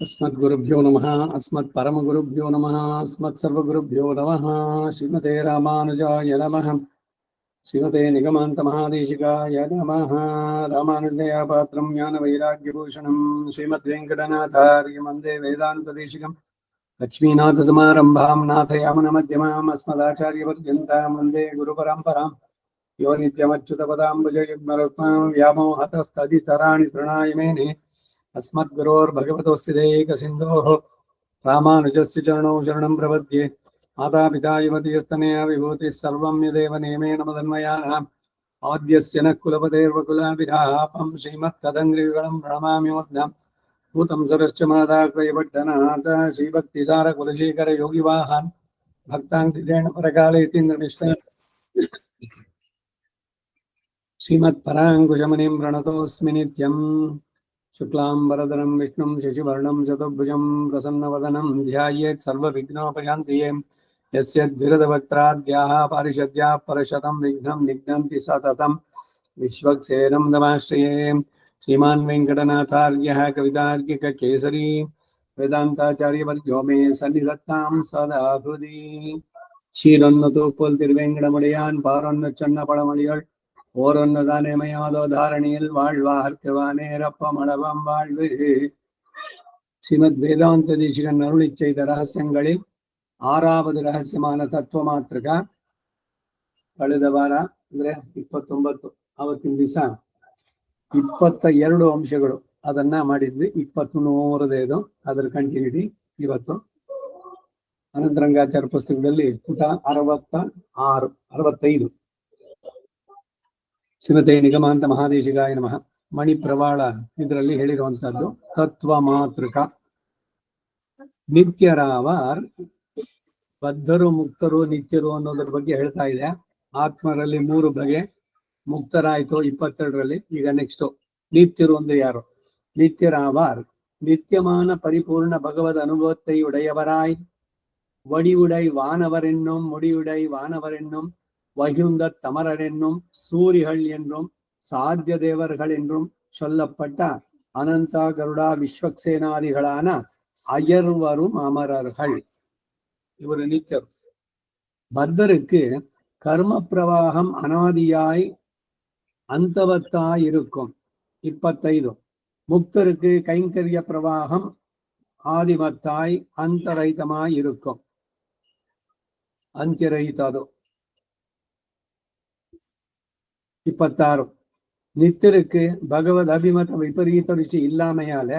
अस्मद्गुरुभ्यो नमः। अस्मत्परमगुरुभ्यो नमः। अस्मत्सर्वगुरुभ्यो नमः। श्रीमते रामानुजाय नमः। श्रीमते निगमान्तमहादेशिकाय नमः। रामानुजदयापात्रं ज्ञानवैराग्यभूषणं श्रीमद्वेङ्कटनाथार्यं वन्दे वेदान्तदेशिकं लक्ष्मीनाथसमारम्भां नाथयामुनमध्यमाम् अस्मदाचार्यपर्यन्तां वन्दे गुरुपरम्परां यो नित्यमच्युतपदाम्बुजयुग्मरुक्मां व्यामोहतस्तदितराणि तृणाय मेने अस्मद्गुरोर्भगवतोऽस्य दैकसिन्धोः रामानुजस्य चरणौ शरणं प्रपद्ये। मातापिता युवतियस्तनया विभूतिः सर्वं यदेव नियमेन मदन्मयानाम् आद्यस्य नः कुलपतेर्वकुलाभिरापं श्रीमत्तदङ्घ्रियुगलं प्रणमामि मूर्ध्नाम् भूतं सरश्च मादाक्वयपट्टनाथ श्रीभक्तिसारकुलशेखरयोगिवाहान् भक्ताङ्कृतेन परकालेतीन्द्रनिष्ठान् श्रीमत्पराङ्कुशमुनिं प्रणतोऽस्मि नित्यम्। शुक्लाम्बरधरं विष्णुं शशिवर्णं चतुर्भुजं प्रसन्नवदनं ध्यायेत् सर्वविघ्नोपशान्तये। यस्य द्विरदवक्त्राद्याः पारिषद्याः परशतं विघ्नं निघ्नन्ति सततं विश्वक्सेनं नमाश्रये। श्रीमान् वेङ्कटनाथार्यः कवितार्किककेसरी वेदान्ताचार्यवर्यो मे सन्निधत्तां सदा हृदि। ஷீரொன்னு போல் திருவேங்கடமுடையான் பாரொன்னு சொன்ன பழமொழிகள் ஓரொன்னுதானே மையாதோ தாரணியில் வாழ்வார்க்கு வானேரப்பமளவம் வாழ்வு. ஸ்ரீமத் வேதாந்த தேசிகன் அருளி செய்த ரகசியங்களில் 6வது ರಹಸ್ಯமான ತತ್ವ ಮಾತೃಕ ಕಳೆದ ವಾರ ಅಂದ್ರೆ 29 ಅವತ್ತಿನ ದಿವಸ 22 ಅಂಶಗಳು ಅದನ್ನ ಮಾಡಿದ್ವಿ. 23ನೇದು ಅದರ ಕಂಟಿನ್ಯೂಟಿ ಇವತ್ತು ಅನಂತರಂಗಾಚಾರ್ಯ ಪುಸ್ತಕದಲ್ಲಿ ಪುಟ 65 ಶ್ರೀಮತೆ ನಿಗಮಾಂತ ಮಹಾದೇಶಿಗಾಯ ನಮಃ. ಮಣಿಪ್ರವಾಳ ಇದರಲ್ಲಿ ಹೇಳಿರುವಂತಹದ್ದು ತತ್ವ ಮಾತೃಕ. ನಿತ್ಯರಾವಾರ್ ಬದ್ಧರು ಮುಕ್ತರು ನಿತ್ಯರು ಅನ್ನೋದ್ರ ಬಗ್ಗೆ ಹೇಳ್ತಾ ಇದೆ. ಆತ್ಮರಲ್ಲಿ 3 ಬಗೆ, ಮುಕ್ತರಾಯ್ತು 22ರಲ್ಲಿ. ಈಗ ನೆಕ್ಸ್ಟ್ ನಿತ್ಯರು ಅಂದ್ರೆ ಯಾರು? ನಿತ್ಯರಾವಾರ್ நித்தியமான பரிபூர்ண பகவத் அனுபவத்தை உடையவராய் வடிவுடை வானவரென்னும் முடிவுடை வானவரென்னும் வகியுந்த தமரரென்னும் சூரிகள் என்றும் சாத்திய தேவர்கள் என்றும் சொல்லப்பட்ட அனந்த கருடா விஸ்வக்சேனாதிகளான அயர்வரும் அமரர்கள் இவர் நித்தியர். பத்தருக்கு கர்ம பிரவாகம் அனாதியாய் அந்தவத்தாய் இருக்கும் 25. முக்தருக்கு கைங்கரிய பிரவாகம் ஆதிமத்தாய் ಅಂತರಹಿತமாய் இருக்கும், ಅಂತ್ಯರಹಿತದು. 26. நித்திருக்கு பகவத் அபிமத விபரீத ருச்சி இல்லாமையால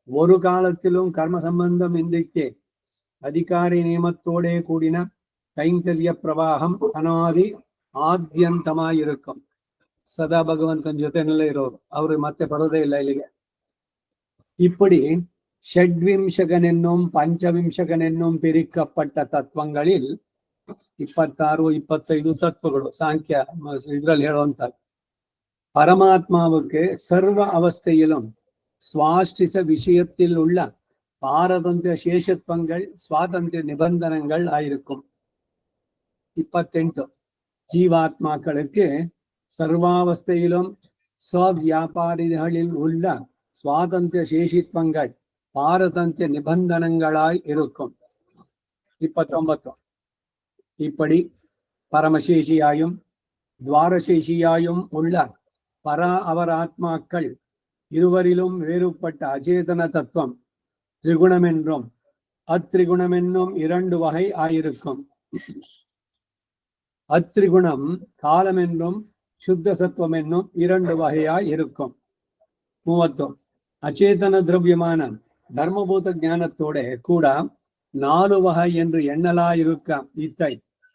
ஒரு காலத்திலும் கர்ம சம்பந்தம் இன்றிக்கே அதிகாரி நியமத்தோடே கூடின கைங்கரிய பிரவாகம் அனாதி ಆದ್ಯಂತಮಾயிருக்கும். ಸದಾ ಭಗವಂತನ ಜೊತೆನಲ್ಲೇ ಇರೋರು, ಅವರು ಮತ್ತೆ ಬರೋದೇ ಇಲ್ಲ ಇಲ್ಲಿಗೆ. இப்படி ஷட்விம்சகனென்னும் பஞ்சவிம்சகனென்னும் பிரிக்கப்பட்ட தத்துவங்களில் 26, 25 தத்துவಗಳು சாங்கிய இதில் ಹೇಳುವಂತ பரமாத்மாவுக்கு சர்வ அவஸ்தையிலும் சுவாஷ்டிச விஷயத்தில் உள்ள பாரதந்திர சேஷத்துவங்கள் சுவாதந்திர நிபந்தனங்கள் ஆயிருக்கும். 28 ஜீவாத்மாக்களுக்கு சர்வாவஸ்தையிலும் ஸ்வவியாபாரிகளில் உள்ள சுவாதந்திர சேஷித்வங்கள் பாரதந்திர நிபந்தனங்களாய் இருக்கும். 29. இப்படி பரமசேஷியாயும் துவாரசேஷியாயும் உள்ள பரா அவர் ஆத்மாக்கள் இருவரிலும் வேறுபட்ட அச்சேதன தத்துவம் திரிகுணமென்றும் அத்திரிகுணமென்னும் 2 வகை ஆயிருக்கும். அத்திரிகுணம் காலம் என்றும் சுத்த சத்துவம் என்னும் 2 வகையாய் இருக்கும். 30. அச்சேதன திரவியமான தர்மபூத ஞானத்தோட கூட 4 வகை என்று எண்ணலாயிருக்க இத்தை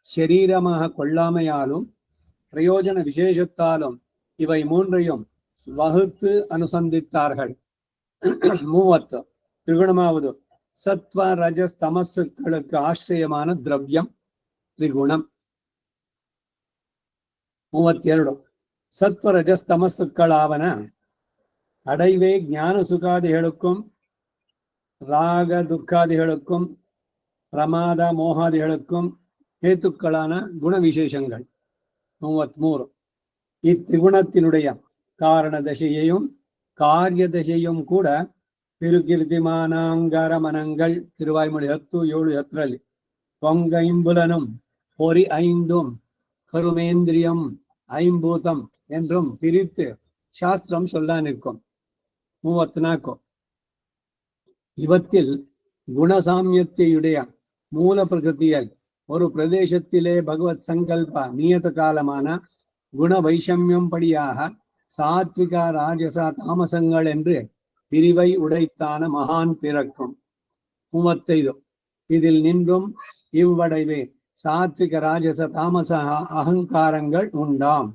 சரீரமாக கொள்ளாமையாலும் பிரயோஜன விசேஷத்தாலும் இவை 3ஐயும் வகுத்து அனுசந்தித்தார்கள். 30. திரிகுணமாவது சத்வ ரஜஸ் தமசுக்களுக்கு ஆசிரியமான திரவியம் திரிகுணம். 32. சத்வ ரஜஸ் தமசுக்களாவன அடைவே ஞான சுகாதிகளுக்கும் ராக துக்காதிகளுக்கும் பிரமாத மோகாதிகளுக்கும் ஹேத்துக்களான குண விசேஷங்கள். 33. இத்திரிகுணத்தினுடைய காரண தசையையும் காரிய தசையும் கூட திருகிருதிமானாங்கார மனங்கள் திருவாய்மொழி 10:7 பொங்கைம்புலனும் பொறி 5 கருமேந்திரியம் 5 என்றும் பிரித்து சாஸ்திரம் சொல்ல நிற்கும். 34. இவத்தில் குணசாமியத்தையுடைய மூல பிரகிருதியை ஒரு பிரதேசத்திலே பகவத் சங்கல்ப நியத காலமான குண வைஷமியம் படியாக சாத்விக ராஜச தாமசங்கள் என்று பிரிவை உடைத்தான மகான் பிறக்கும். 35. இதில் நின்றும் இவ்வடைவே சாத்விக ராஜச தாமச அகங்காரங்கள் உண்டாம்.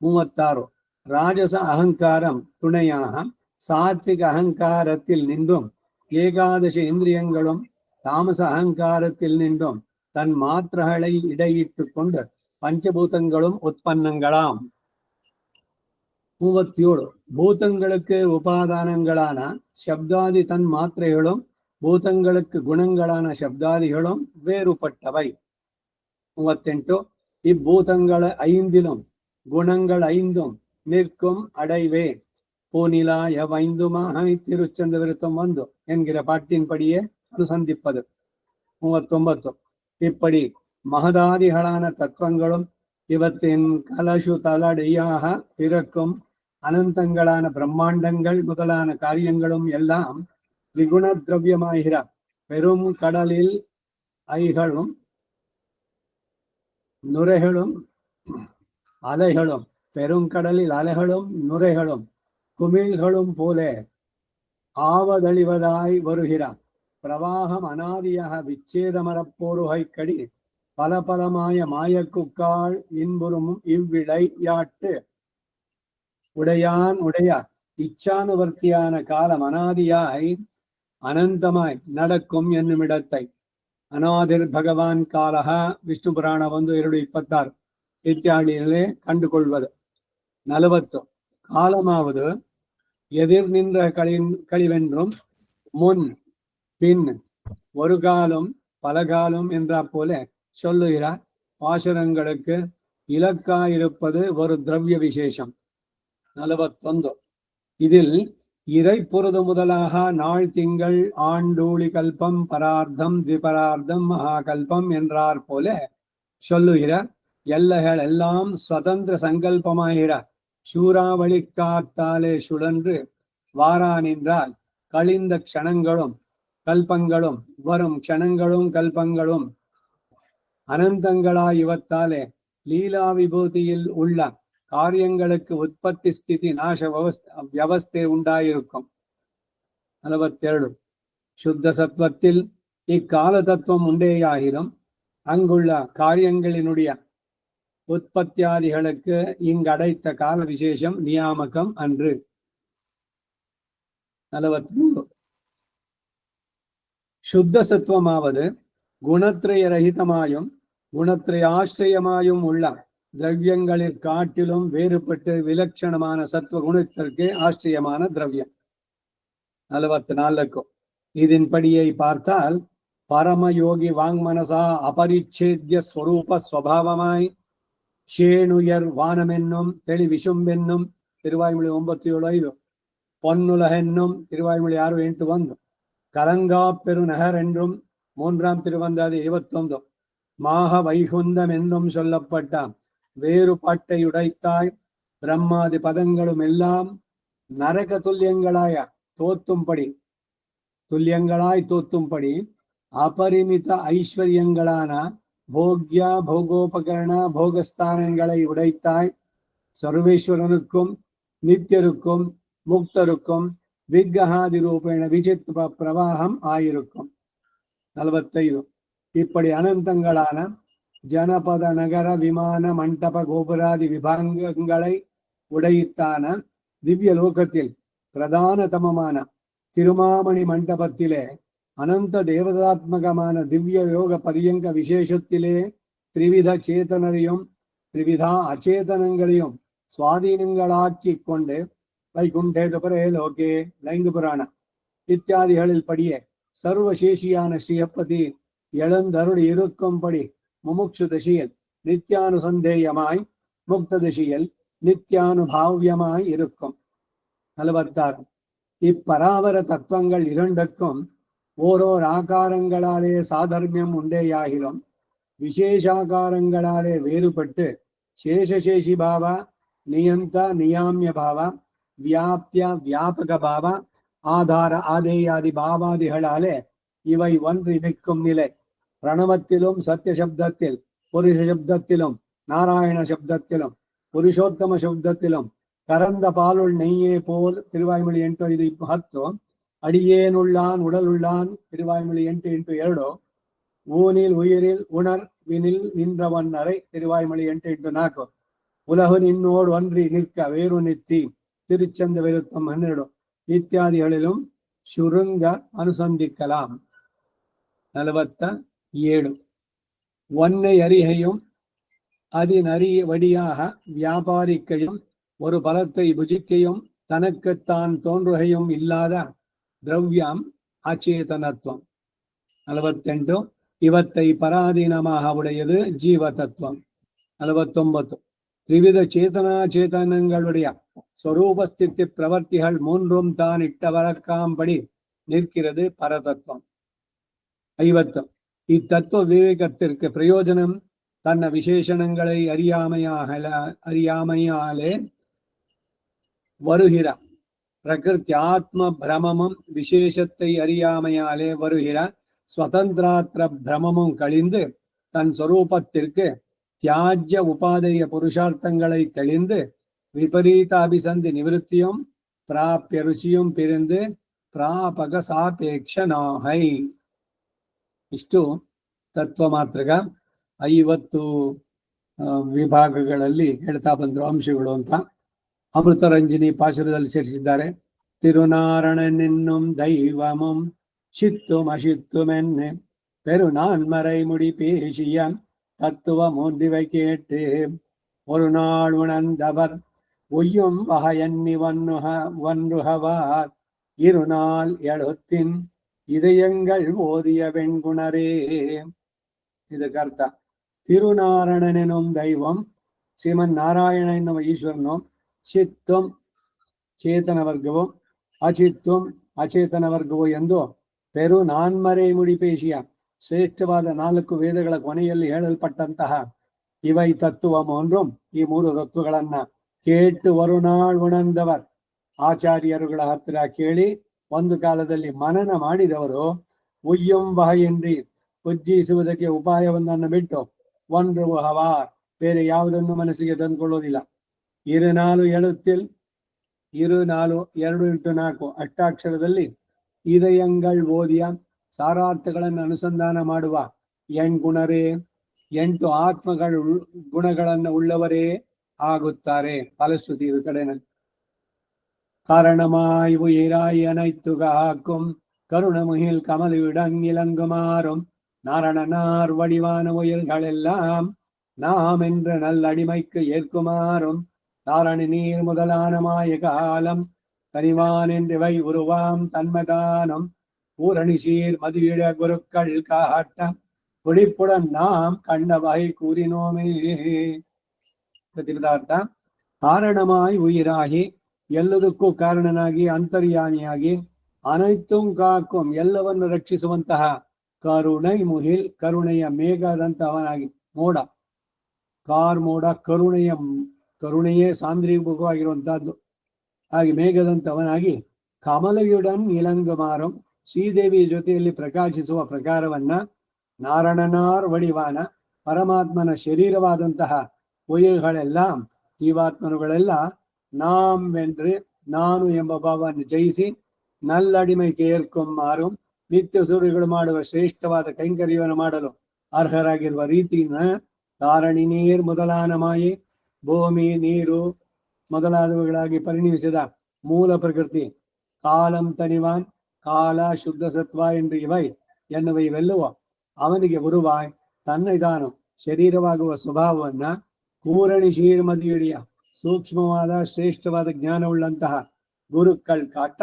36. ராஜச அகங்காரம் துணையாக சாத்விக அகங்காரத்தில் நின்றும் ஏகாதச இந்திரியங்களும் தாமச அகங்காரத்தில் நின்றும் தன் மாத்திரைகளை இடையிட்டு கொண்டு பஞ்சபூதங்களும் உற்பன்னங்களாம். 37. பூதங்களுக்கு உபாதானங்களான சப்தாதி தன் மாத்திரைகளும் பூதங்களுக்கு குணங்களான சப்தாதிகளும் வேறுபட்டவை. 38. இப்பூதங்கள் 5லும் குணங்கள் 5 நிற்கும் அடைவே போனிலா எவைந்துமாக திருச்சந்த விருத்தம் வந்து என்கிற பாட்டின்படியே அனுசந்திப்பது. 39. இப்படி மகதாதிகளான தத்துவங்களும் இவற்றின் கலசு தலடியாக பிறக்கும் அனந்தங்களான பிரம்மாண்டங்கள் முதலான காரியங்களும் எல்லாம் திரிகுண திரவியமாகிற பெரும் கடலில் ஐகளும் நுரைகளும் அலைகளும் பெருங்கடலில் அலைகளும் நுரைகளும் குமிழ்களும் போல ஆவதழிவதாய் வருகிற பிரவாகம் அனாதியாக விச்சேதமரப்போருகைக்கடி பல பலமாய மாயக்குக்கால் இன்புறும் இவ்விளையாட்டு உடையான் உடைய இச்சானுவர்த்தியான காலம் அனாதியாய் அனந்தமாய் நடக்கும் என்னுமிடத்தை அநாதிர் பகவான் காலகா விஷ்ணு புராண 2:26 இத்தியாதியிலே கண்டுகொள்வது. 40. காலமாவது எதிர் நின்ற கழிவென்றும் முன் பின் ஒரு காலம் பல காலம் என்ற போல சொல்லுகிறார். பாசுரங்களுக்கு இலக்காயிருப்பது ஒரு திரவிய விசேஷம். 41. இதில் இறை பொருது முதலாக நாள் திங்கள் ஆண்டூழி கல்பம் பரார்த்தம் திபரார்த்தம் மகாகல்பம் என்றார் போல சொல்லுகிற எல்லைகள் எல்லாம் சுதந்திர சங்கல்பமாகிற சூறாவளி காத்தாலே சுழன்று வாரா நின்றால் கழிந்த க்ஷணங்களும் கல்பங்களும் வரும் க்ஷணங்களும் கல்பங்களும் அனந்தங்களாய் இவத்தாலே லீலா விபூதியில் உள்ள காரியங்களுக்கு உற்பத்தி ஸ்திதி நாச வியவஸ்தை உண்டாயிருக்கும். 47. சுத்த சத்துவத்தில் இக்கால தத்துவம் உண்டேயாகிலும் அங்குள்ள காரியங்களினுடைய உற்பத்தியாதிகளுக்கு இங்கடைத்த கால விசேஷம் நியாமகம் அன்று. 43. சுத்த சத்துவமாவது குணத்ரய ரகிதமாயும் குணத்ரய ஆசிரியமாயும் உள்ள திரவியங்களில் காட்டிலும் வேறுபட்டு விலட்சணமான சத்துவ குணத்திற்கு ஆசிரியமான திரவியம். 44. இதன்படியை பார்த்தால் பரமயோகி வாங்மனசா அபரிச்சேத்ய ஸ்வரூப ஸ்வபாவமாய் சேணுயர் வானமென்னும் தெளி விஷும்பென்னும் திருவாய்மொழி 9:7-5. பொன்னுலகென்னும் திருவாய்மொழி 6:8-1. கலங்கா பெருநகர் என்றும் 3ஆம் திருவந்தாதி 21. மாக வைகுந்தம் என்னும் சொல்லப்பட்ட வேறுபாட்டை உடைத்தாய் பிரம்மாதி பதங்களும் எல்லாம் நரக துல்லியங்களாய் தோத்தும்படி அபரிமித ஐஸ்வர்யங்களான போக்ய போகோபகரண போகஸ்தானங்களை உடைத்தாய் சர்வேஸ்வரனுக்கும் நித்தியருக்கும் முக்தருக்கும் விக்கிரகாதி ரூபேண விசித்திர பிரவாகம் ஆயிருக்கும். 45. இப்படி அனந்தங்களான ஜனபத நகர விமான மண்டப கோபுராதி விபாங்கங்களை உடைத்தான திவ்ய லோகத்தில் பிரதானதமமான திருமாமணி மண்டபத்திலே அனந்த தேவதாத்மகமான திவ்ய யோக பரியங்க விசேஷத்திலே திரிவித சேதனரையும் திரிவிதா அச்சேதனங்களையும் சுவாதீனங்களாக்கி கொண்டு வைகுண்டேதுபரே லோகே லைங்கு புராண இத்தியாதிகளில் படியே சர்வசேஷியான ஸ்ரீஹப்பதி எழுந்தருள் இருக்கும்படி முமுட்சு திசையில் நித்தியானுசந்தேயமாய் முக்த திசையில் நித்தியானுபாவியமாய் இருக்கும். 46. இப்பராவர தத்துவங்கள் இரண்டுக்கும் ஓரோர் ஆகாரங்களாலே சாதர்மியம் உண்டேயாகிலும் விசேஷாகாரங்களாலே வேறுபட்டு சேஷசேஷி பாவ நியந்த நியாமிய பாவ வியாபிய வியாபக பாவ ஆதார ஆதேயாதி பாவாதிகளாலே இவை ஒன்று நிற்கும் நிலை. பிரணவத்திலும் சத்திய சப்தத்தில் புருஷ சப்தத்திலும் நாராயண சப்தத்திலும் புருஷோத்தம சப்தத்திலும் கறந்த பாலுள் நெய்யே போல் திருவாய்மொழி 8:10. அடியேனுள்ளான் உடலுள்ளான் திருவாய்மொழி 8:2. ஊனில் உயிரில் உணர் வினில் நின்றவன்னரை திருவாய்மொழி 8:4. உலகு நின்னோடு ஒன்றி நிற்க வேறு நித்தி திருச்சந்த விருத்தம் 12. இத்தியாதிகளிலும் சுருங்க அனுசந்திக்கலாம். 47. ஒன்னை அறிகையும் அதினறிய வடியாக வியாபாரிக்கையும் ஒரு பலத்தை புஜிக்கையும் தனக்குத்தான் தோன்றுகையும் இல்லாத திரவியம் அச்சேதனத்துவம். 48. இவத்தை பராதீனமாக உடையது ஜீவ தத்துவம். 49. திரிவித சேதனாச்சேதனங்களுடைய ஸ்வரூபஸ்தித்தி பிரவர்த்திகள் மூன்றும் தான் இட்டவரக்காம்படி நிற்கிறது பரதத்துவம். 50. இத்தத்துவ விவேகத்திற்கு பிரயோஜனம் தன்ன விசேஷணங்களை அறியாமையாலே வருகிற பிரகிருத்தி ஆத்ம பிரமமும் விசேஷத்தை அறியாமையாலே வருகிற ஸ்வதந்திராத்திர பிரமமும் கழிந்து தன் சொரூபத்திற்கு தியாஜ்ய உபாதைய புருஷார்த்தங்களை தெளிந்து விபரீத அபிசந்தி நிவೃತ್ತಿயும் ಪ್ರಾಪ್ಯ ರುಚಿயும் பிரிந்து ಪ್ರಾಪಕ ಸಾಪೇಕ್ಷ ನಾಹೈ. ಇಷ್ಟು ತತ್ವ ಮಾತ್ರಗ 50 ವಿಭಾಗಗಳಲ್ಲಿ ಹೇಳ್ತಾ ಬಂದ್ರು ಅಂಶಗಳು ಅಂತ ಅಮೃತರಂಜನಿ ಪಾಶುರದಲ್ಲಿ ಸೇರಿಸಿದ್ದಾರೆ. ತಿರುನಾರಣನೆನ್ನುಂ ದೈವಮುಂ சித்தும் அசித்துமென்னு பெருநான்மறை முடி பேசிய தத்துவம் ஒன்றிவை கேட்டு ஒரு நாள் உணர்ந்தவர் ஒய்யும் வகையன்னி வன்றுகவார் இருநாள் எழுத்தின் இதயங்கள் ஓதிய வெண்குணரே. ಇದಕ್ಕೆ ಅರ್ಥ ತಿರುನಾರಾಯಣನೆನುಂ ದೈವಂ ಶ್ರೀಮನ್ ನಾರಾಯಣ ಎನ್ನುವ ಈಶ್ವರನು ಚಿತ್ತಂ ಚೇತನ ವರ್ಗವು ಅಚಿತ್ತಂ ಅಚೇತನ ವರ್ಗವು ಎಂದು ಪೆರು ನಾನ್ಮರೆ ಮುಡಿಪೇಶಿಯ ಶ್ರೇಷ್ಠವಾದ 4 ವೇದಗಳ ಕೊನೆಯಲ್ಲಿ ಹೇಳಲ್ಪಟ್ಟಂತಹ ಇವೈ ತತ್ವಂ ஒன்றும் ಈ 3 ತತ್ವಗಳನ್ನ ಕೇಟ್ಟು ವರುನಾಳ್ ಉಣಂದವರ್ ಆಚಾರ್ಯರುಗಳ ಹತ್ತಿರ ಕೇಳಿ ಒಂದು ಕಾಲದಲ್ಲಿ ಮನನ ಮಾಡಿದವರು ಉಯ್ಯಂ ವಹೆಯೆಂದ್ರಿ ಉಜ್ಜೀಸುವುದಕ್ಕೆ ಉಪಾಯವೊಂದನ್ನು ಬಿಟ್ಟು ಒಂದು ಹವಾರ್ ಬೇರೆ ಯಾವುದನ್ನು ಮನಸ್ಸಿಗೆ ತಂದುಕೊಳ್ಳೋದಿಲ್ಲ. 24 எழுத்தில் 24 2x4 ಅಷ್ಟಾಕ್ಷರದಲ್ಲಿ ಇದಯಂಗಳ್ ಓದಿಯ ಸಾರಾರ್ಥಗಳನ್ನು ಅನುಸಂಧಾನ ಮಾಡುವ ಎಣ್ಗುಣರೇ 8 ಆತ್ಮಗಳು ಗುಣಗಳನ್ನು ಉಳ್ಳವರೇ ಆಗುತ್ತಾರೆ. ಫಲಶ್ರುತಿ ಇದು ಕಡೆನಲ್ಲಿ காரணமாய்வு ஏராய் அனைத்துக ஆக்கும் கருணமுகில் கமலிவிடங்கிலங்குமாறும் நாரணனார் வடிவான உயிர்கள் எல்லாம் நாம் என்ற நல்லடிமைக்கு ஏற்குமாறும் தாரணி நீர் முதலான மாய காலம் தனிவான் என்றவை உருவாம் தன்மதானம் பூரணி சீர் மதியிட குருக்கள் காட்ட குடிப்புடன் நாம் கண்ட வகை கூறினோமே. பிரதிபதார்த்த ಕಾರಣಮಾಯಿ ಉಯಿರಾಹಿ, ಎಲ್ಲದಕ್ಕೂ ಕಾರಣನಾಗಿ ಅಂತರ್ಯಾಮಿಯಾಗಿ, ಅನೈತುಂ ಕಾಕುಂ, ಎಲ್ಲವನ್ನು ರಕ್ಷಿಸುವಂತಹ, ಕರುಣೈ ಮುಹಿಲ್, ಕರುಣೆಯ ಮೇಘದಂತಹವನಾಗಿ, ಮೋಡ ಮೋಡ ಕರುಣೆಯೇ ಸಾಂದ್ರೀಭೂತವಾಗಿರುವಂತಹದ್ದು. ಹಾಗೆ ಮೇಘದಂತವನಾಗಿ, ಕಮಲಯುಡನ್ ಇಲಂಗಮಾರಂ, ಶ್ರೀದೇವಿ ಜೊತೆಯಲ್ಲಿ ಪ್ರಕಾಶಿಸುವ ಪ್ರಕಾರವನ್ನ, ನಾರಣನಾರ್ ವಡಿವಾನ, ಪರಮಾತ್ಮನ ಶರೀರವಾದಂತಹ ಉಯಿರುಗಳೆಲ್ಲ, ಜೀವಾತ್ಮನುಗಳೆಲ್ಲ, ನಾವೆಂದ್ರೆ ನಾನು ಎಂಬ ಭಾವವನ್ನು ಜಯಿಸಿ, ನಲ್ಲಡಿಮೈಗೆ ಏರ್ಕೊಂಬಾರು, ನಿತ್ಯ ಸೂರ್ಯಗಳು ಮಾಡುವ ಶ್ರೇಷ್ಠವಾದ ಕೈಂಕರ್ಯವನ್ನು ಮಾಡಲು ಅರ್ಹರಾಗಿರುವ ರೀತಿಯಿಂದ, ತಾರಣಿ ನೀರ್ ಮೊದಲಾನ ಮಾಯೆ, ಭೂಮಿ ನೀರು ಮೊದಲಾದವುಗಳಾಗಿ ಪರಿಣಮಿಸಿದ ಮೂಲ ಪ್ರಕೃತಿ, ಕಾಲಂ ತನಿವಾನ್, ಕಾಲ ಶುದ್ಧ ಸತ್ವ ಎಂದು ಎನ್ನುವ ಇವೆಲ್ಲವೂ ಅವನಿಗೆ ಗುರುವಾಯ್ ತನ್ನ ಇದಾನು ಶರೀರವಾಗುವ ಸ್ವಭಾವವನ್ನ, ಕೂರಣಿ ಶೀರ್ಮದಿಯುಡಿಯ ಸೂಕ್ಷ್ಮವಾದ ಶ್ರೇಷ್ಠವಾದ ಜ್ಞಾನವುಳ್ಳಂತಹ ಗುರುಕ್ಗಳ್ ಕಾಟ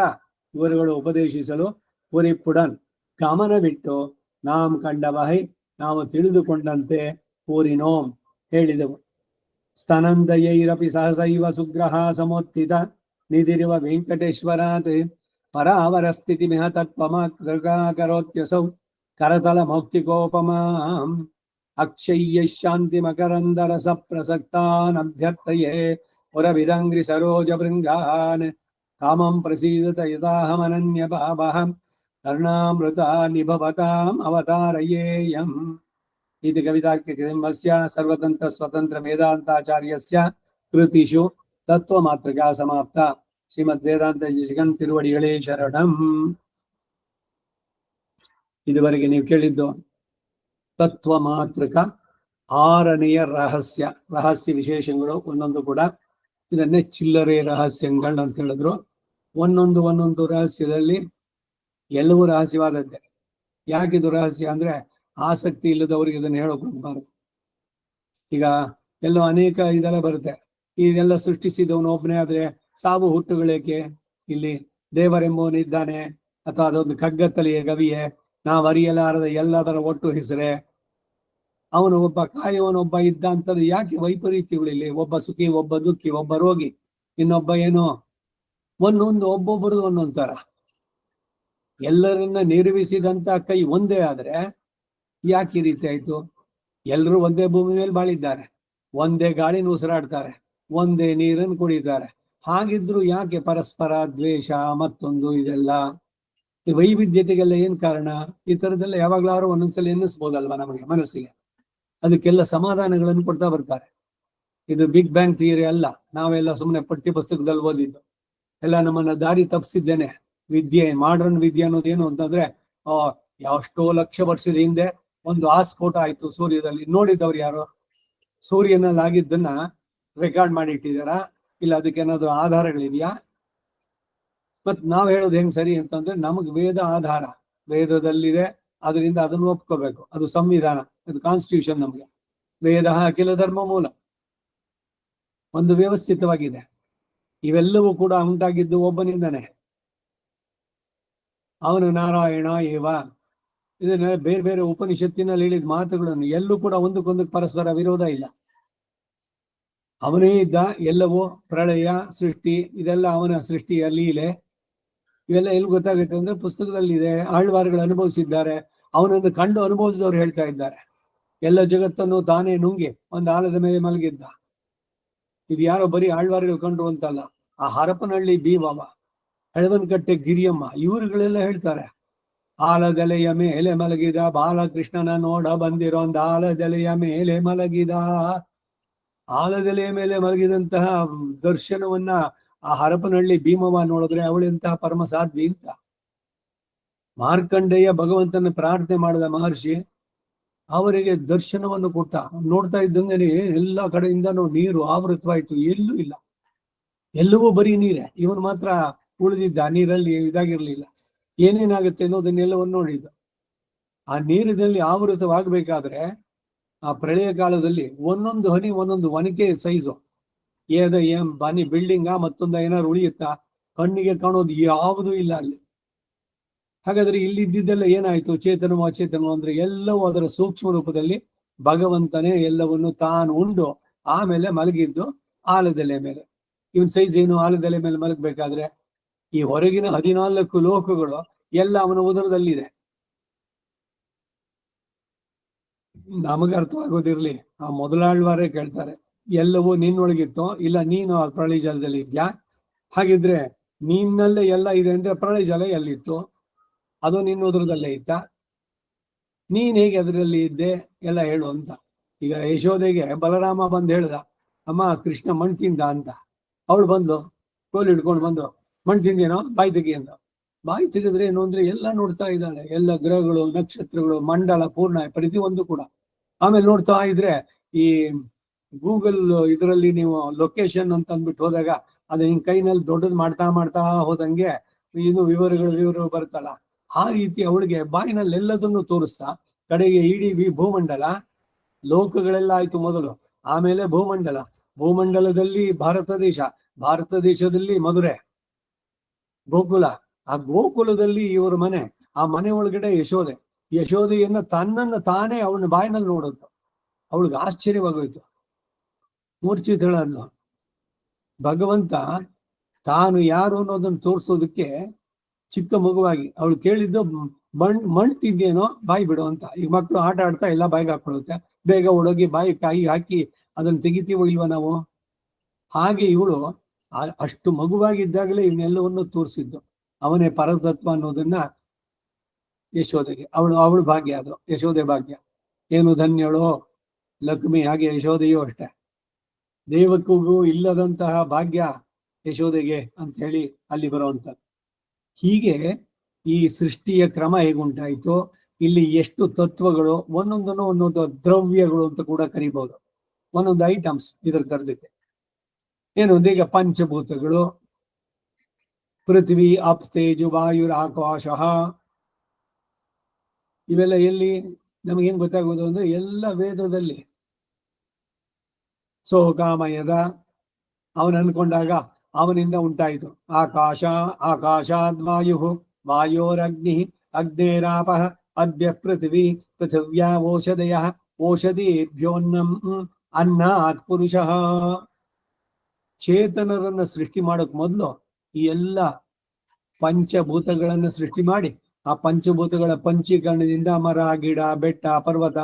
ಇವರುಗಳು ಉಪದೇಶಿಸಲು, ಪುರಿಪುಡನ್ ಗಮನ ಬಿಟ್ಟು, ನಾಂ ಕಂಡವಹೈ ನಾವು ತಿಳಿದುಕೊಂಡಂತೆ, ಪೂರಿನೋಂ ಹೇಳಿದೆವು. ಸ್ತನಂದಯೈರಪಿ ಸಹಸೈವ ಸುಗ್ರಹ ಸಮೋತ್ಥಿತ ನಿಧಿರಿವ ವೆಂಕಟೇಶ್ವರಾತ್, ಪರಾವರ ಸ್ಥಿತಿ ಮಿಹ ತತ್ವಮಕರೋತ್ಯಸೌ ಕರತಲ ಮೌಕ್ತಿಕೋಪಮಾಂ, ಅಕ್ಷಯ್ಯ ಶಾಂತಿ ಮಕರಂದರಸ ಪ್ರಸಕ್ತಾನಭ್ಯರ್ಥಯೇ ಪುರವಿದಂಗ್ರಿ ಸರೋಜ ಭೃಂಗಾನ್, ಕಾಮಂ ಪ್ರಸೀದತ ಯಥಾಹಮನನ್ಯ ಭಾವಹಂ ಕರ್ಣಾಮೃತ ನಿಭವತಾಂ ಅವತಾರಯೇಯಂ. ಇದು ಕವಿತಾರ್ಕಿಕಸಿಂಹಸ್ಯ ಸರ್ವತಂತ್ರ ಸ್ವತಂತ್ರ ವೇದಾಂತಾಚಾರ್ಯಸ್ಯ ಕೃತಿಷು ತತ್ವ ಮಾತೃಕಾ ಸಮಾಪ್ತ. ಶ್ರೀಮದ್ ವೇದಾಂತ ದೇಶಿಕನ್ ತಿರುವಡಿಗಳೇ ಶರಣಂ. ಇದುವರೆಗೆ ನೀವು ಕೇಳಿದ್ದು ತತ್ವ ಮಾತೃಕ 6ನೆಯ ರಹಸ್ಯ ವಿಶೇಷಗಳು. ಒಂದೊಂದು ಕೂಡ ಇದನ್ನೇ ಚಿಲ್ಲರೆ ರಹಸ್ಯಗಳು ಅಂತ ಹೇಳಿದ್ರು. ಒಂದೊಂದು ರಹಸ್ಯದಲ್ಲಿ ಎಲ್ಲವೂ ರಹಸ್ಯವಾದದ್ದೇ. ಯಾಕಿದು ರಹಸ್ಯ ಅಂದ್ರೆ, ಆಸಕ್ತಿ ಇಲ್ಲದವ್ರಿಗೆ ಇದನ್ನು ಹೇಳೋಕೆ ಹೋಗ್ಬಾರ್ದು. ಈಗ ಎಲ್ಲೋ ಅನೇಕ ಇದೆಲ್ಲ ಬರುತ್ತೆ, ಇದೆಲ್ಲ ಸೃಷ್ಟಿಸಿದವನು ಒಬ್ಬನೇ ಆದ್ರೆ ಸಾವು ಹುಟ್ಟುಗಳೇಕೆ, ಇಲ್ಲಿ ದೇವರೆಂಬವನಿದ್ದಾನೆ ಅಥವಾ ಅದೊಂದು ಕಗ್ಗತ್ತಲೆಯ ಗವಿಯೇ, ನಾವು ಅರಿಯಲಾರದ ಎಲ್ಲದರ ಒಟ್ಟು ಹೆಸರೇ, ಅವನು ಒಬ್ಬ ಕಾಯುವನೊಬ್ಬ ಇದ್ದ ಅಂತದ್ದು ಯಾಕೆ ವೈಪರೀತ್ಯಗಳಿಲ್ಲಿ, ಒಬ್ಬ ಸುಖಿ ಒಬ್ಬ ದುಃಖಿ, ಒಬ್ಬ ರೋಗಿ ಇನ್ನೊಬ್ಬ ಏನೋ, ಒಬ್ಬೊಬ್ಬರದು ಒಂದೊಂದು ತರ. ಎಲ್ಲರನ್ನ ನಿರ್ಮಿಸಿದಂತ ಕೈ ಒಂದೇ ಆದ್ರೆ ಯಾಕೆ ಈ ರೀತಿ ಆಯ್ತು? ಎಲ್ಲರೂ ಒಂದೇ ಭೂಮಿ ಮೇಲೆ ಬಾಳಿದ್ದಾರೆ, ಒಂದೇ ಗಾಳಿನ ಉಸಿರಾಡ್ತಾರೆ, ಒಂದೇ ನೀರನ್ನು ಕುಡಿತಾರೆ. ಹಾಗಿದ್ರು ಯಾಕೆ ಪರಸ್ಪರ ದ್ವೇಷ ಮತ್ತೊಂದು ಇದೆಲ್ಲ? ಈ ವೈವಿಧ್ಯತೆಗೆಲ್ಲ ಏನ್ ಕಾರಣ? ಈ ತರದೆಲ್ಲ ಯಾವಾಗ್ಲಾರು ಒಂದೊಂದ್ಸಲ ಎನ್ನಿಸ್ಬೋದಲ್ವಾ ನಮಗೆ ಮನಸ್ಸಿಗೆ? ಅದಕ್ಕೆಲ್ಲ ಸಮಾಧಾನಗಳನ್ನು ಕೊಡ್ತಾ ಬರ್ತಾರೆ. ಇದು ಬಿಗ್ ಬ್ಯಾಂಗ್ ಥಿಯರಿ ಅಲ್ಲ, ನಾವೆಲ್ಲ ಸುಮ್ಮನೆ ಪಠ್ಯ ಪುಸ್ತಕದಲ್ಲಿ ಓದಿದ್ದು. ಎಲ್ಲ ನಮ್ಮನ್ನ ದಾರಿ ತಪ್ಪಿಸಿದ್ದೇನೆ. ವಿದ್ಯೆ, ಮಾಡರ್ನ್ ವಿದ್ಯೆ ಅನ್ನೋದೇನು ಅಂತಂದ್ರೆ, ಎಷ್ಟೋ ಲಕ್ಷ ವರ್ಷದ ಹಿಂದೆ ಒಂದು ಆಸ್ಫೋಟ ಆಯ್ತು ಸೂರ್ಯದಲ್ಲಿ. ನೋಡಿದವ್ರು ಯಾರು? ಸೂರ್ಯನಲ್ಲಿ ಆಗಿದ್ದನ್ನ ರೆಕಾರ್ಡ್ ಮಾಡಿ ಇಟ್ಟಿದಾರ? ಇಲ್ಲ ಅದಕ್ಕೆ ಏನಾದ್ರು ಆಧಾರಗಳಿದೆಯಾ? ಮತ್ ನಾವ್ ಹೇಳೋದು ಹೆಂಗ್ ಸರಿ ಅಂತಂದ್ರೆ, ನಮಗ್ ವೇದ ಆಧಾರ, ವೇದದಲ್ಲಿದೆ, ಅದರಿಂದ ಅದನ್ನು ಒಪ್ಕೋಬೇಕು. ಅದು ಸಂವಿಧಾನ, ಅದು ಕಾನ್ಸ್ಟಿಟ್ಯೂಷನ್. ನಮ್ಗೆ ವೇದ ಅಖಿಲ ಧರ್ಮ ಮೂಲ, ಒಂದು ವ್ಯವಸ್ಥಿತವಾಗಿದೆ. ಇವೆಲ್ಲವೂ ಕೂಡ ಉಂಟಾಗಿದ್ದು ಒಬ್ಬನಿಂದನೇ, ಅವನು ನಾರಾಯಣ ಏವ. ಇದನ್ನ ಬೇರೆ ಬೇರೆ ಉಪನಿಷತ್ತಿನಲ್ಲಿ ಹೇಳಿದ ಮಾತುಗಳನ್ನು ಎಲ್ಲೂ ಕೂಡ ಒಂದಕ್ಕೊಂದಕ್ಕೆ ಪರಸ್ಪರ ವಿರೋಧ ಇಲ್ಲ. ಅವನೇ ಇದ್ದ, ಎಲ್ಲವೂ ಪ್ರಳಯ ಸೃಷ್ಟಿ ಇದೆಲ್ಲ ಅವನ ಸೃಷ್ಟಿಯ ಲೀಲೆ. ಇವೆಲ್ಲ ಎಲ್ಲಿ ಗೊತ್ತಾಗುತ್ತೆ ಅಂದ್ರೆ ಪುಸ್ತಕದಲ್ಲಿ ಇದೆ, ಆಳ್ವಾರುಗಳು ಅನುಭವಿಸಿದ್ದಾರೆ, ಅವನನ್ನು ಕಂಡು ಅನುಭವಿಸಿದವರು ಹೇಳ್ತಾ ಇದ್ದಾರೆ. ಎಲ್ಲ ಜಗತ್ತನ್ನು ತಾನೇ ನುಂಗಿ ಒಂದು ಆಲದ ಮೇಲೆ ಮಲಗಿದ್ದ. ಇದು ಯಾರೋ ಬರೀ ಆಳ್ವಾರುಗಳು ಕಂಡು ಅಂತಲ್ಲ, ಆ ಹರಪನಹಳ್ಳಿ ಬೀವಮ್ಮ, ಹಳವನಕಟ್ಟೆ ಗಿರಿಯಮ್ಮ, ಇವರುಗಳೆಲ್ಲ ಹೇಳ್ತಾರೆ. ಆಲದೆಲೆಯ ಮೇಲೆ ಮಲಗಿದ ಬಾಲಕೃಷ್ಣನ ನೋಡ ಬಂದಿರೋ ಒಂದು ಆಲದೆಲೆಯ ಮೇಲೆ ಮಲಗಿದ. ಆಲದೆಲೆಯ ಮೇಲೆ ಮಲಗಿದಂತಹ ದರ್ಶನವನ್ನ ಆ ಹರಪನಹಳ್ಳಿ ಭೀಮವ್ವ ನೋಡಿದ್ರೆ ಅವಳೆಂತಹ ಪರಮ ಸಾಧ್ವಿ ಅಂತ. ಮಾರ್ಕಂಡೇಯ ಭಗವಂತನ ಪ್ರಾರ್ಥನೆ ಮಾಡಿದ ಮಹರ್ಷಿ ಅವರಿಗೆ ದರ್ಶನವನ್ನು ಕೊಟ್ಟ. ನೋಡ್ತಾ ಇದ್ದಂಗೆ ಎಲ್ಲ ಕಡೆಯಿಂದನೂ ನೀರು ಆವೃತವಾಯ್ತು, ಎಲ್ಲೂ ಇಲ್ಲ, ಎಲ್ಲವೂ ಬರೀ ನೀರೇ. ಇವನು ಮಾತ್ರ ಉಳಿದಿದ್ದ, ನೀರಲ್ಲಿ ಇದಾಗಿರ್ಲಿಲ್ಲ. ಏನೇನಾಗುತ್ತೆ ಅನ್ನೋದನ್ನೆಲ್ಲವನ್ನು ನೋಡಿದ್ದ. ಆ ನೀರಿನಲ್ಲಿ ಆವೃತವಾಗಬೇಕಾದ್ರೆ ಆ ಪ್ರಳಯ ಕಾಲದಲ್ಲಿ ಒಂದೊಂದು ಹನಿ ಒಂದೊಂದು ಒನಕೆ ಸೈಜು. ಬನಿ ಬಿಲ್ಡಿಂಗ ಮತ್ತೊಂದು ಏನಾದ್ರು ಉಳಿಯುತ್ತಾ? ಕಣ್ಣಿಗೆ ಕಾಣೋದು ಯಾವುದೂ ಇಲ್ಲ ಅಲ್ಲಿ. ಹಾಗಾದ್ರೆ ಇಲ್ಲಿದ್ದೆಲ್ಲ ಏನಾಯ್ತು? ಚೇತನವೋ ಅಚೇತನವೋ ಅಂದ್ರೆ ಎಲ್ಲವೂ ಅದರ ಸೂಕ್ಷ್ಮ ರೂಪದಲ್ಲಿ ಭಗವಂತನೇ ಎಲ್ಲವನ್ನು ತಾನು ಉಂಡು ಆಮೇಲೆ ಮಲಗಿದ್ದು ಆಲದೆಲೆ ಮೇಲೆ. ಇವನ್ ಸೈಜ್ ಏನು ಆಲದೆಲೆ ಮೇಲೆ ಮಲಗಬೇಕಾದ್ರೆ. ಈ ಹೊರಗಿನ 14 ಲೋಕಗಳು ಎಲ್ಲ ಅವನ ಉದರದಲ್ಲಿದೆ. ನಮಗೆ ಅರ್ಥವಾಗೋದಿರ್ಲಿ, ಆ ಮೊದಲಾಳ್ವಾರೇ ಕೇಳ್ತಾರೆ, ಎಲ್ಲವೂ ನಿನ್ನೊಳಗಿತ್ತೋ ಇಲ್ಲ ನೀನು ಆ ಪ್ರಳಯ ಜಲದಲ್ಲಿ ಇದ್ಯಾ? ಹಾಗಿದ್ರೆ ನಿನ್ನಲ್ಲೇ ಎಲ್ಲ ಇದೆ ಅಂದ್ರೆ ಪ್ರಳಯ ಜಲ ಎಲ್ಲಿತ್ತು? ಅದು ನಿನ್ನ ಉದರದಲ್ಲೇ ಇತ್ತ? ನೀನ್ ಹೇಗೆ ಅದರಲ್ಲಿ ಇದ್ದೆ ಎಲ್ಲ ಹೇಳು ಅಂತ. ಈಗ ಯಶೋದೆಗೆ ಬಲರಾಮ ಬಂದು ಹೇಳ್ದ, ಅಮ್ಮ ಕೃಷ್ಣ ಮಣ್ ತಿಂದ ಅಂತ. ಅವಳು ಬಂದ್ಲು, ಕೋಲ್ ಹಿಡ್ಕೊಂಡು ಬಂದು, ಮಣ್ ತಿಂದೇನೋ ಬಾಯಿ ತೆಗಿ ಅಂತ. ಬಾಯಿ ತೆಗೆದ್ರೆ ಏನು ಅಂದ್ರೆ ಎಲ್ಲ ನೋಡ್ತಾ ಇದ್ದಾಳೆ, ಎಲ್ಲ ಗ್ರಹಗಳು, ನಕ್ಷತ್ರಗಳು, ಮಂಡಲ ಪೂರ್ಣ ಪ್ರತಿಯೊಂದು ಕೂಡ. ಆಮೇಲೆ ನೋಡ್ತಾ ಇದ್ರೆ ಈ ಗೂಗಲ್ ಇದರಲ್ಲಿ ನೀವು ಲೊಕೇಶನ್ ಅಂತ ಅಂದ್ಬಿಟ್ಟು ಹೋದಾಗ ಅದು ನಿನ್ ಕೈನಲ್ಲಿ ದೊಡ್ಡದು ಮಾಡ್ತಾ ಮಾಡ್ತಾ ಹೋದಂಗೆ ಇದು ವಿವರಗಳು ಬರುತ್ತಲ್ಲ, ಆ ರೀತಿ ಅವಳಿಗೆ ಬಾಯಿನಲ್ಲಿ ಎಲ್ಲದನ್ನು ತೋರಿಸ್ತಾ ಕಡೆಗೆ ಇಡೀ ಭೂಮಂಡಲ, ಲೋಕಗಳೆಲ್ಲ ಆಯ್ತು ಮೊದಲು, ಆಮೇಲೆ ಭೂಮಂಡಲ, ಭೂಮಂಡಲದಲ್ಲಿ ಭಾರತ ದೇಶ, ಭಾರತ ದೇಶದಲ್ಲಿ ಮಧುರೆ, ಗೋಕುಲ, ಆ ಗೋಕುಲದಲ್ಲಿ ಇವರ ಮನೆ, ಆ ಮನೆ ಒಳಗಡೆ ಯಶೋದೆ, ಯಶೋದೆಯನ್ನ ತನ್ನನ್ನ ತಾನೇ ಅವನ ಬಾಯಿನಲ್ಲಿ ನೋಡಿದ್ಲು. ಅವಳಿಗೆ ಆಶ್ಚರ್ಯವಾಗೋಯ್ತು, ಮೂರ್ಛಿತಳಲ್ಲ. ಭಗವಂತ ತಾನು ಯಾರು ಅನ್ನೋದನ್ನ ತೋರಿಸೋದಕ್ಕೆ ಚಿಕ್ಕ ಮಗುವಾಗಿ ಅವಳು ಕೇಳಿದ್ದು ಮಣ್ ತಿಂದೇನೋ ಬಾಯಿ ಬಿಡು ಅಂತ. ಈಗ ಮಕ್ಕಳು ಆಟ ಆಡ್ತಾ ಎಲ್ಲ ಬಾಯಿಗೆ ಹಾಕೊಳ್ಳುತ್ತೆ, ಬೇಗ ಒಳಗಿ ಬಾಯಿ ಕಾಯಿ ಹಾಕಿ ಅದನ್ನ ತೆಗಿತೀವೋ ಇಲ್ವಾ ನಾವು? ಹಾಗೆ ಇವಳು ಅಷ್ಟು ಮಗುವಾಗಿದ್ದಾಗಲೇ ಇವನ್ನೆಲ್ಲವನ್ನು ತೋರಿಸಿದ್ದು. ಅವನೇ ಪರತತ್ವ ಅನ್ನೋದನ್ನ ಯಶೋದೆಗೆ, ಅವಳು ಭಾಗ್ಯ, ಅದು ಯಶೋದೆ ಭಾಗ್ಯ. ಏನು ಧನ್ಯಳೋ ಲಕ್ಷ್ಮಿ, ಹಾಗೆ ಯಶೋದೆಯೂ ಅಷ್ಟೆ. ದೇವಕ್ಕೂ ಇಲ್ಲದಂತಹ ಭಾಗ್ಯ ಯಶೋದೆಗೆ ಅಂತ ಹೇಳಿ ಅಲ್ಲಿ ಬರುವಂಥದ್ದು. ಹೀಗೆ ಈ ಸೃಷ್ಟಿಯ ಕ್ರಮ ಹೇಗುಂಟಾಯಿತು, ಇಲ್ಲಿ ಎಷ್ಟು ತತ್ವಗಳು, ಒಂದೊಂದನ್ನು ಒಂದೊಂದು ದ್ರವ್ಯಗಳು ಅಂತ ಕೂಡ ಕರಿಬಹುದು, ಒಂದೊಂದು ಐಟಮ್ಸ್ ಇದರ ತರದಕ್ಕೆ. ಏನು ಅಂದ್ರೆ ಈಗ ಪಂಚಭೂತಗಳು, ಪೃಥ್ವಿ, ಅಪ್, ತೇಜು, ವಾಯುರ್, ಆಕಾಶ, ಇವೆಲ್ಲ ಎಲ್ಲಿ ನಮಗೇನ್ ಗೊತ್ತಾಗೋದು ಅಂದ್ರೆ ಎಲ್ಲ ವೇದದಲ್ಲಿ. ಸೋಕಾಮಯದ ಅವನು ಅನ್ಕೊಂಡಾಗ ಅವನಿಂದ ಉಂಟಾಯಿತು. ಆಕಾಶ, ಆಕಾಶಾದ್ ವಾಯು, ವಾಯೋರಗ್ನಿ, ಅಗ್ನೇರಾಪ, ಅದ್ಯ ಪೃಥ್ವಿ, ಪೃಥಿವ್ಯಾ ಓಷಧಯ, ಓಷಧೀಭ್ಯೋನ್ನಂ ಅನ್ನಾತ್ ಪುರುಷಃ. ಚೇತನರನ್ನ ಸೃಷ್ಟಿ ಮಾಡಕ್ ಮೊದಲು ಈ ಎಲ್ಲ ಪಂಚಭೂತಗಳನ್ನ ಸೃಷ್ಟಿ ಮಾಡಿ, ಆ ಪಂಚಭೂತಗಳ ಪಂಚೀಕರಣದಿಂದ ಮರ, ಗಿಡ, ಬೆಟ್ಟ, ಪರ್ವತ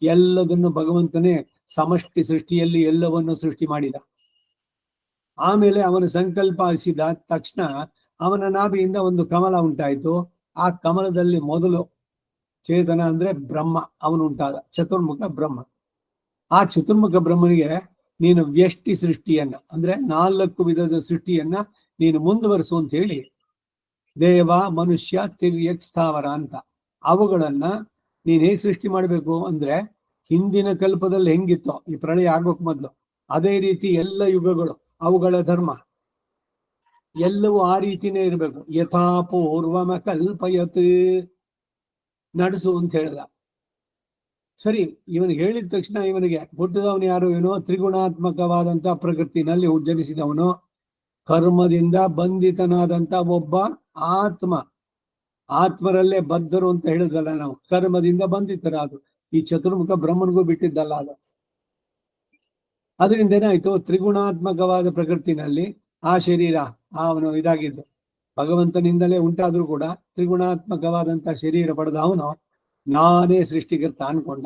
ಎಲ್ಲದನ್ನು ಭಗವಂತನೇ ಸಮಷ್ಟಿ ಸೃಷ್ಟಿಯಲ್ಲಿ ಎಲ್ಲವನ್ನು ಸೃಷ್ಟಿ ಮಾಡಿದ. ಆಮೇಲೆ ಅವನು ಸಂಕಲ್ಪಿಸಿದ ತಕ್ಷಣ ಅವನ ನಾಭಿಯಿಂದ ಒಂದು ಕಮಲ ಉಂಟಾಯಿತು. ಆ ಕಮಲದಲ್ಲಿ ಮೊದಲು ಚೇತನ ಅಂದ್ರೆ ಬ್ರಹ್ಮ ಅವನು ಉಂಟಾದ, ಚತುರ್ಮುಖ ಬ್ರಹ್ಮ. ಆ ಚತುರ್ಮುಖ ಬ್ರಹ್ಮನಿಗೆ ನೀನು ವ್ಯಷ್ಟಿ ಸೃಷ್ಟಿಯನ್ನ ಅಂದ್ರೆ 4 ವಿಧದ ಸೃಷ್ಟಿಯನ್ನ ನೀನು ಮುಂದುವರಿಸು ಅಂತ ಹೇಳಿ, ದೇವ, ಮನುಷ್ಯ, ತಿರ್ಯಕ್, ಸ್ಥಾವರ ಅಂತ ಅವುಗಳನ್ನ ನೀನ್ ಹೇಗ್ ಸೃಷ್ಟಿ ಮಾಡ್ಬೇಕು ಅಂದ್ರೆ, ಹಿಂದಿನ ಕಲ್ಪದಲ್ಲಿ ಹೆಂಗಿತ್ತೋ ಈ ಪ್ರಳಯ ಆಗೋಕ್ ಮೊದ್ಲು ಅದೇ ರೀತಿ ಎಲ್ಲ ಯುಗಗಳು ಅವುಗಳ ಧರ್ಮ ಎಲ್ಲವೂ ಆ ರೀತಿನೇ ಇರ್ಬೇಕು. ಯಥಾ ಪೂರ್ವಮ ಕಲ್ಪಯತ್, ನಡೆಸು ಅಂತ ಹೇಳ್ದ. ಸರಿ, ಇವನಿಗೆ ಹೇಳಿದ ತಕ್ಷಣ ಇವನಿಗೆ ಹುಟ್ಟಿದವನು ಯಾರು? ಏನೋ ತ್ರಿಗುಣಾತ್ಮಕವಾದಂತ ಪ್ರಕೃತಿನಲ್ಲಿ ಜನಿಸಿದವನು, ಕರ್ಮದಿಂದ ಬಂಧಿತನಾದಂತ ಒಬ್ಬ ಆತ್ಮ. ಆತ್ಮರಲ್ಲೇ ಬದ್ಧರು ಅಂತ ಹೇಳಿದ್ವಲ್ಲ ನಾವು, ಕರ್ಮದಿಂದ ಬಂಧಿತರಾದು. ಈ ಚತುರ್ಮುಖ ಬ್ರಹ್ಮನಿಗೂ ಬಿಟ್ಟಿದ್ದಲ್ಲ ಅದು. ಅದರಿಂದ ಏನಾಯ್ತು, ತ್ರಿಗುಣಾತ್ಮಕವಾದ ಪ್ರಕೃತಿನಲ್ಲಿ ಆ ಶರೀರ ಅವನು ಇದಾಗಿದ್ದು ಭಗವಂತನಿಂದಲೇ ಉಂಟಾದ್ರೂ ಕೂಡ ತ್ರಿಗುಣಾತ್ಮಕವಾದಂತ ಶರೀರ ಪಡೆದ ಅವನು ನಾನೇ ಸೃಷ್ಟಿಕರ್ತ ಅನ್ಕೊಂಡ.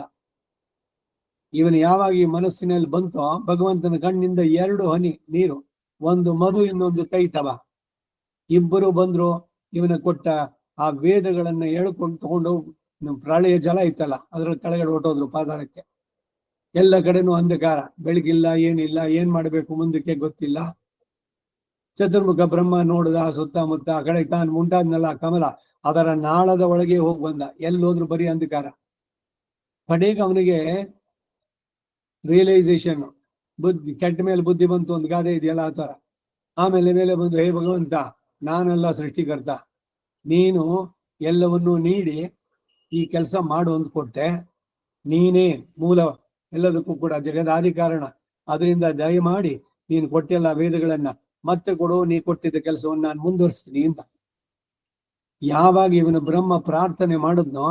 ಇವನು ಯಾವಾಗ ಈ ಮನಸ್ಸಿನಲ್ಲಿ ಬಂತೋ, ಭಗವಂತನ ಕಣ್ಣಿಂದ 2 ಹನಿ ನೀರು, ಒಂದು ಮಧು ಇನ್ನೊಂದು ತೈಟವ, ಇಬ್ಬರು ಬಂದ್ರು. ಇವನ ಕೊಟ್ಟ ಆ ವೇದಗಳನ್ನ ಹೇಳ್ಕೊಂಡು ತಗೊಂಡು ಪ್ರಳಯ ಜಲ ಇತ್ತಲ್ಲ ಅದ್ರ ಕೆಳಗಡೆ ಹೊಟ್ಟೋದ್ರು ಪಾತಾಳಕ್ಕೆ. ಎಲ್ಲ ಕಡೆನೂ ಅಂಧಕಾರ, ಬೆಳಗಿಲ್ಲ, ಏನಿಲ್ಲ, ಏನ್ ಮಾಡ್ಬೇಕು ಮುಂದಕ್ಕೆ ಗೊತ್ತಿಲ್ಲ. ಚತುರ್ಮುಖ ಬ್ರಹ್ಮ ನೋಡಿದ ಸುತ್ತಮುತ್ತ, ಆ ಕಡೆ ತಾನು ಮುಂಟಾದ್ನಲ್ಲ ಕಮಲ, ಅದರ ನಾಳದ ಒಳಗೆ ಹೋಗಿ ಬಂದ. ಎಲ್ಲೋದ್ರು ಬರೀ ಅಂಧಕಾರ. ಕಡೆಗೆ ಅವನಿಗೆ ರಿಯಲೈಸೇಷನ್, ಬುದ್ಧಿ ಕೆಟ್ಟ ಮೇಲೆ ಬುದ್ಧಿ ಬಂತು, ಒಂದು ಗಾದೆ ಇದೆಯಲ್ಲ ಆ ತರ. ಆಮೇಲೆ ಮೇಲೆ ಬಂದು, ಹೇ ಭಗವಂತ, ನಾನೆಲ್ಲ ಸೃಷ್ಟಿಕರ್ತ, ನೀನು ಎಲ್ಲವನ್ನೂ ನೀಡಿ ಈ ಕೆಲಸ ಮಾಡು ಅಂತ ಕೊಟ್ಟೆ, ನೀನೇ ಮೂಲ ಎಲ್ಲದಕ್ಕೂ ಕೂಡ ಜಗದಾದಿ ಕಾರಣ. ಅದರಿಂದ ದಯಮಾಡಿ ನೀನು ಕೊಟ್ಟೆಲ್ಲ ವೇದಗಳನ್ನ ಮತ್ತೆ ಕೊಡು, ನೀ ಕೊಟ್ಟಿದ್ದ ಕೆಲಸವನ್ನು ನಾನು ಮುಂದುವರಿಸ್ತೀನಿ ಅಂತ. ಯಾವಾಗ ಇವನು ಬ್ರಹ್ಮ ಪ್ರಾರ್ಥನೆ ಮಾಡಿದ್ನೋ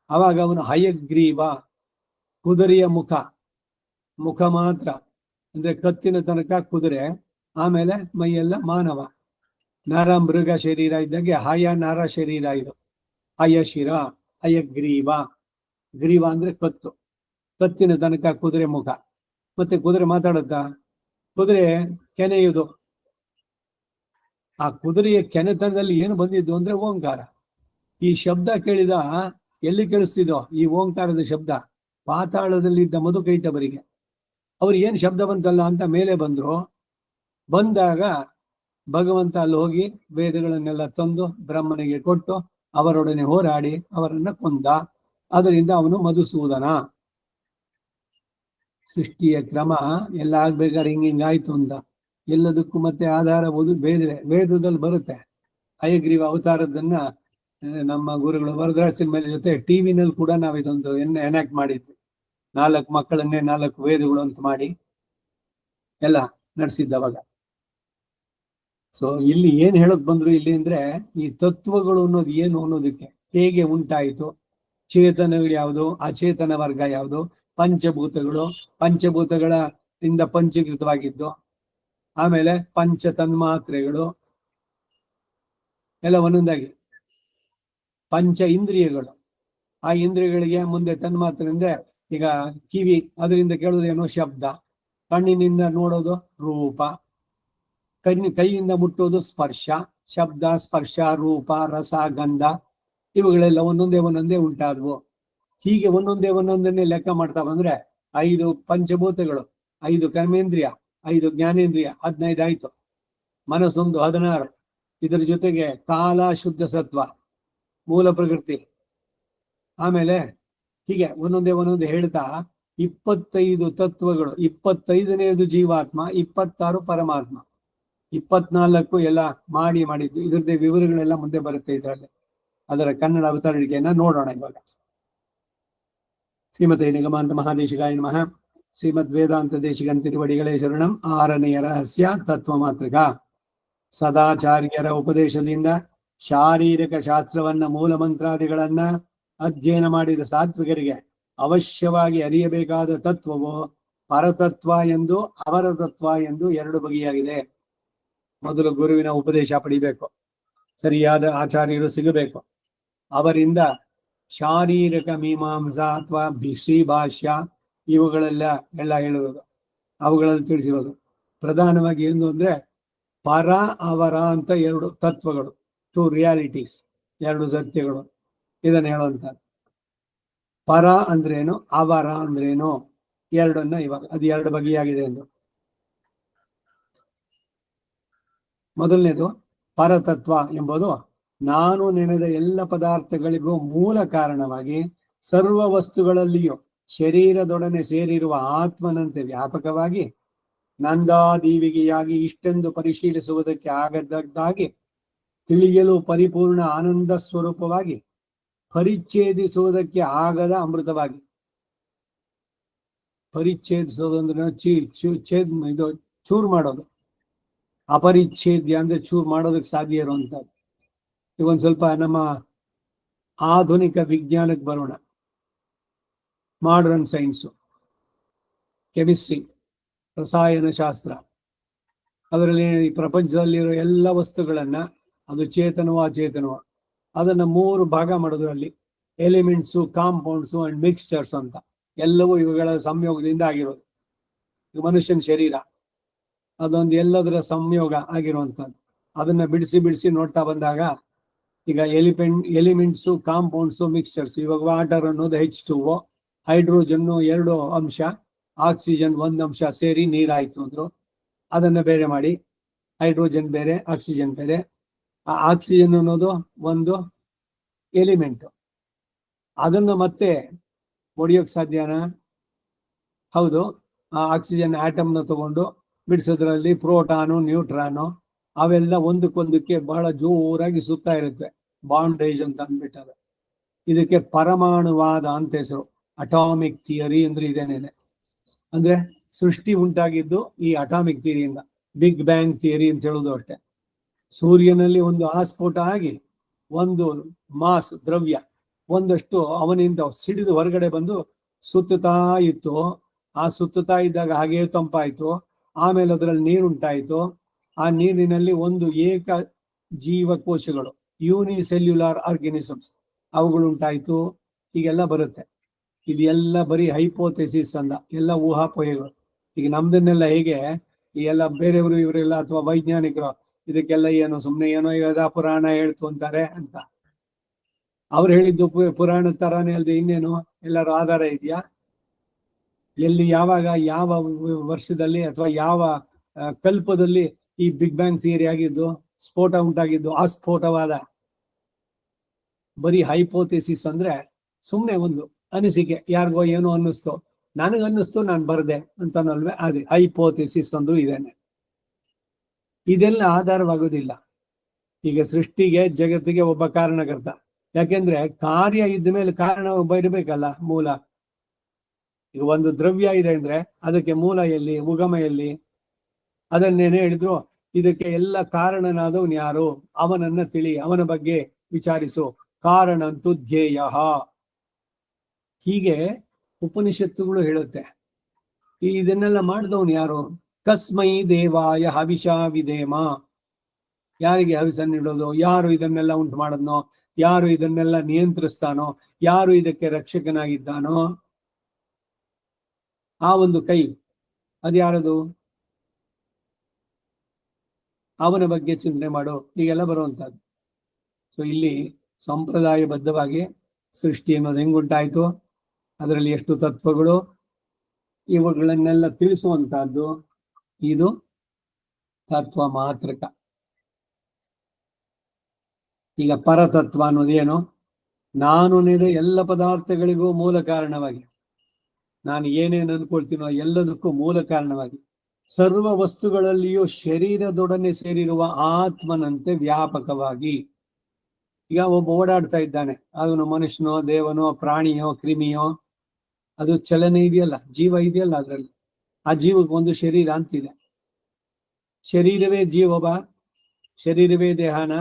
ಅವಾಗ ಅವನು ಹಯಗ್ರೀವ, ಕುದುರೆಯ ಮುಖ ಮಾತ್ರ ಅಂದ್ರೆ ಕತ್ತಿನ ತನಕ ಕುದುರೆ, ಆಮೇಲೆ ಮೈಯೆಲ್ಲ ಮಾನವ. ನರ ಮೃಗ ಶರೀರ ಇದ್ದಾಗೆ ಹಯ ನರ ಶರೀರ ಇದು. ಹಯಶಿರ, ಹಯಗ್ರೀವ. ಗ್ರೀವ ಅಂದ್ರೆ ಕತ್ತು, ಕತ್ತಿನ ತನಕ ಕುದುರೆ ಮುಖ. ಮತ್ತೆ ಕುದುರೆ ಮಾತಾಡುತ್ತಾ? ಕುದುರೆ ಕೆನೆಯುವುದು. ಆ ಕುದುರೆಯ ಕೆನೆತನದಲ್ಲಿ ಏನು ಬಂದಿದ್ದು ಅಂದ್ರೆ ಓಂಕಾರ. ಈ ಶಬ್ದ ಕೇಳಿದ ಎಲ್ಲಿ ಕೇಳಿಸ್ತಿದೋ ಈ ಓಂಕಾರದ ಶಬ್ದ? ಪಾತಾಳದಲ್ಲಿದ್ದ ಮಧುಕೈಟವರಿಗೆ. ಅವ್ರು ಏನ್ ಶಬ್ದ ಬಂತಲ್ಲ ಅಂತ ಮೇಲೆ ಬಂದ್ರು. ಬಂದಾಗ ಭಗವಂತ ಅಲ್ಲಿ ಹೋಗಿ ವೇದಗಳನ್ನೆಲ್ಲ ತಂದು ಬ್ರಹ್ಮನಿಗೆ ಕೊಟ್ಟು ಅವರೊಡನೆ ಹೋರಾಡಿ ಅವರನ್ನ ಕೊಂದ. ಅದರಿಂದ ಅವನು ಮಧುಸೂದನ. ಸೃಷ್ಟಿಯ ಕ್ರಮ ಎಲ್ಲ ಆಗ್ಬೇಕಾದ್ರೆ ಹಿಂಗಾಯ್ತು ಅಂತ ಎಲ್ಲದಕ್ಕೂ ಮತ್ತೆ ಆಧಾರಬಹುದು ವೇದದಲ್ಲಿ ಬರುತ್ತೆ. ಹಯಗ್ರೀವ ಅವತಾರದನ್ನ ನಮ್ಮ ಗುರುಗಳು ವರದರಾಜ ಮೇಲೆ ಜೊತೆ ಟಿವಿನಲ್ಲಿ ಕೂಡ ನಾವು ಇದೊಂದು ಎನಾಕ್ಟ್ ಮಾಡಿದ್ವಿ. 4 ಮಕ್ಕಳನ್ನೇ 4 ವೇದಗಳು ಅಂತ ಮಾಡಿ ಎಲ್ಲ ನಡೆಸಿದ್ದವಾಗ. ಸೊ ಇಲ್ಲಿ ಏನ್ ಹೇಳಕ್ ಬಂದ್ರು ಇಲ್ಲಿ ಅಂದ್ರೆ ಈ ತತ್ವಗಳು ಅನ್ನೋದು ಏನು ಅನ್ನೋದಕ್ಕೆ, ಹೇಗೆ ಉಂಟಾಯಿತು, ಚೇತನಗಳು ಯಾವುದು, ಅಚೇತನ ವರ್ಗ ಯಾವುದು, ಪಂಚಭೂತಗಳು, ಪಂಚಭೂತಗಳ ಇಂದ ಪಂಚೀಕೃತವಾಗಿದ್ದು, ಆಮೇಲೆ ಪಂಚ ತನ್ಮಾತ್ರೆಗಳು ಎಲ್ಲ ಒಂದೊಂದಾಗಿ, ಪಂಚ ಇಂದ್ರಿಯಗಳು, ಆ ಇಂದ್ರಿಯಗಳಿಗೆ ಮುಂದೆ ತನ್ಮಾತ್ರೆ ಅಂದ್ರೆ ಈಗ ಕಿವಿ, ಅದರಿಂದ ಕೇಳೋದೇನೋ ಶಬ್ದ, ಕಣ್ಣಿನಿಂದ ನೋಡೋದು ರೂಪ, ಕೈಯಿಂದ ಮುಟ್ಟೋದು ಸ್ಪರ್ಶ, ಶಬ್ದ ಸ್ಪರ್ಶ ರೂಪ ರಸ ಗಂಧ, ಇವುಗಳೆಲ್ಲ ಒಂದೊಂದೇ ಉಂಟಾದವು. ಹೀಗೆ ಒಂದೊಂದನ್ನೇ ಲೆಕ್ಕ ಮಾಡ್ತಾ ಬಂದ್ರೆ 5 ಪಂಚಭೂತಗಳು, 5 ಕರ್ಮೇಂದ್ರಿಯ, 5 ಜ್ಞಾನೇಂದ್ರಿಯ, 15 ಆಯ್ತು. ಮನಸ್ಸೊಂದು 16. ಇದರ ಜೊತೆಗೆ ಕಾಲ ಶುದ್ಧ ಸತ್ವ, ಮೂಲ ಪ್ರಕೃತಿ, ಆಮೇಲೆ ಹೀಗೆ ಒಂದೊಂದೇ ಹೇಳ್ತಾ 25 ತತ್ವಗಳು, 25ನೇದು ಜೀವಾತ್ಮ, 26 ಪರಮಾತ್ಮ, 24 ಎಲ್ಲ ಮಾಡಿದ್ದು. ಇದರದ್ದೇ ವಿವರಗಳೆಲ್ಲ ಮುಂದೆ ಬರುತ್ತೆ ಇದರಲ್ಲಿ. ಅದರ ಕನ್ನಡ ಅವತರಣಿಕೆಯನ್ನ ನೋಡೋಣ ಇವಾಗ. ಶ್ರೀಮತೆ ನಿಗಮಾಂತ ಮಹಾದೇಶಿಕಾಯ ನಮಃ. ಶ್ರೀಮದ್ ವೇದಾಂತ ದೇಶಿಕನ್ ತಿರುವಡಿಗಳೇ ಶರಣಂ. 6ನೆಯ ರಹಸ್ಯ ತತ್ವ ಮಾತೃಕ. ಸದಾಚಾರ್ಯರ ಉಪದೇಶದಿಂದ ಶಾರೀರಿಕ ಶಾಸ್ತ್ರವನ್ನ, ಮೂಲ ಮಂತ್ರಾದಿಗಳನ್ನ ಅಧ್ಯಯನ ಮಾಡಿದ ಸಾತ್ವಿಕರಿಗೆ ಅವಶ್ಯವಾಗಿ ಅರಿಯಬೇಕಾದ ತತ್ವವು ಪರತತ್ವ ಎಂದು ಅವರ ತತ್ವ ಎಂದು 2 ಬಗೆಯಾಗಿದೆ. ಮೊದಲು ಗುರುವಿನ ಉಪದೇಶ ಪಡಿಬೇಕು, ಸರಿಯಾದ ಆಚಾರ್ಯರು ಸಿಗಬೇಕು, ಅವರಿಂದ ಶಾರೀರಿಕ ಮೀಮಾಂಸಾ ಅಥವಾ ಶ್ರೀಭಾಷ್ಯ ಇವುಗಳೆಲ್ಲ ಹೇಳುವುದು, ಅವುಗಳಲ್ಲಿ ತಿಳಿಸಿರೋದು. ಪ್ರಧಾನವಾಗಿ ಏನು ಅಂದ್ರೆ ಪರ ಅವರ ಅಂತ 2 ತತ್ವಗಳು, 2 ರಿಯಾಲಿಟೀಸ್, 2 ಸತ್ಯಗಳು. ಇದನ್ನ ಹೇಳುವಂತ ಪರ ಅಂದ್ರೇನು, ಅವರ ಅಂದ್ರೇನು, ಎರಡನ್ನ ಇವಾಗ ಅದು 2 ಬಗೆಯಾಗಿದೆ ಎಂದು. ಮೊದಲನೇದು ಪರತತ್ವ ಎಂಬುದು ನಾನು ನೆನೆದ ಎಲ್ಲ ಪದಾರ್ಥಗಳಿಗೂ ಮೂಲ ಕಾರಣವಾಗಿ ಸರ್ವ ವಸ್ತುಗಳಲ್ಲಿಯೂ ಶರೀರದೊಡನೆ ಸೇರಿರುವ ಆತ್ಮನಂತೆ ವ್ಯಾಪಕವಾಗಿ ನಂದಾದೀವಿಗೆಯಾಗಿ ಇಷ್ಟೆಂದು ಪರಿಶೀಲಿಸುವುದಕ್ಕೆ ಆಗದ್ದಾಗಿ ತಿಳಿಯಲು ಪರಿಪೂರ್ಣ ಆನಂದ ಸ್ವರೂಪವಾಗಿ ಪರಿಚ್ಛೇದಿಸುವುದಕ್ಕೆ ಆಗದ ಅಮೃತವಾಗಿ. ಪರಿಚ್ಛೇದಿಸೋದು ಅಂದ್ರೆ ಇದು ಚೂರು ಮಾಡೋದು, ಅಪರಿಚ್ಛೇದ್ಯ ಅಂದ್ರೆ ಚೂರು ಮಾಡೋದಕ್ಕೆ ಸಾಧ್ಯ ಇರುವಂತದ್ದು. ಇವೊಂದು ಸ್ವಲ್ಪ ನಮ್ಮ ಆಧುನಿಕ ವಿಜ್ಞಾನಕ್ಕೆ ಬರೋಣ. ಮಾಡರ್ನ್ ಸೈನ್ಸು, ಕೆಮಿಸ್ಟ್ರಿ, ರಸಾಯನಶಾಸ್ತ್ರ, ಅದರಲ್ಲಿ ಈ ಪ್ರಪಂಚದಲ್ಲಿರೋ ಎಲ್ಲ ವಸ್ತುಗಳನ್ನ, ಅದು ಚೇತನವೋ ಅಚೇತನವೋ, ಅದನ್ನ 3 ಭಾಗ ಮಾಡೋದ್ರಲ್ಲಿ ಎಲಿಮೆಂಟ್ಸು, ಕಾಂಪೌಂಡ್ಸು ಅಂಡ್ ಮಿಕ್ಸ್ಚರ್ಸ್ ಅಂತ. ಎಲ್ಲವೂ ಇವುಗಳ ಸಂಯೋಗದಿಂದ ಆಗಿರೋದು. ಮನುಷ್ಯನ ಶರೀರ ಅದೊಂದು ಎಲ್ಲದರ ಸಂಯೋಗ ಆಗಿರುವಂಥದ್ದು. ಅದನ್ನ ಬಿಡಿಸಿ ನೋಡ್ತಾ ಬಂದಾಗ ಈಗ ಎಲಿಮೆಂಟ್ಸು, ಕಾಂಪೌಂಡ್ಸು, ಮಿಕ್ಸ್ಚರ್ಸ್, ಇವಾಗ ವಾಟರ್ ಅನ್ನೋದು H2O, ಹೈಡ್ರೋಜನ್ 2 ಅಂಶ, ಆಕ್ಸಿಜನ್ 1 ಅಂಶ ಸೇರಿ ನೀರಾಯ್ತು ಅಂದ್ರು. ಅದನ್ನ ಬೇರೆ ಮಾಡಿ ಹೈಡ್ರೋಜನ್ ಬೇರೆ, ಆಕ್ಸಿಜನ್ ಬೇರೆ. ಆ ಆಕ್ಸಿಜನ್ ಅನ್ನೋದು ಒಂದು ಎಲಿಮೆಂಟ್, ಅದನ್ನ ಮತ್ತೆ ಒಡೆಯೋಕ್ ಸಾಧ್ಯನಾ? ಹೌದು. ಆ ಆಕ್ಸಿಜನ್ ಆಟಮ್ನ ತಗೊಂಡು ಬಿಡಿಸೋದ್ರಲ್ಲಿ ಪ್ರೋಟಾನು, ನ್ಯೂಟ್ರಾನು ಅವೆಲ್ಲ ಒಂದಕ್ಕೊಂದಕ್ಕೆ ಬಹಳ ಜೋರಾಗಿ ಸುತ್ತಾ ಇರುತ್ತೆ. ಬಾಂಡೇಜ್ ಅಂತ ಅಂದ್ಬಿಟ್ಟದ. ಇದಕ್ಕೆ ಪರಮಾಣುವಾದ ಅಂತ ಹೆಸರು. ಅಟಾಮಿಕ್ ಥಿಯರಿ ಅಂದ್ರೆ ಇದೇನೇನೆ. ಅಂದ್ರೆ ಸೃಷ್ಟಿ ಉಂಟಾಗಿದ್ದು ಈ ಅಟಾಮಿಕ್ ಥಿಯರಿಯಿಂದ, ಬಿಗ್ ಬ್ಯಾಂಗ್ ಥಿಯರಿ ಅಂತ ಹೇಳುದು ಅಷ್ಟೇ. ಸೂರ್ಯನಲ್ಲಿ ಒಂದು ಆಸ್ಫೋಟ ಆಗಿ ಒಂದು ಮಾಸ್ ದ್ರವ್ಯ ಒಂದಷ್ಟು ಅವನಿಂದ ಸಿಡಿದು ಹೊರಗಡೆ ಬಂದು ಸುತ್ತುತ್ತಾ ಇತ್ತು. ಆ ಸುತ್ತುತ್ತಾ ಇದ್ದಾಗ ಹಾಗೆ ತಂಪಾಯ್ತು, ಆಮೇಲೆ ಅದರಲ್ಲಿ ನೀರುಂಟಾಯ್ತು, ಆ ನೀರಿನಲ್ಲಿ ಒಂದು ಏಕ ಜೀವಕೋಶಗಳು, ಯೂನಿಸೆಲ್ಯುಲಾರ್ ಆರ್ಗನಿಸಮ್ಸ್, ಅವುಗಳು ಉಂಟಾಯ್ತು. ಹೀಗೆಲ್ಲ ಬರುತ್ತೆ. ಇದೆಲ್ಲ ಬರೀ ಹೈಪೋಥೆಸಿಸ್ ಅಂದ, ಎಲ್ಲ ಊಹಾಪೋಹಗಳು. ಈಗ ನಮ್ದನ್ನೆಲ್ಲ ಹೇಗೆ ಈ ಎಲ್ಲ ಬೇರೆಯವರು ಇವರೆಲ್ಲ ಅಥವಾ ವೈಜ್ಞಾನಿಕರು ಇದಕ್ಕೆಲ್ಲ ಏನು ಸುಮ್ಮನೆ ಏನೋ ಇವಾಗ ಪುರಾಣ ಹೇಳ್ತು ಅಂತಾರೆ ಅಂತ. ಅವ್ರು ಹೇಳಿದ್ದು ಪುರಾಣ ತರಾನೇ ಅಲ್ಲದೆ ಇನ್ನೇನು ಎಲ್ಲರೂ ಆಧಾರ ಇದೆಯಾ? ಎಲ್ಲಿ, ಯಾವಾಗ, ಯಾವ ವರ್ಷದಲ್ಲಿ ಅಥವಾ ಯಾವ ಕಲ್ಪದಲ್ಲಿ ಈ ಬಿಗ್ ಬ್ಯಾಂಗ್ ಥಿಯರಿ ಆಗಿದ್ದು, ಸ್ಫೋಟ ಉಂಟಾಗಿದ್ದು, ಅಸ್ಫೋಟವಾದ? ಬರೀ ಹೈಪೋಥೆಸಿಸ್ ಅಂದ್ರೆ ಸುಮ್ಮನೆ ಒಂದು ಅನಿಸಿಕೆ, ಯಾರಿಗೋ ಏನೋ ಅನ್ನಿಸ್ತು, ನನಗನ್ನಿಸ್ತು ನಾನು ಬರ್ದೆ ಅಂತನಲ್ವೇ, ಅದೇ ಹೈಪೋಥೆಸಿಸ್ ಅಂದ್ರೂ ಇದೇನೆ. ಇದೆಲ್ಲ ಆಧಾರವಾಗುವುದಿಲ್ಲ. ಈಗ ಸೃಷ್ಟಿಗೆ ಜಗತ್ತಿಗೆ ಒಬ್ಬ ಕಾರಣಕರ್ತ, ಯಾಕೆಂದ್ರೆ ಕಾರ್ಯ ಇದ್ದ ಮೇಲೆ ಕಾರಣ ಒಬ್ಬ ಇರಬೇಕಲ್ಲ, ಮೂಲ. ಈಗ ಒಂದು ದ್ರವ್ಯ ಇದೆ ಅಂದ್ರೆ ಅದಕ್ಕೆ ಮೂಲ ಎಲ್ಲಿ, ಉಗಮ ಎಲ್ಲಿ? ಅದನ್ನೇನೆ ಹೇಳಿದ್ರು, ಇದಕ್ಕೆ ಎಲ್ಲ ಕಾರಣನಾದವನು ಯಾರು, ಅವನನ್ನ ತಿಳಿ, ಅವನ ಬಗ್ಗೆ ವಿಚಾರಿಸು, ಕಾರಣಂತೂ ಧ್ಯೇಯ. ಹೀಗೆ ಉಪನಿಷತ್ತುಗಳು ಹೇಳುತ್ತೆ. ಇದನ್ನೆಲ್ಲ ಮಾಡಿದವನು ಯಾರು? ಕಸ್ಮೈ ದೇವಾಯ ಹವಿಷಾ ವಿಧೇಮ. ಯಾರಿಗೆ ಹವಿಸನ್ನು ಇಡೋದು? ಯಾರು ಇದನ್ನೆಲ್ಲ ಉಂಟು ಮಾಡದ್ನೋ? ಯಾರು ಇದನ್ನೆಲ್ಲ ನಿಯಂತ್ರಿಸ್ತಾನೋ? ಯಾರು ಇದಕ್ಕೆ ರಕ್ಷಕನಾಗಿದ್ದಾನೋ? ಆ ಒಂದು ಕೈ ಅದ್ಯಾರದು? ಅವನ ಬಗ್ಗೆ ಚಿಂತನೆ ಮಾಡು, ಹೀಗೆಲ್ಲ ಬರುವಂತಹದ್ದು. ಸೊ ಇಲ್ಲಿ ಸಂಪ್ರದಾಯಬದ್ಧವಾಗಿ ಸೃಷ್ಟಿ ಅನ್ನೋದು ಹೆಂಗುಂಟಾಯ್ತು, ಅದರಲ್ಲಿ ಎಷ್ಟು ತತ್ವಗಳು, ಇವುಗಳನ್ನೆಲ್ಲ ತಿಳಿಸುವಂತಹದ್ದು ಇದು ತತ್ವ ಮಾತ್ರಕ. ಈಗ ಪರತತ್ವ ಅನ್ನೋದೇನು? ನಾನು ಅನ್ನೋದು ಎಲ್ಲ ಪದಾರ್ಥಗಳಿಗೂ ಮೂಲ ಕಾರಣವಾಗಿ, ನಾನು ಏನೇನು ಅನ್ಕೊಳ್ತೀನೋ ಎಲ್ಲದಕ್ಕೂ ಮೂಲ ಕಾರಣವಾಗಿ, ಸರ್ವ ವಸ್ತುಗಳಲ್ಲಿಯೂ ಶರೀರದೊಡನೆ ಸೇರಿರುವ ಆತ್ಮನಂತೆ ವ್ಯಾಪಕವಾಗಿ. ಈಗ ಒಬ್ಬ ಓಡಾಡ್ತಾ ಇದ್ದಾನೆ, ಅವನು ಮನುಷ್ಯನೋ, ದೇವನೋ, ಪ್ರಾಣಿಯೋ, ಕ್ರಿಮಿಯೋ, ಅದು ಚಲನೆ ಇದೆಯಲ್ಲ, ಜೀವ ಇದೆಯಲ್ಲ, ಅದರಲ್ಲಿ ಆ ಜೀವಕ್ಕೆ ಒಂದು ಶರೀರ ಅಂತಿದೆ. ಶರೀರವೇ ಜೀವವ? ಶರೀರವೇ ದೇಹನ?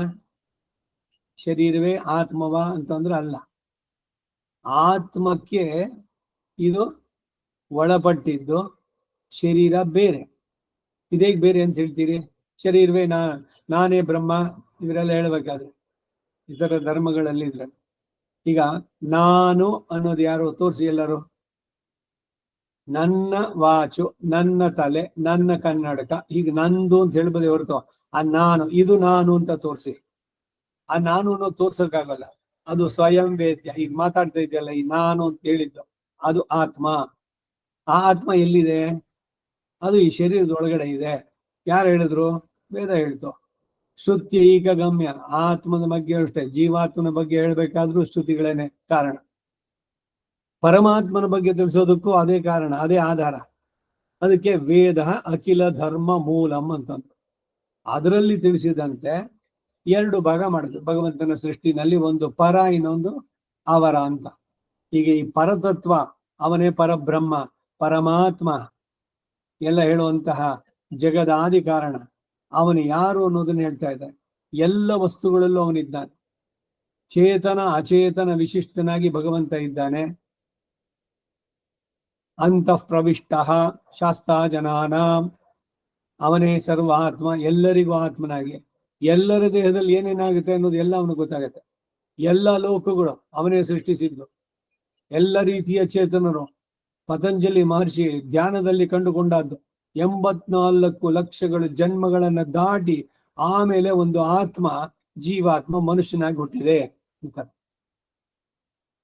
ಶರೀರವೇ ಆತ್ಮವ ಅಂತಂದ್ರೆ ಅಲ್ಲ. ಆತ್ಮಕ್ಕೆ ಇದು ಒಳಪಟ್ಟಿದ್ದು, ಶರೀರ ಬೇರೆ. ಇದೇ ಬೇರೆ ಅಂತ ಹೇಳ್ತೀರಿ? ಶರೀರವೇ ನಾನೇ ಬ್ರಹ್ಮ ಇವರೆಲ್ಲ ಹೇಳ್ಬೇಕಾದ್ರೆ ಇತರ ಧರ್ಮಗಳಲ್ಲಿ ಇದ್ರೆ. ಈಗ ನಾನು ಅನ್ನೋದು ಯಾರು ತೋರಿಸಿ ಎಲ್ಲರೂ? ನನ್ನ ವಾಚು, ನನ್ನ ತಲೆ, ನನ್ನ ಕನ್ನಡಕ, ಹೀಗೆ ನಂದು ಅಂತ ಹೇಳ್ಬೋದೇ ಹೊರತು ಆ ನಾನು, ಇದು ನಾನು ಅಂತ ತೋರಿಸಿ. ಆ ನಾನು ಅನ್ನೋದು ತೋರ್ಸಕ್ಕಾಗಲ್ಲ, ಅದು ಸ್ವಯಂ ವೇದ್ಯ. ಈಗ ಮಾತಾಡ್ತಾ ಇದೆಯಲ್ಲ, ಈ ನಾನು ಅಂತ ಹೇಳಿದ್ದು ಅದು ಆತ್ಮ. ಆ ಆತ್ಮ ಎಲ್ಲಿದೆ? ಅದು ಈ ಶರೀರದ ಒಳಗಡೆ ಇದೆ. ಯಾರು ಹೇಳಿದ್ರು? ವೇದ ಹೇಳ್ತು. ಶ್ರುತಿ ಈಗ ಗಮ್ಯ. ಆತ್ಮದ ಬಗ್ಗೆ ಅಷ್ಟೇ, ಜೀವಾತ್ಮನ ಬಗ್ಗೆ ಹೇಳ್ಬೇಕಾದ್ರೂ ಶ್ರುತಿಗಳೇನೆ ಕಾರಣ. ಪರಮಾತ್ಮನ ಬಗ್ಗೆ ತಿಳಿಸೋದಕ್ಕೂ ಅದೇ ಕಾರಣ, ಅದೇ ಆಧಾರ. ಅದಕ್ಕೆ ವೇದ ಅಖಿಲ ಧರ್ಮ ಮೂಲಂ ಅಂತಂದ್ರು. ಅದರಲ್ಲಿ ತಿಳಿಸಿದಂತೆ ಎರಡು ಭಾಗ ಮಾಡಿದ್ರು ಭಗವಂತನ ಸೃಷ್ಟಿನಲ್ಲಿ, ಒಂದು ಪರ, ಇನ್ನೊಂದು ಅವರ ಅಂತ. ಹೀಗೆ ಈ ಪರತತ್ವ, ಅವನೇ ಪರಬ್ರಹ್ಮ, ಪರಮಾತ್ಮ ಎಲ್ಲ ಹೇಳುವಂತಹ ಜಗದಾದಿ ಕಾರಣ. ಅವನು ಯಾರು ಅನ್ನೋದನ್ನ ಹೇಳ್ತಾ ಇದ್ದಾರೆ. ಎಲ್ಲ ವಸ್ತುಗಳಲ್ಲೂ ಅವನಿದ್ದಾನೆ. ಚೇತನ ಅಚೇತನ ವಿಶಿಷ್ಟನಾಗಿ ಭಗವಂತ ಇದ್ದಾನೆ. ಅಂತಃ ಪ್ರವಿಷ್ಟ ಶಾಸ್ತಾ ಜನಾನಾಂ, ಅವನೇ ಸರ್ವ ಆತ್ಮ, ಎಲ್ಲರಿಗೂ ಆತ್ಮನಾಗಿ. ಎಲ್ಲರ ದೇಹದಲ್ಲಿ ಏನೇನಾಗುತ್ತೆ ಅನ್ನೋದು ಎಲ್ಲ ಅವನಿಗೆ ಗೊತ್ತಾಗುತ್ತೆ. ಎಲ್ಲ ಲೋಕಗಳು ಅವನೇ ಸೃಷ್ಟಿಸಿದ್ದು. ಎಲ್ಲ ರೀತಿಯ ಚೇತನರು ಪತಂಜಲಿ ಮಹರ್ಷಿ ಧ್ಯಾನದಲ್ಲಿ ಕಂಡುಕೊಂಡದ್ದು 84 ಲಕ್ಷಗಳು ಜನ್ಮಗಳನ್ನ ದಾಟಿ ಆಮೇಲೆ ಒಂದು ಆತ್ಮ, ಜೀವಾತ್ಮ ಮನುಷ್ಯನಾಗಿ ಹುಟ್ಟಿದೆ ಅಂತ.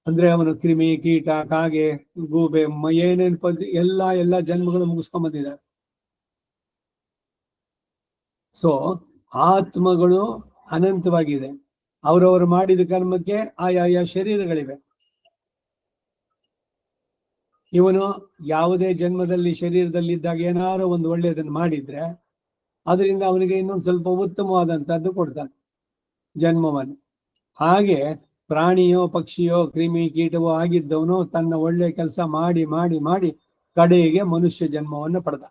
ಅಂದ್ರೆ ಅವನು ಕ್ರಿಮಿ, ಕೀಟ, ಕಾಗೆ, ಗೂಬೆ, ಏನೇನ್ ಎಲ್ಲ ಜನ್ಮಗಳು ಮುಗಿಸ್ಕೊಂಡ್ ಬಂದಿದ್ದಾರೆ. ಸೊ ಆತ್ಮಗಳು ಅನಂತವಾಗಿದೆ. ಅವರವರು ಮಾಡಿದ ಕರ್ಮಕ್ಕೆ ಆಯಾಯ ಶರೀರಗಳಿವೆ. ಇವನು ಯಾವುದೇ ಜನ್ಮದಲ್ಲಿ ಶರೀರದಲ್ಲಿದ್ದಾಗ ಏನಾರು ಒಂದು ಒಳ್ಳೆಯದನ್ನು ಮಾಡಿದ್ರೆ ಅದರಿಂದ ಅವನಿಗೆ ಇನ್ನೊಂದು ಸ್ವಲ್ಪ ಉತ್ತಮವಾದಂತಹದ್ದು ಕೊಡ್ತಾನೆ ಜನ್ಮವನ್ನು. ಹಾಗೆ ಪ್ರಾಣಿಯೋ, ಪಕ್ಷಿಯೋ, ಕ್ರಿಮಿ, ಕೀಟವೋ ಆಗಿದ್ದವನು ತನ್ನ ಒಳ್ಳೆ ಕೆಲಸ ಮಾಡಿ ಮಾಡಿ ಮಾಡಿ ಕಡೆಗೆ ಮನುಷ್ಯ ಜನ್ಮವನ್ನು ಪಡೆದ.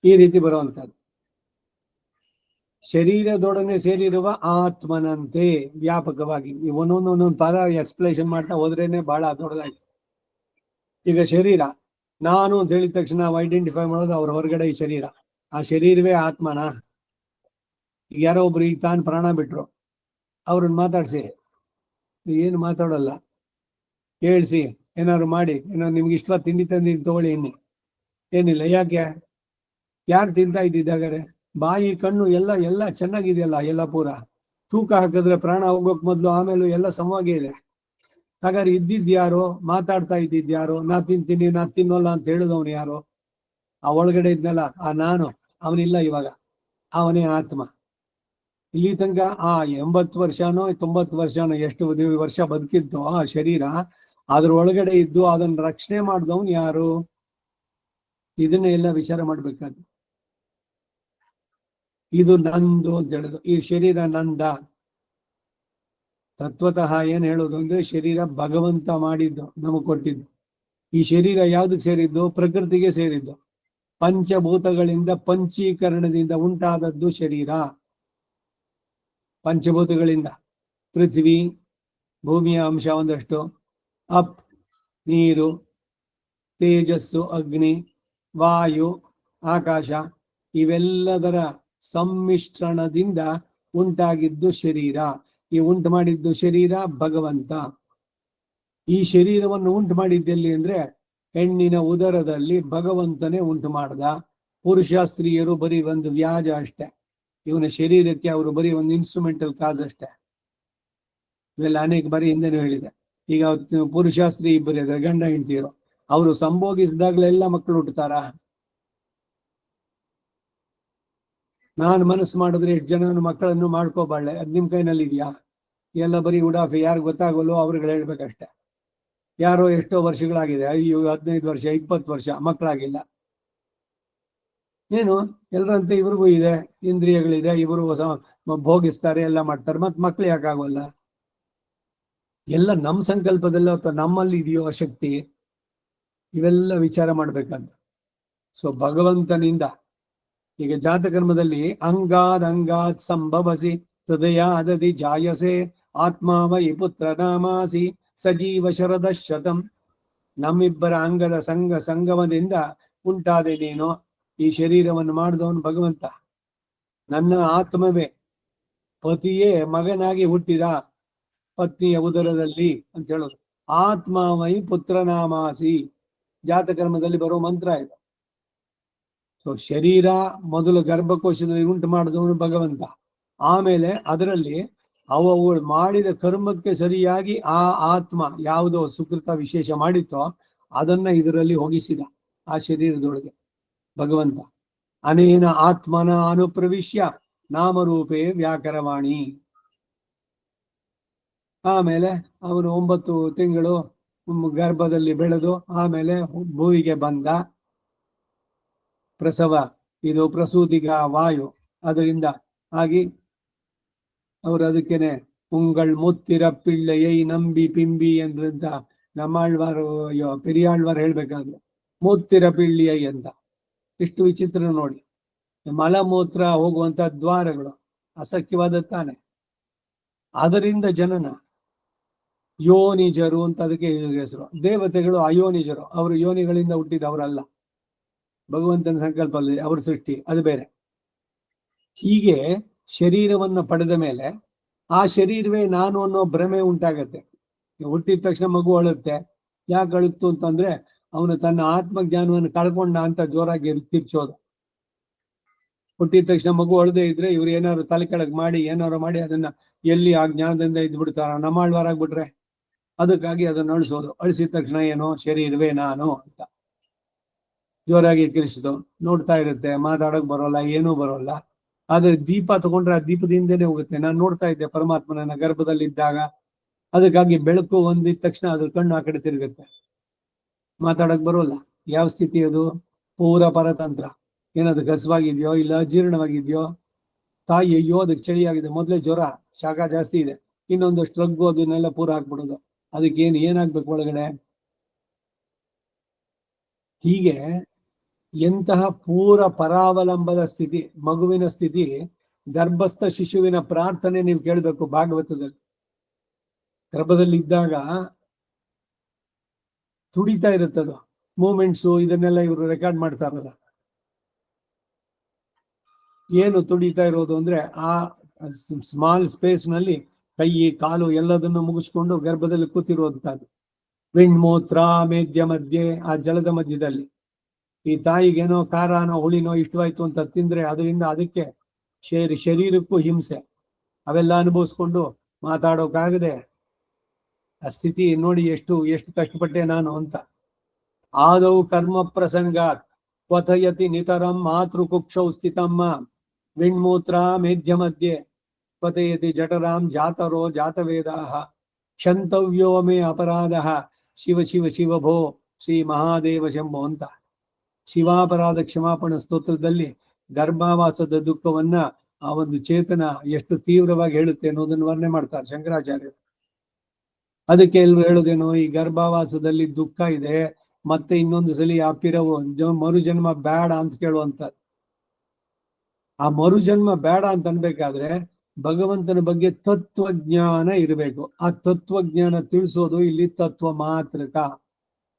ಈ ರೀತಿ ಬರುವಂತಹದ್ದು. ಶರೀರದೊಡನೆ ಸೇರಿರುವ ಆತ್ಮನಂತೆ ವ್ಯಾಪಕವಾಗಿ. ಒಂದೊಂದು ಪದ ಎಕ್ಸ್ಪ್ಲೇಷನ್ ಮಾಡ್ತಾ ಹೋದ್ರೇನೆ ಬಹಳ ದೊಡ್ಡದಾಗಿ. ಈಗ ಶರೀರ, ನಾನು ಅಂತ ಹೇಳಿದ ತಕ್ಷಣ ನಾವು ಐಡೆಂಟಿಫೈ ಮಾಡೋದು ಅವ್ರ ಹೊರಗಡೆ ಈ ಶರೀರ. ಆ ಶರೀರವೇ ಆತ್ಮನಾ? ಈಗ ಯಾರೋ ಒಬ್ರು ಈಗ ತಾನು ಪ್ರಾಣ ಬಿಟ್ರು, ಅವ್ರನ್ನ ಮಾತಾಡ್ಸಿ, ಏನು ಮಾತಾಡಲ್ಲ, ಕೇಳಿಸಿ ಏನಾದ್ರು ಮಾಡಿ, ಏನಾದ್ರು ನಿಮ್ಗೆ ಇಷ್ಟ ತಿಂಡಿ ತಂದು ತಗೊಳ್ಳಿ, ಏನಿಲ್ಲ. ಯಾಕೆ? ಯಾರು ತಿಂತಾ ಇದ್ದಿದ್ದಾಗಾರೆ? ಬಾಯಿ ಕಣ್ಣು ಎಲ್ಲ ಎಲ್ಲ ಚೆನ್ನಾಗಿದೆಯಲ್ಲ, ಎಲ್ಲ ಪೂರ. ತೂಕ ಹಾಕಿದ್ರೆ ಪ್ರಾಣ ಹೋಗೋಕ್ ಮೊದ್ಲು ಆಮೇಲೆ ಎಲ್ಲ ಸಮವಾಗಿ ಇದೆ. ಹಾಗಾದ್ರೆ ಇದ್ದಿದ್ಯಾರೋ, ಮಾತಾಡ್ತಾ ಇದ್ದಿದ್ಯಾರೋ, ನಾ ತಿಂತೀನಿ ನಾ ತಿನ್ನೋಲ್ಲ ಅಂತ ಹೇಳಿದವನು ಯಾರು? ಆ ಒಳಗಡೆ ಇದ್ನಲ್ಲ ಆ ನಾನು, ಅವನಿಲ್ಲ ಇವಾಗ, ಅವನೇ ಆತ್ಮ. ಇಲ್ಲಿ ತನಕ ಆ 80 ವರ್ಷನೋ 90 ವರ್ಷನೋ ಎಷ್ಟು ವರ್ಷ ಬದುಕಿತ್ತು ಆ ಶರೀರ, ಅದ್ರ ಒಳಗಡೆ ಇದ್ದು ಅದನ್ನ ರಕ್ಷಣೆ ಮಾಡಿದವನು ಯಾರು? ಇದನ್ನ ಎಲ್ಲ ವಿಚಾರ ಮಾಡ್ಬೇಕಾದ್ರೆ ಇದು ನಂದು ಅಂತ ಹೇಳುದು. ಈ ಶರೀರ ನಂದ? ತತ್ವತಃ ಏನ್ ಹೇಳೋದು ಅಂದ್ರೆ, ಶರೀರ ಭಗವಂತ ಮಾಡಿದ್ದು, ನಮಗ್ ಕೊಟ್ಟಿದ್ದು. ಈ ಶರೀರ ಯಾವ್ದಕ್ಕೆ ಸೇರಿದ್ದು? ಪ್ರಕೃತಿಗೆ ಸೇರಿದ್ದು. ಪಂಚಭೂತಗಳಿಂದ ಪಂಚೀಕರಣದಿಂದ ಉಂಟಾದದ್ದು ಶರೀರ. ಪಂಚಭೂತಗಳಿಂದ ಪೃಥ್ವಿ, ಭೂಮಿಯ ಅಂಶ ಒಂದಷ್ಟು, ಅಪ್ ನೀರು, ತೇಜಸ್ಸು ಅಗ್ನಿ, ವಾಯು ಆಕಾಶ, ಇವೆಲ್ಲದರ ಸಮ್ಮಿಶ್ರಣದಿಂದ ಉಂಟಾಗಿದ್ದು ಶರೀರ. ಈ ಉಂಟು ಮಾಡಿದ್ದು ಶರೀರ ಭಗವಂತ. ಈ ಶರೀರವನ್ನು ಉಂಟು ಮಾಡಿದ್ದೆಲ್ಲಿ ಅಂದ್ರೆ, ಹೆಣ್ಣಿನ ಉದರದಲ್ಲಿ ಭಗವಂತನೇ ಉಂಟು ಮಾಡ್ದ. ಪುರುಷ ಸ್ತ್ರೀಯರು ಬರೀ ಒಂದು ವ್ಯಾಜ ಅಷ್ಟೇ. ಇವನ ಶರೀರಕ್ಕೆ ಅವರು ಬರೀ ಒಂದು ಇನ್ಸ್ಟ್ರೂಮೆಂಟಲ್ ಕಾಸ್ ಅಷ್ಟೇ. ಇವೆಲ್ಲ ಅನೇಕ ಬಾರಿ ಹಿಂದೆನೂ ಹೇಳಿದೆ. ಈಗ ಪುರುಷ ಸ್ತ್ರೀ ಇಬ್ಬರು ಇದ್ದಾರೆ, ಗಂಡ ಹೆಂಡ್ತಿರು, ಅವರು ಸಂಭೋಗಿಸಿದಾಗಲೆಲ್ಲ ಮಕ್ಕಳು ಹುಟ್ಟುತ್ತಾರ? ನಾನು ಮನಸ್ಸು ಮಾಡಿದ್ರೆ ಎಷ್ಟು ಜನ ಮಕ್ಕಳನ್ನು ಮಾಡ್ಕೋಬಾಳೆ, ಅದ್ ನಿಮ್ ಕೈನಲ್ಲಿ ಇದೆಯಾ? ಎಲ್ಲ ಬರೀ ಉಡಾಫಿ, ಯಾರು ಗೊತ್ತಾಗಲ್ಲೋ ಅವ್ರಿಗೆ ಹೇಳ್ಬೇಕಷ್ಟೆ. ಯಾರೋ ಎಷ್ಟೋ ವರ್ಷಗಳಾಗಿದೆ, 15 ವರ್ಷ 20 ವರ್ಷ ಮಕ್ಕಳಾಗಿಲ್ಲ. ಏನು ಎಲ್ಲರಂತೆ ಇವ್ರಿಗೂ ಇದೆ, ಇಂದ್ರಿಯಗಳಿದೆ, ಇವರು ಭೋಗಿಸ್ತಾರೆ, ಎಲ್ಲ ಮಾಡ್ತಾರೆ, ಮತ್ ಮಕ್ಳು ಯಾಕಾಗೋಲ್ಲ? ಎಲ್ಲ ನಮ್ಮ ಸಂಕಲ್ಪದಲ್ಲೋ ಅಥವಾ ನಮ್ಮಲ್ಲಿ ಇದೆಯೋ ಆ ಶಕ್ತಿ? ಇವೆಲ್ಲ ವಿಚಾರ ಮಾಡ್ಬೇಕಂತ. ಸೊ ಭಗವಂತನಿಂದ ಈಗ ಜಾತಕರ್ಮದಲ್ಲಿ ಅಂಗಾದ್ ಸಂಭವಸಿ ಹೃದಯ ಅದದಿ ಜಾಯಸೆ ಆತ್ಮಾವಯಿ ಪುತ್ರ ನಾಮಾಸಿ ಸಜೀವ ಶರದ ಶತಂ. ನಮ್ಮಿಬ್ಬರ ಅಂಗದ ಸಂಗಮದಿಂದ ಉಂಟಾದೆ ನೀನು. ಈ ಶರೀರವನ್ನು ಮಾಡಿದವನು ಭಗವಂತ. ನನ್ನ ಆತ್ಮವೇ ಪತಿಯೇ ಮಗನಾಗಿ ಹುಟ್ಟಿದ ಪತ್ನಿಯ ಉದರದಲ್ಲಿ ಅಂತ ಹೇಳೋದು. ಆತ್ಮಾವಯಿ ಪುತ್ರನಾಮಾಸಿ ಜಾತಕರ್ಮದಲ್ಲಿ ಬರೋ ಮಂತ್ರ ಇದು. ಸೊ ಶರೀರ ಮೊದಲು ಗರ್ಭಕೋಶದಲ್ಲಿ ಉಂಟು ಮಾಡಿದವನು ಭಗವಂತ. ಆಮೇಲೆ ಅದರಲ್ಲಿ ಅವಳು ಮಾಡಿದ ಕರ್ಮಕ್ಕೆ ಸರಿಯಾಗಿ ಆ ಆತ್ಮ ಯಾವುದೋ ಸುಕೃತ ವಿಶೇಷ ಮಾಡಿತ್ತೋ ಅದನ್ನ ಇದರಲ್ಲಿ ಹೋಗಿಸಿದ ಆ ಶರೀರದೊಳಗೆ ಭಗವಂತ. ಅನೇನ ಆತ್ಮನ ಅನುಪ್ರವಿಶ್ಯ ನಾಮರೂಪೇ ವ್ಯಾಕರವಾಣಿ. ಆಮೇಲೆ ಅವನು 9 ತಿಂಗಳು ಗರ್ಭದಲ್ಲಿ ಬೆಳೆದು ಆಮೇಲೆ ಭೂಮಿಗೆ ಬಂದ. ಪ್ರಸವ, ಇದು ಪ್ರಸೂತಿಗ ವಾಯು, ಅದರಿಂದ ಆಗಿ ಅವರು ಅದಕ್ಕೇನೆ ಉಂಗಳ್ ಮುತ್ತಿರ ಪಿಳ್ಳೆಯೈ ನಂಬಿ ಪಿಂಬಿ ಎಂದ್ರಂತ ನಮ್ಮಾಳ್ವಾರು ಪೆರಿಯಾಳ್ವಾರು ಹೇಳ್ಬೇಕಾದ್ರು. ಮುತ್ತಿರ ಪಿಳ್ಳಿಯೈ ಅಂತ. ಇಷ್ಟು ವಿಚಿತ್ರ ನೋಡಿ. ಮಲಮೂತ್ರ ಹೋಗುವಂತ ದ್ವಾರಗಳು ಅಸಖ್ಯವಾದ ತಾನೆ. ಅದರಿಂದ ಜನನ ಯೋನಿಜರು ಅಂತ ಅದಕ್ಕೆ ಹೆಸರು. ದೇವತೆಗಳು ಅಯೋನಿಜರು, ಅವರು ಯೋನಿಗಳಿಂದ ಹುಟ್ಟಿದವರಲ್ಲ, ಭಗವಂತನ ಸಂಕಲ್ಪ ಅಲ್ಲಿ ಅವ್ರ ಸೃಷ್ಟಿ, ಅದು ಬೇರೆ. ಹೀಗೆ ಶರೀರವನ್ನು ಪಡೆದ ಮೇಲೆ ಆ ಶರೀರವೇ ನಾನು ಅನ್ನೋ ಭ್ರಮೆ ಉಂಟಾಗತ್ತೆ. ಹುಟ್ಟಿದ ತಕ್ಷಣ ಮಗು ಅಳುತ್ತೆ. ಯಾಕೆ ಅಳುತ್ತು ಅಂತಂದ್ರೆ ಅವನು ತನ್ನ ಆತ್ಮಜ್ಞಾನವನ್ನು ಕಳ್ಕೊಂಡ ಅಂತ ಜೋರಾಗಿ ತಿರ್ಚೋದು. ಹುಟ್ಟಿದ ತಕ್ಷಣ ಮಗು ಅಳದೆ ಇದ್ರೆ ಇವ್ರು ಏನಾದ್ರು ತಲೆ ಕೆಳಗೆ ಮಾಡಿ ಏನಾದ್ರು ಮಾಡಿ ಅದನ್ನ ಎಲ್ಲಿ ಆ ಜ್ಞಾನದಿಂದ ಇದ್ ಬಿಡ್ತಾರ, ನಮ್ಮಾಳ್ವಾರಾಗ್ಬಿಟ್ರೆ. ಅದಕ್ಕಾಗಿ ಅದನ್ನ ಅಳಿಸೋದು. ಅಳಿಸಿದ ತಕ್ಷಣ ಏನೋ ಶರೀರವೇ ನಾನು ಅಂತ ಜೋರಾಗಿ ಕಿರಿಸಿದು. ನೋಡ್ತಾ ಇರುತ್ತೆ, ಮಾತಾಡಕ್ ಬರೋಲ್ಲ, ಏನೂ ಬರೋಲ್ಲ. ಆದ್ರೆ ದೀಪ ತಗೊಂಡ್ರೆ ಆ ದೀಪದಿಂದನೇ ಹೋಗುತ್ತೆ. ನಾನು ನೋಡ್ತಾ ಇದ್ದೆ ಪರಮಾತ್ಮನ ಗರ್ಭದಲ್ಲಿ ಇದ್ದಾಗ. ಅದಕ್ಕಾಗಿ ಬೆಳಕು ಒಂದಿದ ತಕ್ಷಣ ಅದ್ರ ಕಣ್ಣು ಆ ಕಡೆ ತಿರುಗುತ್ತೆ, ಮಾತಾಡಕ್ ಬರೋಲ್ಲ. ಯಾವ ಸ್ಥಿತಿ ಅದು? ಪೂರ ಪರತಂತ್ರ. ಏನದು ಗಸವಾಗಿದ್ಯೋ ಇಲ್ಲ ಅಜೀರ್ಣವಾಗಿದ್ಯೋ? ತಾಯಿ ಅಯ್ಯೋ ಅದಕ್ಕೆ ಚಳಿ ಆಗಿದೆ, ಮೊದ್ಲೇ ಜ್ವರ, ಶಾಖ ಜಾಸ್ತಿ ಇದೆ, ಇನ್ನೊಂದಷ್ಟು ರಗ್ಗು ಅದನ್ನೆಲ್ಲ ಪೂರ ಹಾಕ್ಬಿಡೋದು. ಅದಕ್ಕೆ ಏನಾಗ್ಬೇಕು ಒಳಗಡೆ? ಹೀಗೆ ಎಂತಹ ಪೂರ ಪರಾವಲಂಬದ ಸ್ಥಿತಿ, ಮಗುವಿನ ಸ್ಥಿತಿ, ಗರ್ಭಸ್ಥ ಶಿಶುವಿನ ಪ್ರಾರ್ಥನೆ ನೀವು ಕೇಳಬೇಕು ಭಾಗವತದಲ್ಲಿ. ಗರ್ಭದಲ್ಲಿ ಇದ್ದಾಗ ತುಡಿತಾ ಇರುತ್ತದು, ಮೂಮೆಂಟ್ಸು ಇದನ್ನೆಲ್ಲ ಇವರು ರೆಕಾರ್ಡ್ ಮಾಡ್ತಾರಲ್ಲ. ಏನು ತುಡಿತಾ ಇರೋದು ಅಂದ್ರೆ ಆ ಸ್ಮಾಲ್ ಸ್ಪೇಸ್ ನಲ್ಲಿ ಕೈ ಕಾಲು ಎಲ್ಲದನ್ನು ಮುಗಿಸ್ಕೊಂಡು ಗರ್ಭದಲ್ಲಿ ಕೂತಿರುವಂತಹದ್ದು. ವಿಣ್ಮೂತ್ರ ಮೇಧ್ಯ ಮಧ್ಯೆ, ಆ ಜಲದ ಮಧ್ಯದಲ್ಲಿ ಈ ತಾಯಿಗೇನೋ ಖಾರನೋ ಹುಳಿನೋ ಇಷ್ಟವಾಯ್ತು ಅಂತ ತಿಂದ್ರೆ ಅದರಿಂದ ಅದಕ್ಕೆ ಶರೀರಕ್ಕೂ ಹಿಂಸೆ, ಅವೆಲ್ಲ ಅನುಭವಿಸ್ಕೊಂಡು ಮಾತಾಡೋಕಾಗದೆ ಆ ಸ್ಥಿತಿ ನೋಡಿ ಎಷ್ಟು ಕಷ್ಟಪಟ್ಟೆ ನಾನು ಅಂತ. ಆದೌ ಕರ್ಮ ಪ್ರಸಂಗಾತ್ ಕ್ವಥಯತಿ ನಿತರಂ ಮಾತೃಕುಕ್ಷೌ ಸ್ಥಿತಮ್ಮ ವಿಣ್ಮೂತ್ರ ಮೇಧ್ಯ ಮಧ್ಯೆ ಕ್ವಥಯತಿ ಜಠರಾಂ ಜಾತರೋ ಜಾತವೇದಾಹ ಕ್ಷಂತವ್ಯೋ ಮೇ ಅಪರಾಧಃ ಶಿವ ಶಿವ ಶಿವ ಭೋ ಶ್ರೀ ಮಹಾದೇವ ಶಂಭೋ ಅಂತ ಶಿವಾಪರಾಧ ಕ್ಷಮಾಪಣ ಸ್ತೋತ್ರದಲ್ಲಿ ಗರ್ಭಾವಾಸದ ದುಃಖವನ್ನ ಆ ಒಂದು ಚೇತನ ಎಷ್ಟು ತೀವ್ರವಾಗಿ ಹೇಳುತ್ತೆ ಅನ್ನೋದನ್ನು ವರ್ಣನೆ ಮಾಡ್ತಾರೆ ಶಂಕರಾಚಾರ್ಯರು. ಅದಕ್ಕೆ ಎಲ್ರು ಹೇಳೋದೇನು, ಈ ಗರ್ಭಾವಾಸದಲ್ಲಿ ದುಃಖ ಇದೆ, ಮತ್ತೆ ಇನ್ನೊಂದು ಸಲಿ ಆ ಪಿರವು ಮರುಜನ್ಮ ಬೇಡ ಅಂತ ಕೇಳುವಂತ. ಆ ಮರುಜನ್ಮ ಬೇಡ ಅಂತ ಅನ್ಬೇಕಾದ್ರೆ ಭಗವಂತನ ಬಗ್ಗೆ ತತ್ವಜ್ಞಾನ ಇರಬೇಕು. ಆ ತತ್ವಜ್ಞಾನ ತಿಳಿಸೋದು ಇಲ್ಲಿ ತತ್ವ ಮಾತ್ರಕ.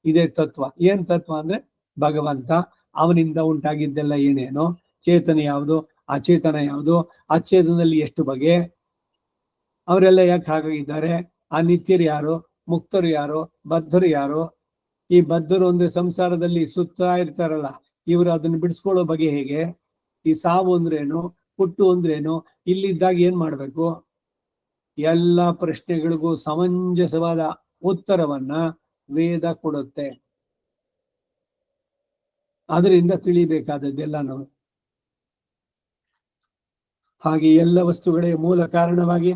ಇದೇ ತತ್ವ. ಏನ್ ತತ್ವ ಅಂದ್ರೆ ಭಗವಂತ, ಅವನಿಂದ ಉಂಟಾಗಿದ್ದೆಲ್ಲ ಏನೇನೋ, ಚೇತನ ಯಾವುದು, ಅಚೇತನ ಯಾವುದು, ಅಚೇತನದಲ್ಲಿ ಎಷ್ಟು ಬಗೆ, ಅವರೆಲ್ಲ ಯಾಕೆ ಹಾಗಾಗಿದ್ದಾರೆ, ಆ ನಿತ್ಯರು ಯಾರು, ಮುಕ್ತರು ಯಾರು, ಬದ್ಧರು ಯಾರು, ಈ ಬದ್ಧರು ಅಂದ್ರೆ ಸಂಸಾರದಲ್ಲಿ ಸುತ್ತಾ ಇರ್ತಾರಲ್ಲ, ಇವರು ಅದನ್ನು ಬಿಡಿಸ್ಕೊಳ್ಳೋ ಬಗೆ ಹೇಗೆ, ಈ ಸಾವು ಅಂದ್ರೇನು, ಹುಟ್ಟು ಅಂದ್ರೇನು, ಇಲ್ಲಿದ್ದಾಗ ಏನ್ ಮಾಡ್ಬೇಕು, ಎಲ್ಲ ಪ್ರಶ್ನೆಗಳಿಗೂ ಸಮಂಜಸವಾದ ಉತ್ತರವನ್ನ ವೇದ ಕೊಡುತ್ತೆ. ಅದರಿಂದ ತಿಳಿಬೇಕಾದದ್ದೆಲ್ಲ ನಾವು. ಹಾಗೆ ಎಲ್ಲ ವಸ್ತುಗಳೇ ಮೂಲ ಕಾರಣವಾಗಿ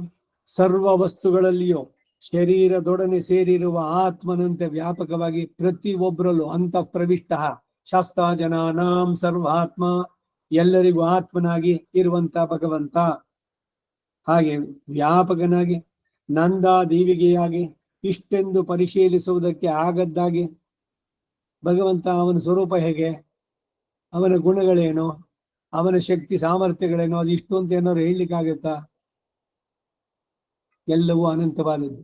ಸರ್ವ ವಸ್ತುಗಳಲ್ಲಿಯೂ ಶರೀರದೊಡನೆ ಸೇರಿರುವ ಆತ್ಮನಂತೆ ವ್ಯಾಪಕವಾಗಿ ಪ್ರತಿಯೊಬ್ಬರಲ್ಲೂ ಅಂತಃ ಪ್ರವಿಷ್ಟ ಶಾಸ್ತ್ರ ಜನಾನಾಂ ಸರ್ವಾತ್ಮ, ಎಲ್ಲರಿಗೂ ಆತ್ಮನಾಗಿ ಇರುವಂತ ಭಗವಂತ ಹಾಗೆ ವ್ಯಾಪಕನಾಗಿ ನಂದಾದೀವಿಗೆಯಾಗಿ ಇಷ್ಟೆಂದು ಪರಿಶೀಲಿಸುವುದಕ್ಕೆ ಆಗದ್ದಾಗಿ ಭಗವಂತ ಅವನ ಸ್ವರೂಪ ಹೇಗೆ, ಅವನ ಗುಣಗಳೇನು, ಅವನ ಶಕ್ತಿ ಸಾಮರ್ಥ್ಯಗಳೇನು, ಅದು ಇಷ್ಟು ಅಂತ ಏನಾದ್ರು ಹೇಳಲಿಕ್ಕಾಗತ್ತಾ? ಎಲ್ಲವೂ ಅನಂತವಾದದ್ದು.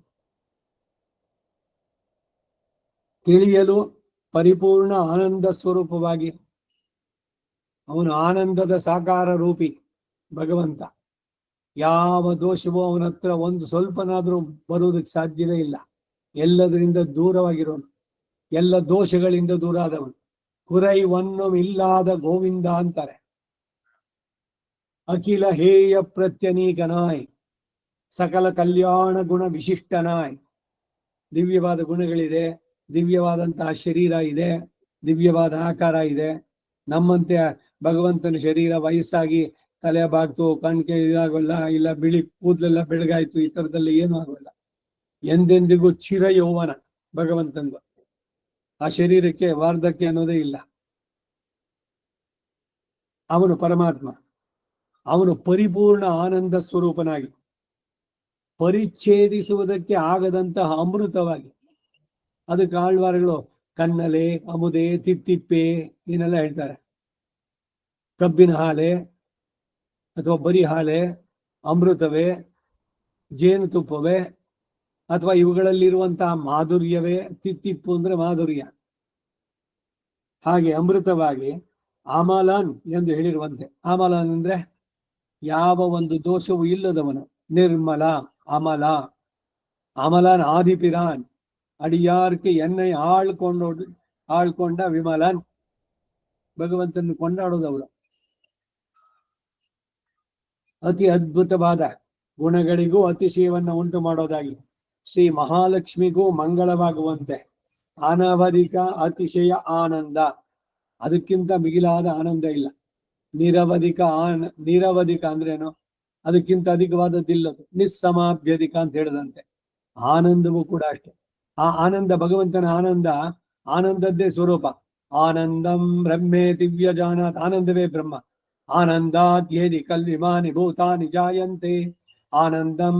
ತಿಳಿಯಲು ಪರಿಪೂರ್ಣ ಆನಂದ ಸ್ವರೂಪವಾಗಿ ಅವನು ಆನಂದದ ಸಾಕಾರ ರೂಪಿ ಭಗವಂತ. ಯಾವ ದೋಷವೂ ಅವನ ಹತ್ರ ಒಂದು ಸ್ವಲ್ಪನಾದ್ರೂ ಬರುವುದಕ್ಕೆ ಸಾಧ್ಯವೇ ಇಲ್ಲ. ಎಲ್ಲದರಿಂದ ದೂರವಾಗಿರೋನು, ಎಲ್ಲ ದೋಷಗಳಿಂದ ದೂರ ಆದವನು. ಕುರೈವನ್ನು ಇಲ್ಲಾದ ಗೋವಿಂದ ಅಂತಾರೆ. ಅಖಿಲ ಹೇಯ ಪ್ರತ್ಯನೀಕನಾಯ್, ಸಕಲ ಕಲ್ಯಾಣ ಗುಣ ವಿಶಿಷ್ಟನಾಯ್. ದಿವ್ಯವಾದ ಗುಣಗಳಿದೆ, ದಿವ್ಯವಾದಂತಹ ಶರೀರ ಇದೆ, ದಿವ್ಯವಾದ ಆಕಾರ ಇದೆ. ನಮ್ಮಂತೆ ಭಗವಂತನ ಶರೀರ ವಯಸ್ಸಾಗಿ ತಲೆ ಬಾಗ್ತು, ಕಣ್ಕೆ ಇದಾಗಲ್ಲ, ಇಲ್ಲ ಬಿಳಿ ಕೂದಲೆಲ್ಲ ಬೆಳಗಾಯ್ತು, ಈ ತರದಲ್ಲಿ ಏನೂ ಆಗೋಲ್ಲ. ಎಂದೆಂದಿಗೂ ಚಿರ ಯೌವನ ಭಗವಂತಂದು. ಆ ಶರೀರಕ್ಕೆ ವಾರ್ಧಕ್ಯ ಅನ್ನೋದೇ ಇಲ್ಲ. ಅವನು ಪರಮಾತ್ಮ, ಅವನು ಪರಿಪೂರ್ಣ ಆನಂದ ಸ್ವರೂಪನಾಗಿ, ಪರಿಚ್ಛೇದಿಸುವುದಕ್ಕೆ ಆಗದಂತಹ ಅಮೃತವಾಗಿ. ಅದಕ್ಕೆ ಆಳ್ವಾರಗಳು ಕನ್ನಲೆ, ಅಮುದೆ, ತಿತ್ತಿಪ್ಪೆ ಏನೆಲ್ಲ ಹೇಳ್ತಾರೆ. ಕಬ್ಬಿನ ಹಾಲೆ ಅಥವಾ ಬರಿ ಹಾಲೆ, ಅಮೃತವೇ, ಜೇನುತುಪ್ಪವೇ, ಅಥವಾ ಇವುಗಳಲ್ಲಿರುವಂತಹ ಮಾಧುರ್ಯವೇ. ತಿತ್ತಿಪ್ಪು ಅಂದ್ರೆ ಮಾಧುರ್ಯ. ಹಾಗೆ ಅಮೃತವಾಗಿ ಆಮಲಾನ್ ಎಂದು ಹೇಳಿರುವಂತೆ. ಆಮಲಾನ್ ಅಂದ್ರೆ ಯಾವ ಒಂದು ದೋಷವೂ ಇಲ್ಲದವನು, ನಿರ್ಮಲ ಅಮಲ. ಅಮಲಾನ್ ಆದಿಪಿರಾನ್, ಅಡಿಯಾರ್ಕೆ ಎಣ್ಣೆ ಆಳ್ಕೊಂಡ ವಿಮಲನ್. ಭಗವಂತನ ಕೊಂಡಾಡೋದವರು. ಅತಿ ಅದ್ಭುತವಾದ ಗುಣಗಳಿಗೂ ಅತಿಶಯವನ್ನ ಉಂಟು ಮಾಡೋದಾಗಿ ಶ್ರೀ ಮಹಾಲಕ್ಷ್ಮಿಗೂ ಮಂಗಳವಾಗುವಂತೆ ಅನವಧಿಕ ಅತಿಶಯ ಆನಂದ. ಅದಕ್ಕಿಂತ ಮಿಗಿಲಾದ ಆನಂದ ಇಲ್ಲ. ನಿರವಧಿಕ ಅಂದ್ರೇನು, ಅದಕ್ಕಿಂತ ಅಧಿಕವಾದದ್ದಿಲ್ಲದು. ನಿಸ್ಸಮಾಭ್ಯಧಿಕ ಅಂತ ಹೇಳಿದಂತೆ ಆನಂದವೂ ಕೂಡ ಅಷ್ಟೆ. ಆ ಆನಂದ, ಭಗವಂತನ ಆನಂದ, ಆನಂದದ್ದೇ ಸ್ವರೂಪ. ಆನಂದಂ ಬ್ರಹ್ಮೇ ದಿವ್ಯ ಜಾನಾತ್, ಆನಂದವೇ ಬ್ರಹ್ಮ. ಆನಂದಾತ್ ಯೇದಿ ಕಲ್ವಿಮಾನಿ ಭೂತಾನಿ ಜಾಯಂತೆ, ಆನಂದಂ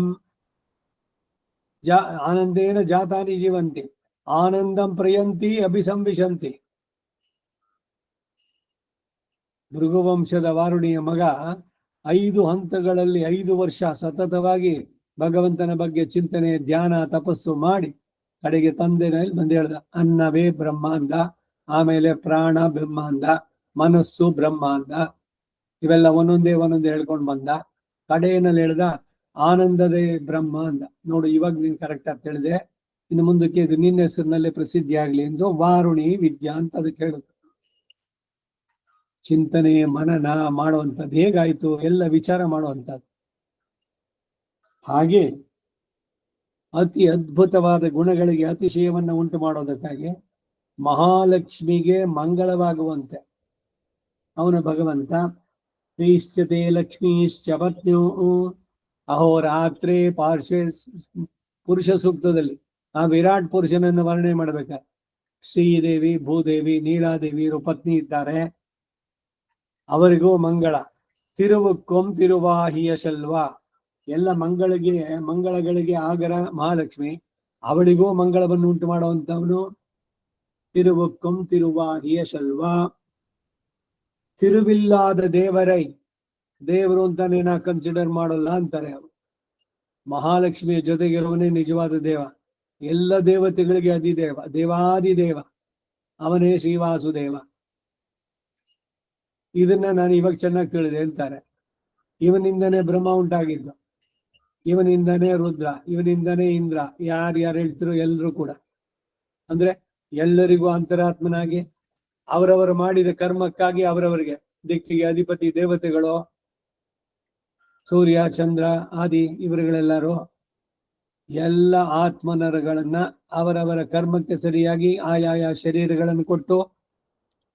ಆನಂದೇನ ಜಾತಾನಿ ಜೀವಂತಿ, ಆನಂದಂ ಪ್ರಯಂತಿ ಅಭಿಸಂವಿಶಂತಿ. ಭೃಗುವಂಶದ ವಾರುಣಿಯ ಮಗ 5 ಹಂತಗಳಲ್ಲಿ 5 ವರ್ಷ ಸತತವಾಗಿ ಭಗವಂತನ ಬಗ್ಗೆ ಚಿಂತನೆ, ಧ್ಯಾನ, ತಪಸ್ಸು ಮಾಡಿ ಕಡೆಗೆ ತಂದೆನಲ್ಲಿ ಬಂದು ಹೇಳ್ದ, ಅನ್ನವೇ ಬ್ರಹ್ಮ ಅಂದ. ಆಮೇಲೆ ಪ್ರಾಣ ಬ್ರಹ್ಮಾಂಡ, ಮನಸ್ಸು ಬ್ರಹ್ಮಾಂಡ, ಇವೆಲ್ಲ ಒಂದೊಂದೇ ಹೇಳ್ಕೊಂಡು ಬಂದ. ಕಡೆಯಲ್ಲಿ ಹೇಳ್ದ ಆನಂದದೇ ಬ್ರಹ್ಮ ಅಂದ. ನೋಡು, ಇವಾಗ ನೀನ್ ಕರೆಕ್ಟ್ ಆಗಿ ತಿಳಿದೆ. ಇನ್ನು ಮುಂದಕ್ಕೆ ಇದು ನಿನ್ನ ಹೆಸರಿನಲ್ಲೇ ಪ್ರಸಿದ್ಧಿ ಆಗ್ಲಿ ಎಂದು ವಾರುಣಿ ವಿದ್ಯಾ ಅಂತ ಅದಕ್ಕೆ ಹೇಳುದು. ಚಿಂತನೆ ಮನನ ಮಾಡುವಂಥದ್ದು ಹೇಗಾಯ್ತು, ಎಲ್ಲ ವಿಚಾರ ಮಾಡುವಂಥದ್ದು. ಹಾಗೆ ಅತಿ ಅದ್ಭುತವಾದ ಗುಣಗಳಿಗೆ ಅತಿಶಯವನ್ನ ಉಂಟು ಮಾಡೋದಕ್ಕಾಗಿ ಮಹಾಲಕ್ಷ್ಮಿಗೆ ಮಂಗಳವಾಗುವಂತೆ ಅವನ ಭಗವಂತ ಶ್ರೀಶ್ಚತೆ ಲಕ್ಷ್ಮೀಶ್ಚ ಪತ್ನ್ಯೋ ಅಹೋರಾತ್ರೆ ಪಾರ್ಶ್ವೇ ಪುರುಷ ಸೂಕ್ತದಲ್ಲಿ ಆ ವಿರಾಟ್ ಪುರುಷನನ್ನು ವರ್ಣನೆ ಮಾಡ್ಬೇಕ. ಶ್ರೀದೇವಿ, ಭೂದೇವಿ, ನೀಲಾದೇವಿಯರು ಪತ್ನಿ ಇದ್ದಾರೆ, ಅವರಿಗೂ ಮಂಗಳ. ತಿರುವುಕ್ಕೊಂ ತಿರುವಾಹಿಯ ಶಲ್ವ, ಎಲ್ಲ ಮಂಗಳಗಳಿಗೆ ಆಗರ ಮಹಾಲಕ್ಷ್ಮಿ, ಅವಳಿಗೂ ಮಂಗಳವನ್ನು ಉಂಟು ಮಾಡುವಂತವನು ತಿರುವುಕ್ಕೊಂ ತಿರುವಾಹಿಯ ಶಲ್ವ. ತಿರುವಿಲ್ಲದ ದೇವರೈ, ದೇವರು ಅಂತಾನೆ ನಾ ಕನ್ಸಿಡರ್ ಮಾಡಲ್ಲ ಅಂತಾರೆ ಅವರು. ಮಹಾಲಕ್ಷ್ಮಿಯ ಜೊತೆಗಿರುವವನೇ ನಿಜವಾದ ದೇವ. ಎಲ್ಲ ದೇವತೆಗಳಿಗೆ ಅಧಿದೇವ, ದೇವಾದಿದೇವ ಅವನೇ ಶ್ರೀವಾಸುದೇವ. ಇದನ್ನ ನಾನು ಇವಾಗ ಚೆನ್ನಾಗಿ ತಿಳಿದೆ ಅಂತಾರೆ. ಇವನಿಂದನೇ ಬ್ರಹ್ಮ ಉಂಟಾಗಿದ್ದು, ಇವನಿಂದನೇ ರುದ್ರ, ಇವನಿಂದನೇ ಇಂದ್ರ. ಯಾರ್ಯಾರು ಹೇಳ್ತಿರೋ ಎಲ್ರು ಕೂಡ ಅಂದ್ರೆ ಎಲ್ಲರಿಗೂ ಅಂತರಾತ್ಮನಾಗಿ ಅವರವರು ಮಾಡಿದ ಕರ್ಮಕ್ಕಾಗಿ ಅವರವರಿಗೆ ದಿಕ್ಕಿಗೆ ಅಧಿಪತಿ ದೇವತೆಗಳು, ಸೂರ್ಯ ಚಂದ್ರ ಆದಿ ಇವರುಗಳೆಲ್ಲರೂ ಎಲ್ಲ ಆತ್ಮನರಗಳನ್ನ ಅವರವರ ಕರ್ಮಕ್ಕೆ ಸರಿಯಾಗಿ ಆಯಾಯ ಶರೀರಗಳನ್ನು ಕೊಟ್ಟು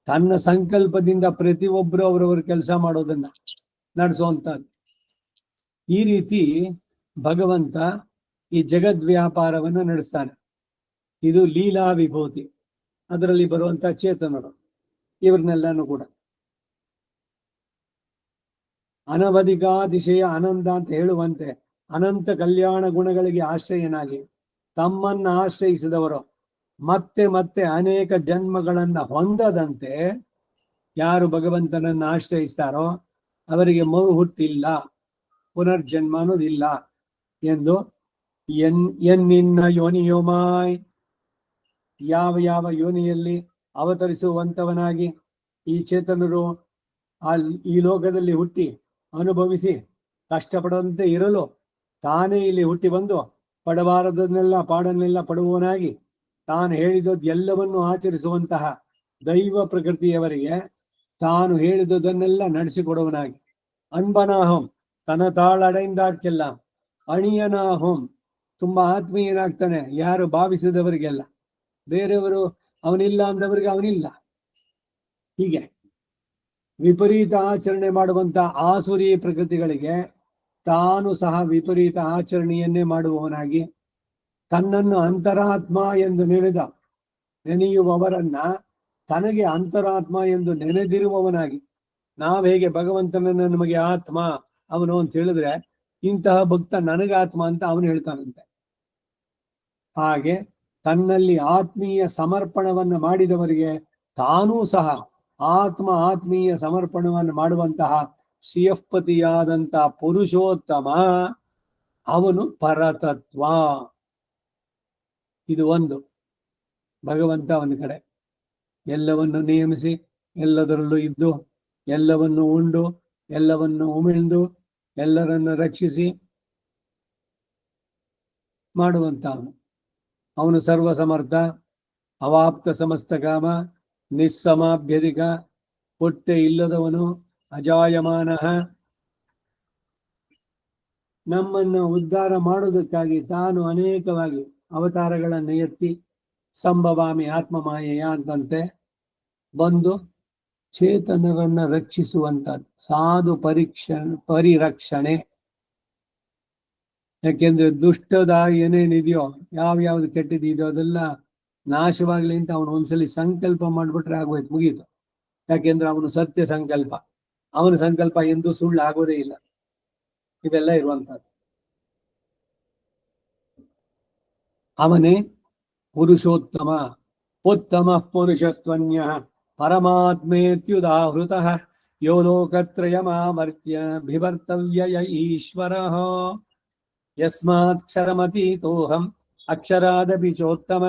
ತನ್ನ ಸಂಕಲ್ಪದಿಂದ ಪ್ರತಿಯೊಬ್ಬರು ಅವರವರ ಕೆಲಸ ಮಾಡೋದನ್ನ ನಡೆಸುವಂತದ್ದು. ಈ ರೀತಿ ಭಗವಂತ ಈ ಜಗದ್ವ್ಯಾಪಾರವನ್ನು ನಡೆಸ್ತಾನೆ. ಇದು ಲೀಲಾ ವಿಭೂತಿ. ಅದರಲ್ಲಿ ಬರುವಂತ ಚೇತನರು ಇವ್ರನ್ನೆಲ್ಲಾನು ಕೂಡ ಅನವಧಿಕಾತಿಶಯ ಆನಂದ ಅಂತ ಹೇಳುವಂತೆ ಅನಂತ ಕಲ್ಯಾಣ ಗುಣಗಳಿಗೆ ಆಶ್ರಯನಾಗಿ ತಮ್ಮನ್ನ ಆಶ್ರಯಿಸಿದವರು ಮತ್ತೆ ಮತ್ತೆ ಅನೇಕ ಜನ್ಮಗಳನ್ನ ಹೊಂದದಂತೆ ಯಾರು ಭಗವಂತನನ್ನ ಆಶ್ರಯಿಸ್ತಾರೋ ಅವರಿಗೆ ಮರು ಹುಟ್ಟಿಲ್ಲ, ಪುನರ್ಜನ್ಮ ಅನ್ನೋದಿಲ್ಲ ಎಂದು ಎನ್ನಿನ್ನ ಯೋನಿಯೋಮಾಯ್, ಯಾವ ಯಾವ ಯೋನಿಯಲ್ಲಿ ಅವತರಿಸುವಂತವನಾಗಿ ಈ ಚೇತನರು ಈ ಲೋಕದಲ್ಲಿ ಹುಟ್ಟಿ ಅನುಭವಿಸಿ ಕಷ್ಟಪಡದಂತೆ ಇರಲು ತಾನೇ ಇಲ್ಲಿ ಹುಟ್ಟಿ ಬಂದು ಪಡಬಾರದನ್ನೆಲ್ಲ ಪಾಡನ್ನೆಲ್ಲ ಪಡುವವನಾಗಿ ತಾನು ಹೇಳಿದದ್ದು ಎಲ್ಲವನ್ನೂ ಆಚರಿಸುವಂತಹ ದೈವ ಪ್ರಕೃತಿಯವರಿಗೆ ತಾನು ಹೇಳಿದುದನ್ನೆಲ್ಲ ನಡೆಸಿಕೊಡುವನಾಗಿ ಅನ್ಬನಾಹಂ ತನ್ನ ತಾಳಡೆಯಿಂದಾಕೆಲ್ಲ ಅಣಿಯನಾಹಂ ತುಂಬಾ ಆತ್ಮೀಯನಾಗ್ತಾನೆ ಯಾರು ಭಾವಿಸಿದವರಿಗೆಲ್ಲ. ಬೇರೆಯವರು ಅವನಿಲ್ಲ ಅಂದವರಿಗೆ ಅವನಿಲ್ಲ. ಹೀಗೆ ವಿಪರೀತ ಆಚರಣೆ ಮಾಡುವಂತ ಆಸುರಿ ಪ್ರಕೃತಿಗಳಿಗೆ ತಾನು ಸಹ ವಿಪರೀತ ಆಚರಣೆಯನ್ನೇ ಮಾಡುವವನಾಗಿ ತನ್ನನ್ನು ಅಂತರಾತ್ಮ ಎಂದು ನೆನೆಯುವವರನ್ನ ತನಗೆ ಅಂತರಾತ್ಮ ಎಂದು ನೆನೆದಿರುವವನಾಗಿ, ನಾವ್ ಹೇಗೆ ಭಗವಂತನನ್ನ ನಮಗೆ ಆತ್ಮ ಅವನು ಅಂತ ಹೇಳಿದ್ರೆ ಇಂತಹ ಭಕ್ತ ನನಗಾತ್ಮ ಅಂತ ಅವನು ಹೇಳ್ತಾನಂತೆ. ಹಾಗೆ ತನ್ನಲ್ಲಿ ಆತ್ಮೀಯ ಸಮರ್ಪಣವನ್ನು ಮಾಡಿದವರಿಗೆ ತಾನೂ ಸಹ ಆತ್ಮೀಯ ಸಮರ್ಪಣವನ್ನು ಮಾಡುವಂತಹ ಶ್ರೀಯಃಪತಿಯಾದಂತಹ ಪುರುಷೋತ್ತಮ ಅವನು ಪರತತ್ವ. ಇದು ಒಂದು. ಭಗವಂತ ಒಂದು ಕಡೆ ಎಲ್ಲವನ್ನು ನೇಮಿಸಿ ಎಲ್ಲದರಲ್ಲೂ ಇದ್ದು ಎಲ್ಲವನ್ನು ಉಂಡು ಎಲ್ಲವನ್ನು ಉಮಿழ்ದು ಎಲ್ಲರನ್ನು ರಕ್ಷಿಸಿ ಮಾಡುವಂತವನು. ಅವನು ಸರ್ವ ಸಮರ್ಥ, ಅವಾಪ್ತ ಸಮಸ್ತ ಕಾಮ, ನಿಸ್ಸಮಾಭ್ಯಧಿಕ, ಹೊಟ್ಟೆ ಇಲ್ಲದವನು, ಅಜಾಯಮಾನಃ. ನಮ್ಮನ್ನು ಉದ್ಧಾರ ಮಾಡುವುದಕ್ಕಾಗಿ ತಾನು ಅನೇಕವಾಗಿ ಅವತಾರಗಳನ್ನು ಎತ್ತಿ ಸಂಭವಾಮಿ ಆತ್ಮಮಾಯೆಯ ಅಂತಂತೆ ಬಂದು ಚೇತನರನ್ನ ರಕ್ಷಿಸುವಂತದ್ದು ಸಾಧು ಪರಿರಕ್ಷಣೆ. ಯಾಕೆಂದ್ರೆ ದುಷ್ಟದ ಏನೇನಿದೆಯೋ ಯಾವ್ಯಾವ್ದು ಕೆಟ್ಟದಿದೆಯೋ ಅದೆಲ್ಲ ನಾಶವಾಗ್ಲಿ ಅಂತ ಅವನು ಒಂದ್ಸಲಿ ಸಂಕಲ್ಪ ಮಾಡ್ಬಿಟ್ರೆ ಆಗೋಯ್ತು, ಮುಗೀತು. ಯಾಕೆಂದ್ರೆ ಅವನು ಸತ್ಯ ಸಂಕಲ್ಪ, ಅವನ ಸಂಕಲ್ಪ ಎಂದೂ ಸುಳ್ಳು ಆಗೋದೇ ಇಲ್ಲ. ಇವೆಲ್ಲ ಇರುವಂತದ್ದು. ಅವನೇ ಪುರುಷೋತ್ತಮ. ಉತ್ತಮ ಪುರುಷಸ್ತ್ವನ್ಯ ಪರಮಾತ್ಮೇತ್ಯುದಾಹೃತಃ ಯೋ ಲೋಕತ್ರಯಮಾವರ್ತ್ಯ ಬಿಭರ್ತವ್ಯಯ ಈಶ್ವರಃ ಯಸ್ಮಾತ್ಕ್ಷರಮತೀತೋಹಂ ಅಕ್ಷರಾದಪಿ ಚೋತ್ತಮ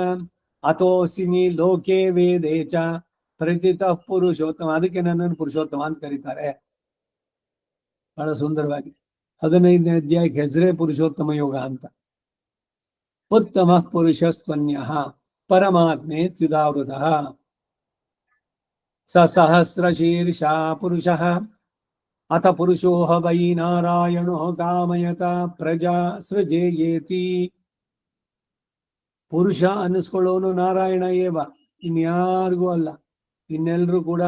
ಅತೋಸಿನಿ ಲೋಕೆ ವೇದೇ ಚ ಪ್ರತಿತ ಪುರುಷೋತ್ತಮ, ಅದಕ್ಕೆ ನನ್ನನ್ನು ಪುರುಷೋತ್ತಮ ಅಂತ ಕರೀತಾರೆ. ಬಹಳ ಸುಂದರವಾಗಿ 15ನೇ ಅಧ್ಯಾಯಕ್ಕೆ ಹೆಸರೇ ಪುರುಷೋತ್ತಮ ಯೋಗ ಅಂತ. ಉತ್ತಮ ಪುರುಷಸ್ತ್ವನ್ಯ ಪರಮಾತ್ಮೆ ತ್ಯುದಾವೃತ ಸ ಸಹಸ್ರ ಶೀರ್ಷ ಪುರುಷ ಅಥ ಪುರುಷೋಹ ವೈ ನಾರಾಯಣೋ ಕಾಮಯತ ಪ್ರಜಾ ಸೃಜೇಯೇತಿ. ಪುರುಷ ಅನ್ನಿಸ್ಕೊಳ್ಳೋನು ನಾರಾಯಣ ಏವ, ಇನ್ಯಾರಿಗೂ ಅಲ್ಲ. ಇನ್ನೆಲ್ಲರೂ ಕೂಡ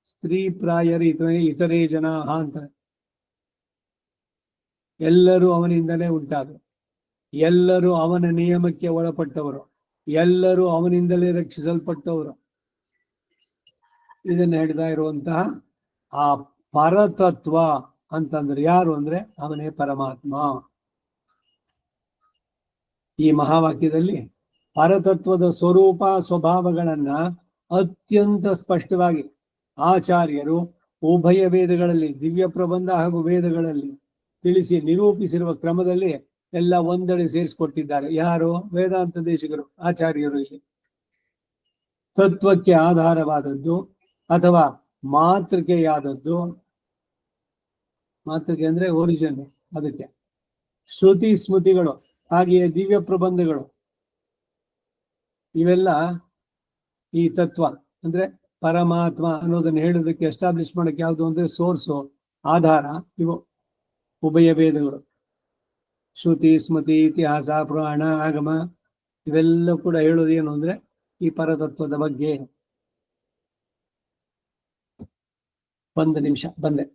ಸ್ತ್ರೀ ಪ್ರಾಯರಿ ಇತರೇ ಜನ ಅಂತ, ಎಲ್ಲರೂ ಅವನಿಂದಲೇ ಉಂಟಾದರು, ಎಲ್ಲರೂ ಅವನ ನಿಯಮಕ್ಕೆ ಒಳಪಟ್ಟವರು, ಎಲ್ಲರೂ ಅವನಿಂದಲೇ ರಕ್ಷಿಸಲ್ಪಟ್ಟವರು. ಇದನ್ನ ಹೇಳ್ತಾ ಇರುವಂತಹ ಆ ಪರತತ್ವ ಅಂತಂದ್ರೆ ಯಾರು ಅಂದ್ರೆ ಅವನೇ ಪರಮಾತ್ಮ. ಈ ಮಹಾವಾಕ್ಯದಲ್ಲಿ ಪರತತ್ವದ ಸ್ವರೂಪ ಸ್ವಭಾವಗಳನ್ನ ಅತ್ಯಂತ ಸ್ಪಷ್ಟವಾಗಿ ಆಚಾರ್ಯರು ಉಭಯ ವೇದಗಳಲ್ಲಿ, ದಿವ್ಯ ಪ್ರಬಂಧ ಹಾಗೂ ವೇದಗಳಲ್ಲಿ ತಿಳಿಸಿ ನಿರೂಪಿಸಿರುವ ಕ್ರಮದಲ್ಲಿ ಎಲ್ಲ ಒಂದೆಡೆ ಸೇರಿಸಿಕೊಟ್ಟಿದ್ದಾರೆ. ಯಾರು? ವೇದಾಂತ ದೇಶಿಕರು, ಆಚಾರ್ಯರು. ಇಲ್ಲಿ ತತ್ವಕ್ಕೆ ಆಧಾರವಾದದ್ದು ಅಥವಾ ಮಾತೃಕೆಯಾದದ್ದು, ಮಾತೃಕೆ ಅಂದ್ರೆ ಒರಿಜಿನ್, ಅದಕ್ಕೆ ಶ್ರುತಿ ಸ್ಮೃತಿಗಳು, ಹಾಗೆಯೇ ದಿವ್ಯ ಪ್ರಬಂಧಗಳು, ಇವೆಲ್ಲ ಈ ತತ್ವ ಅಂದ್ರೆ ಪರಮಾತ್ಮ ಅನ್ನೋದನ್ನ ಹೇಳೋದಕ್ಕೆ ಎಸ್ಟಾಬ್ಲಿಷ್ ಮಾಡಕ್ಕೆ ಯಾವುದು ಅಂದ್ರೆ ಸೋರ್ಸು, ಆಧಾರ ಇವು ಉಭಯ ವೇದಗಳು. ಶ್ರುತಿ ಸ್ಮೃತಿ ಇತಿಹಾಸ ಪುರಾಣ ಆಗಮ ಇವೆಲ್ಲ ಕೂಡ ಹೇಳೋದು ಏನು ಅಂದ್ರೆ ಈ ಪರತತ್ವದ ಬಗ್ಗೆ. ಒಂದು ನಿಮಿಷ ಬಂದೆ.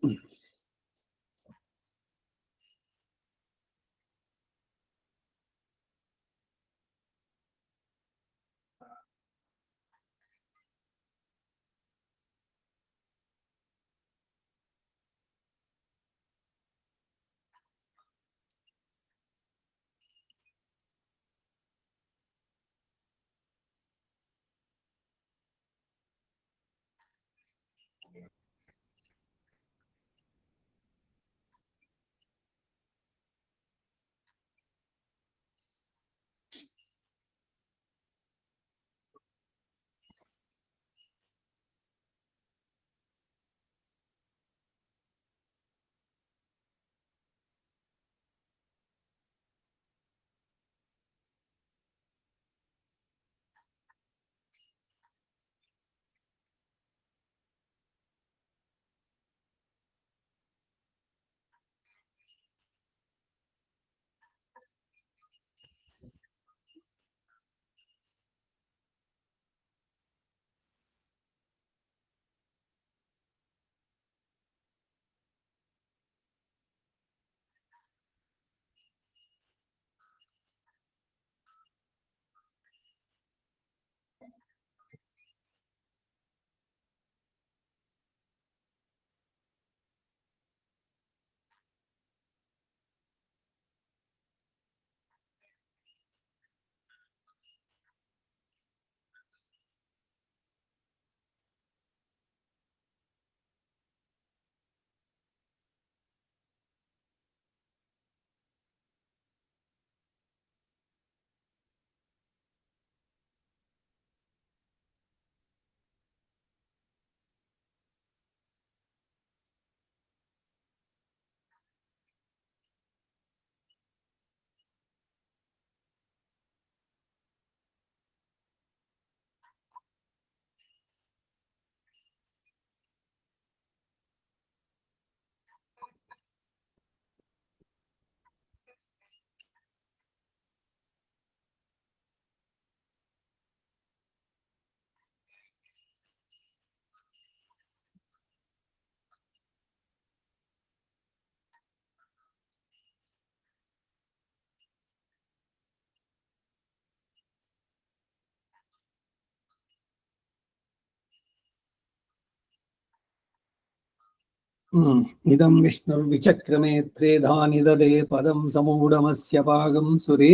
ಇದಂ ವಿಷ್ಣು ವಿಚಕ್ರಮೇ ತ್ರೇಧಾ ನಿದದೆ ಪದಂ ಸಮೂಢಮಸ್ಯ ಪಾಗಂ ಸುರೇ.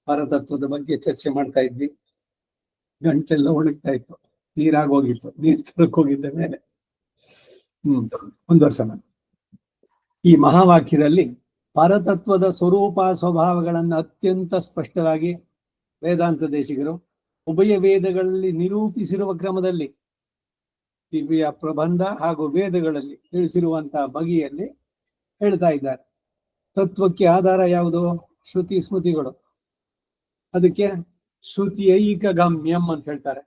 ಪರತತ್ವದ ಬಗ್ಗೆ ಚರ್ಚೆ ಮಾಡ್ತಾ ಇದ್ವಿ. ಗಂಟೆಲ್ಲ ಒಣಗ್ತಾ ಇತ್ತು, ನೀರಾಗೋಗಿತ್ತು, ನೀರ್ ತರಕ್ ಹೋಗಿದ್ದ ಮೇಲೆ ಮುಂದುವರ್ಸೋಣ. ಈ ಮಹಾವಾಕ್ಯದಲ್ಲಿ ಪರತತ್ವದ ಸ್ವರೂಪ ಸ್ವಭಾವಗಳನ್ನು ಅತ್ಯಂತ ಸ್ಪಷ್ಟವಾಗಿ ವೇದಾಂತ ದೇಶಿಗರು ಉಭಯ ವೇದಗಳಲ್ಲಿ ನಿರೂಪಿಸಿರುವ ಕ್ರಮದಲ್ಲಿ ದಿವ್ಯ ಪ್ರಬಂಧ ಹಾಗೂ ವೇದಗಳಲ್ಲಿ ತಿಳಿಸಿರುವಂತಹ ಬಗೆಯಲ್ಲಿ ಹೇಳ್ತಾ ಇದ್ದಾರೆ. ತತ್ವಕ್ಕೆ ಆಧಾರ ಯಾವುದು? ಶ್ರುತಿ ಸ್ಮೃತಿಗಳು. ಅದಕ್ಕೆ ಶ್ರುತಿಯೈಕ ಗಮ್ಯಂ ಅಂತ ಹೇಳ್ತಾರೆ.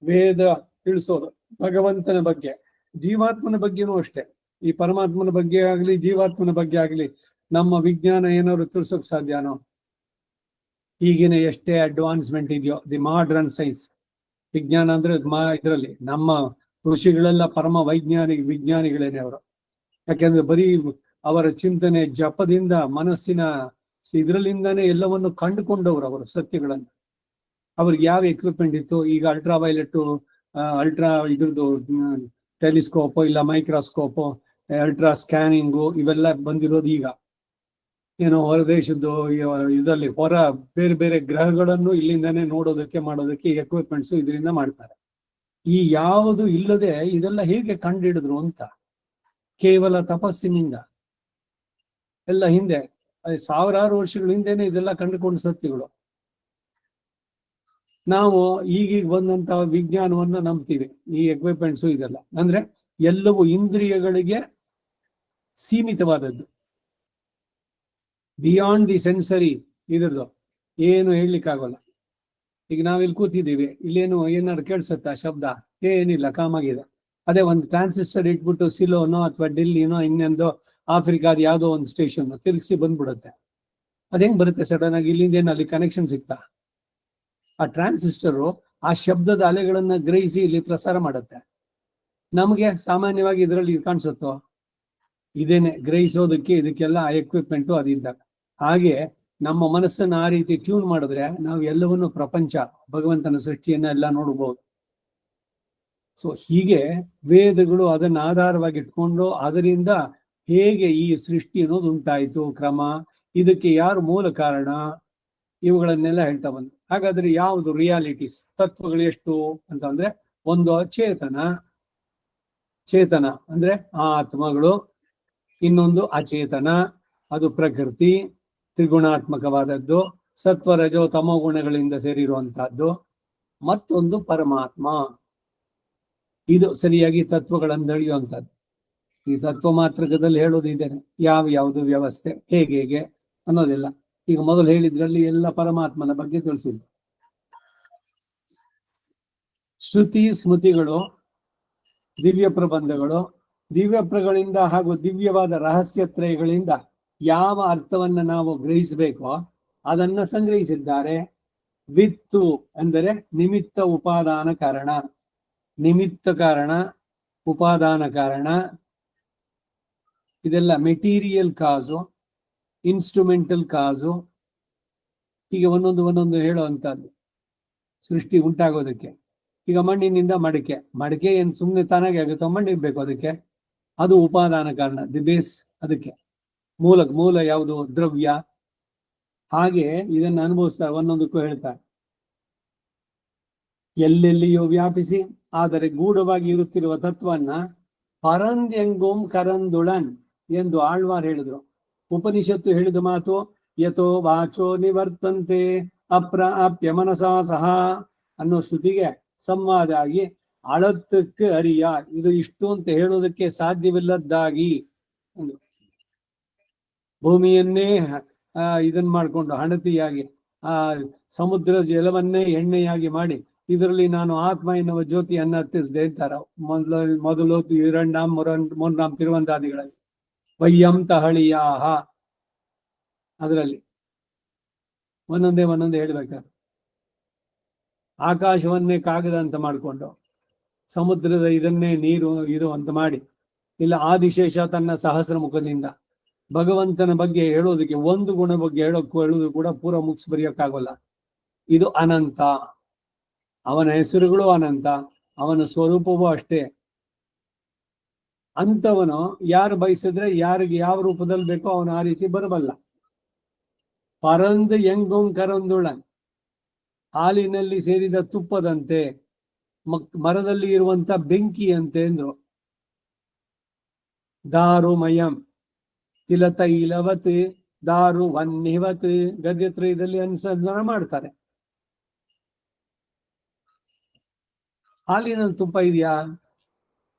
ವೇದ ತಿಳಿಸೋದು ಭಗವಂತನ ಬಗ್ಗೆ, ಜೀವಾತ್ಮನ ಬಗ್ಗೆನೂ ಅಷ್ಟೇ. ಈ ಪರಮಾತ್ಮನ ಬಗ್ಗೆ ಆಗ್ಲಿ ಜೀವಾತ್ಮನ ಬಗ್ಗೆ ಆಗ್ಲಿ ನಮ್ಮ ವಿಜ್ಞಾನ ಏನಾದ್ರು ತಿಳಿಸೋಕ್ ಸಾಧ್ಯನೋ? ಈಗಿನ ಎಷ್ಟೇ ಅಡ್ವಾನ್ಸ್ಮೆಂಟ್ ಇದೆಯೋ, ದಿ ಮಾಡರ್ನ್ ಸೈನ್ಸ್, ವಿಜ್ಞಾನ ಅಂದ್ರೆ ಇದರಲ್ಲಿ ನಮ್ಮ ಋಷಿಗಳೆಲ್ಲ ಪರಮ ವಿಜ್ಞಾನಿಗಳೇನೆ ಅವರು. ಯಾಕೆಂದ್ರೆ ಬರೀ ಅವರ ಚಿಂತನೆ ಜಪದಿಂದ ಮನಸ್ಸಿನ ಇದರಲ್ಲಿಂದಾನೇ ಎಲ್ಲವನ್ನು ಕಂಡುಕೊಂಡವರು ಅವರು ಸತ್ಯಗಳನ್ನು. ಅವ್ರಿಗೆ ಯಾವ ಎಕ್ವಿಪ್ಮೆಂಟ್ ಇತ್ತು? ಈಗ ಅಲ್ಟ್ರಾ ವೈಲೆಟ್, ಅಲ್ಟ್ರಾ ಇದ್ರದ್ದು ಟೆಲಿಸ್ಕೋಪು, ಇಲ್ಲ ಮೈಕ್ರೋಸ್ಕೋಪು, ಅಲ್ಟ್ರಾ ಸ್ಕ್ಯಾನಿಂಗು, ಇವೆಲ್ಲ ಬಂದಿರೋದು ಈಗ. ಏನೋ ಹೊರ ದೇಶದ್ದು ಇದರಲ್ಲಿ ಹೊರ ಬೇರೆ ಬೇರೆ ಗ್ರಹಗಳನ್ನು ಇಲ್ಲಿಂದಾನೇ ನೋಡೋದಕ್ಕೆ ಮಾಡೋದಕ್ಕೆ ಎಕ್ವಿಪ್ಮೆಂಟ್ಸ್ ಇದರಿಂದ ಮಾಡ್ತಾರೆ. ಈ ಯಾವುದು ಇಲ್ಲದೆ ಇದೆಲ್ಲ ಹೇಗೆ ಕಂಡುಹಿಡಿದ್ರು ಅಂತ, ಕೇವಲ ತಪಸ್ಸಿನಿಂದ. ಎಲ್ಲ ಹಿಂದೆ ಸಾವಿರಾರು ವರ್ಷಗಳ ಹಿಂದೆನೆ ಇದೆಲ್ಲ ಕಂಡುಕೊಂಡ ಸತ್ಯಗಳು. ನಾವು ಈಗೀಗ ಬಂದಂತಹ ವಿಜ್ಞಾನವನ್ನ ನಂಬ್ತೀವಿ, ಈ ಎಕ್ವಿಪ್ಮೆಂಟ್ಸು ಇದೆಲ್ಲ. ಅಂದ್ರೆ ಎಲ್ಲವೂ ಇಂದ್ರಿಯಗಳಿಗೆ ಸೀಮಿತವಾದದ್ದು, ಬಿಯಾಂಡ್ ದಿ ಸೆನ್ಸರಿ ಇದ್ರದ್ದು ಏನು ಹೇಳಲಿಕ್ಕಾಗಲ್ಲ. ಈಗ ನಾವಿಲ್ಲಿ ಕೂತಿದ್ದೀವಿ, ಇಲ್ಲೇನು ಏನಾದ್ರು ಕೇಳಿಸುತ್ತಾ ಶಬ್ದ? ಏನಿಲ್ಲ, ಕಾಮಾಗಿದೆ. ಅದೇ ಒಂದು ಟ್ರಾನ್ಸಿಸ್ಟರ್ ಇಟ್ಬಿಟ್ಟು ಸಿಲೋನೋ ಅಥವಾ ಡೆಲ್ಲಿನೋ ಇನ್ನೊಂದು ಆಫ್ರಿಕಾದ ಯಾವುದೋ ಒಂದು ಸ್ಟೇಷನ್ ತಿರುಗಿಸಿ ಬಂದ್ಬಿಡುತ್ತೆ. ಅದ್ ಹೆಂಗ್ ಬರುತ್ತೆ ಸಡನ್ ಆಗಿ? ಇಲ್ಲಿಂದ ಏನು ಅಲ್ಲಿ ಕನೆಕ್ಷನ್ ಸಿಗ್ತಾ? ಆ ಟ್ರಾನ್ಸಿಸ್ಟರು ಆ ಶಬ್ದದ ಅಲೆಗಳನ್ನ ಗ್ರಹಿಸಿ ಇಲ್ಲಿ ಪ್ರಸಾರ ಮಾಡುತ್ತೆ. ನಮಗೆ ಸಾಮಾನ್ಯವಾಗಿ ಇದರಲ್ಲಿ ಕಾಣಿಸುತ್ತೋ? ಇದೇನೆ ಗ್ರಹಿಸೋದಕ್ಕೆ ಇದಕ್ಕೆಲ್ಲ ಆ ಎಕ್ವಿಪ್ಮೆಂಟು ಅದಿದ್ದಾಗ. ಹಾಗೆ ನಮ್ಮ ಮನಸ್ಸನ್ನು ಆ ರೀತಿ ಟ್ಯೂನ್ ಮಾಡಿದ್ರೆ ನಾವು ಎಲ್ಲವನ್ನು ಪ್ರಪಂಚ ಭಗವಂತನ ಸೃಷ್ಟಿಯನ್ನ ಎಲ್ಲ ನೋಡಬಹುದು. ಸೊ ಹೀಗೆ ವೇದಗಳು ಅದನ್ನ ಆಧಾರವಾಗಿ ಇಟ್ಕೊಂಡು ಅದರಿಂದ ಹೇಗೆ ಈ ಸೃಷ್ಟಿ ಅನ್ನೋದು ಉಂಟಾಯಿತು, ಕ್ರಮ, ಇದಕ್ಕೆ ಯಾರು ಮೂಲ ಕಾರಣ, ಇವುಗಳನ್ನೆಲ್ಲ ಹೇಳ್ತಾ ಬಂದು. ಹಾಗಾದ್ರೆ ಯಾವುದು ರಿಯಾಲಿಟೀಸ್, ತತ್ವಗಳು ಎಷ್ಟು ಅಂತಂದ್ರೆ, ಒಂದು ಚೇತನ, ಚೇತನ ಅಂದ್ರೆ ಆತ್ಮಗಳು, ಇನ್ನೊಂದು ಅಚೇತನ, ಅದು ಪ್ರಕೃತಿ, ತ್ರಿಗುಣಾತ್ಮಕವಾದದ್ದು, ಸತ್ವ ರಜೋ ತಮೋ ಗುಣಗಳಿಂದ ಸೇರಿರುವಂತಹದ್ದು, ಮತ್ತೊಂದು ಪರಮಾತ್ಮ. ಇದು ಸರಿಯಾಗಿ ತತ್ವಗಳನ್ನು ತಿಳಿಯುವಂಥದ್ದು. ಈ ತತ್ವ ಮಾತ್ರಕದಲ್ಲಿ ಹೇಳೋದು ಇದೇನೆ, ಯಾವುದು ವ್ಯವಸ್ಥೆ ಹೇಗೆ ಅನ್ನೋದಿಲ್ಲ. ಈಗ ಮೊದಲು ಹೇಳಿದ್ರಲ್ಲಿ ಎಲ್ಲ ಪರಮಾತ್ಮನ ಬಗ್ಗೆ ತಿಳಿಸಿದ್ದು. ಶ್ರುತಿ ಸ್ಮೃತಿಗಳು, ದಿವ್ಯ ಪ್ರಬಂಧಗಳು, ದಿವ್ಯಪ್ರಗಳಿಂದ ಹಾಗೂ ದಿವ್ಯವಾದ ರಹಸ್ಯತ್ರಯಗಳಿಂದ ಯಾವ ಅರ್ಥವನ್ನ ನಾವು ಗ್ರಹಿಸಬೇಕೋ ಅದನ್ನ ಸಂಗ್ರಹಿಸಿದ್ದಾರೆ. ವಿತ್ತು ಅಂದರೆ ನಿಮಿತ್ತ ಉಪಾದಾನ ಕಾರಣ, ನಿಮಿತ್ತ ಕಾರಣ, ಉಪಾದಾನ ಕಾರಣ, ಇದೆಲ್ಲ ಮೆಟೀರಿಯಲ್ ಕಾಸು, ಇನ್ಸ್ಟ್ರೂಮೆಂಟಲ್ ಕಾಸು. ಹೀಗೆ ಒಂದೊಂದು ಹೇಳುವಂತಹದ್ದು ಸೃಷ್ಟಿ ಉಂಟಾಗೋದಕ್ಕೆ. ಈಗ ಮಣ್ಣಿನಿಂದ ಮಡಿಕೆ, ಮಡಿಕೆ ಏನು ಸುಮ್ಮನೆ ತಾನಾಗೆ ಆಗುತ್ತೋ? ಮಣ್ಣಿಗೆ ಬೇಕು ಅದಕ್ಕೆ, ಅದು ಉಪಾದಾನ ಕಾರಣ, ದಿ ಬೇಸ್. ಅದಕ್ಕೆ ಮೂಲ ಯಾವುದು? ದ್ರವ್ಯ. ಹಾಗೆ ಇದನ್ನು ಅನುಭವಿಸ್ತಾರೆ, ಒಂದೊಂದಕ್ಕೂ ಹೇಳ್ತಾರೆ. ಎಲ್ಲೆಲ್ಲಿಯೋ ವ್ಯಾಪಿಸಿ ಆದರೆ ಗೂಢವಾಗಿ ಇರುತ್ತಿರುವ ತತ್ವನ್ನ ಪರಂದ್ಯಂಗೋಂ ಕರಂದುಳನ್ ಎಂದು ಆಳ್ವಾರ್ ಹೇಳಿದ್ರು. ಉಪನಿಷತ್ತು ಹೇಳಿದ ಮಾತು, ಯಥೋ ವಾಚೋ ನಿವರ್ತಂತೆ ಅಪ್ರಾಪ್ಯ ಮನಸಾ ಸಹ ಅನ್ನೋ ಶ್ರುತಿಗೆ ಸಂವಾದ ಆಗಿ ಅಳತ್ತಕ್ಕೆ ಅರಿಯ, ಇದು ಇಷ್ಟು ಅಂತ ಹೇಳೋದಕ್ಕೆ ಸಾಧ್ಯವಿಲ್ಲದ್ದಾಗಿ, ಭೂಮಿಯನ್ನೇ ಇದನ್ ಮಾಡ್ಕೊಂಡು ಹಣತಿಯಾಗಿ ಆ ಸಮುದ್ರ ಜಲವನ್ನೇ ಎಣ್ಣೆಯಾಗಿ ಮಾಡಿ ಇದರಲ್ಲಿ ನಾನು ಆತ್ಮ ಎನ್ನುವ ಜ್ಯೋತಿಯನ್ನ ಹತ್ತಿಸಿದೆ ಅಂತಾರ. ಮೊದಲು ಎರಡಾಮ್ ಮೂರ್ನಾಮ್ ತಿರುವಂತಾದಿಗಳಲ್ಲಿ ವಯ್ಯಂ ತಹಳಿಯಾಹ, ಅದರಲ್ಲಿ ಒಂದೊಂದೇ ಹೇಳ್ಬೇಕಾದ್ರೆ ಆಕಾಶವನ್ನೇ ಕಾಗದ ಅಂತ ಮಾಡಿಕೊಂಡು ಸಮುದ್ರದ ಇದನ್ನೇ ನೀರು ಇದು ಅಂತ ಮಾಡಿ, ಇಲ್ಲ ಆದಿಶೇಷ ತನ್ನ ಸಹಸ್ರ ಮುಖದಿಂದ ಭಗವಂತನ ಬಗ್ಗೆ ಹೇಳೋದಕ್ಕೆ ಒಂದು ಗುಣ ಬಗ್ಗೆ ಹೇಳೋದು ಕೂಡ ಪೂರ ಮುಗಿಸ್ ಬರೆಯೋಕ್ಕಾಗಲ್ಲ. ಇದು ಅನಂತ, ಅವನ ಹೆಸರುಗಳು ಅನಂತ, ಅವನ ಸ್ವರೂಪವೂ ಅಷ್ಟೇ. ಅಂತವನು ಯಾರು ಬಯಸಿದ್ರೆ ಯಾರಿಗೆ ಯಾವ ರೂಪದಲ್ಲಿ ಬೇಕೋ ಅವನು ಆ ರೀತಿ ಬರಬಲ್ಲ. ಪರಂದು ಎಂಗೋಂ ಕರಂದುಳನ್, ಹಾಲಿನಲ್ಲಿ ಸೇರಿದ ತುಪ್ಪದಂತೆ, ಮರದಲ್ಲಿ ಇರುವಂತ ಬೆಂಕಿಯಂತೆ ಅಂದ್ರು. ದಾರುಮಯಂ ತಿಲತೈಲವತ್ ದಾರು ವನ್ನಿವತ್ ಗದ್ಯತ್ರಯದಲ್ಲಿ ಅನುಸಂಧಾನ ಮಾಡ್ತಾರೆ. ಹಾಲಿನಲ್ಲಿ ತುಪ್ಪ ಇದೆಯಾ?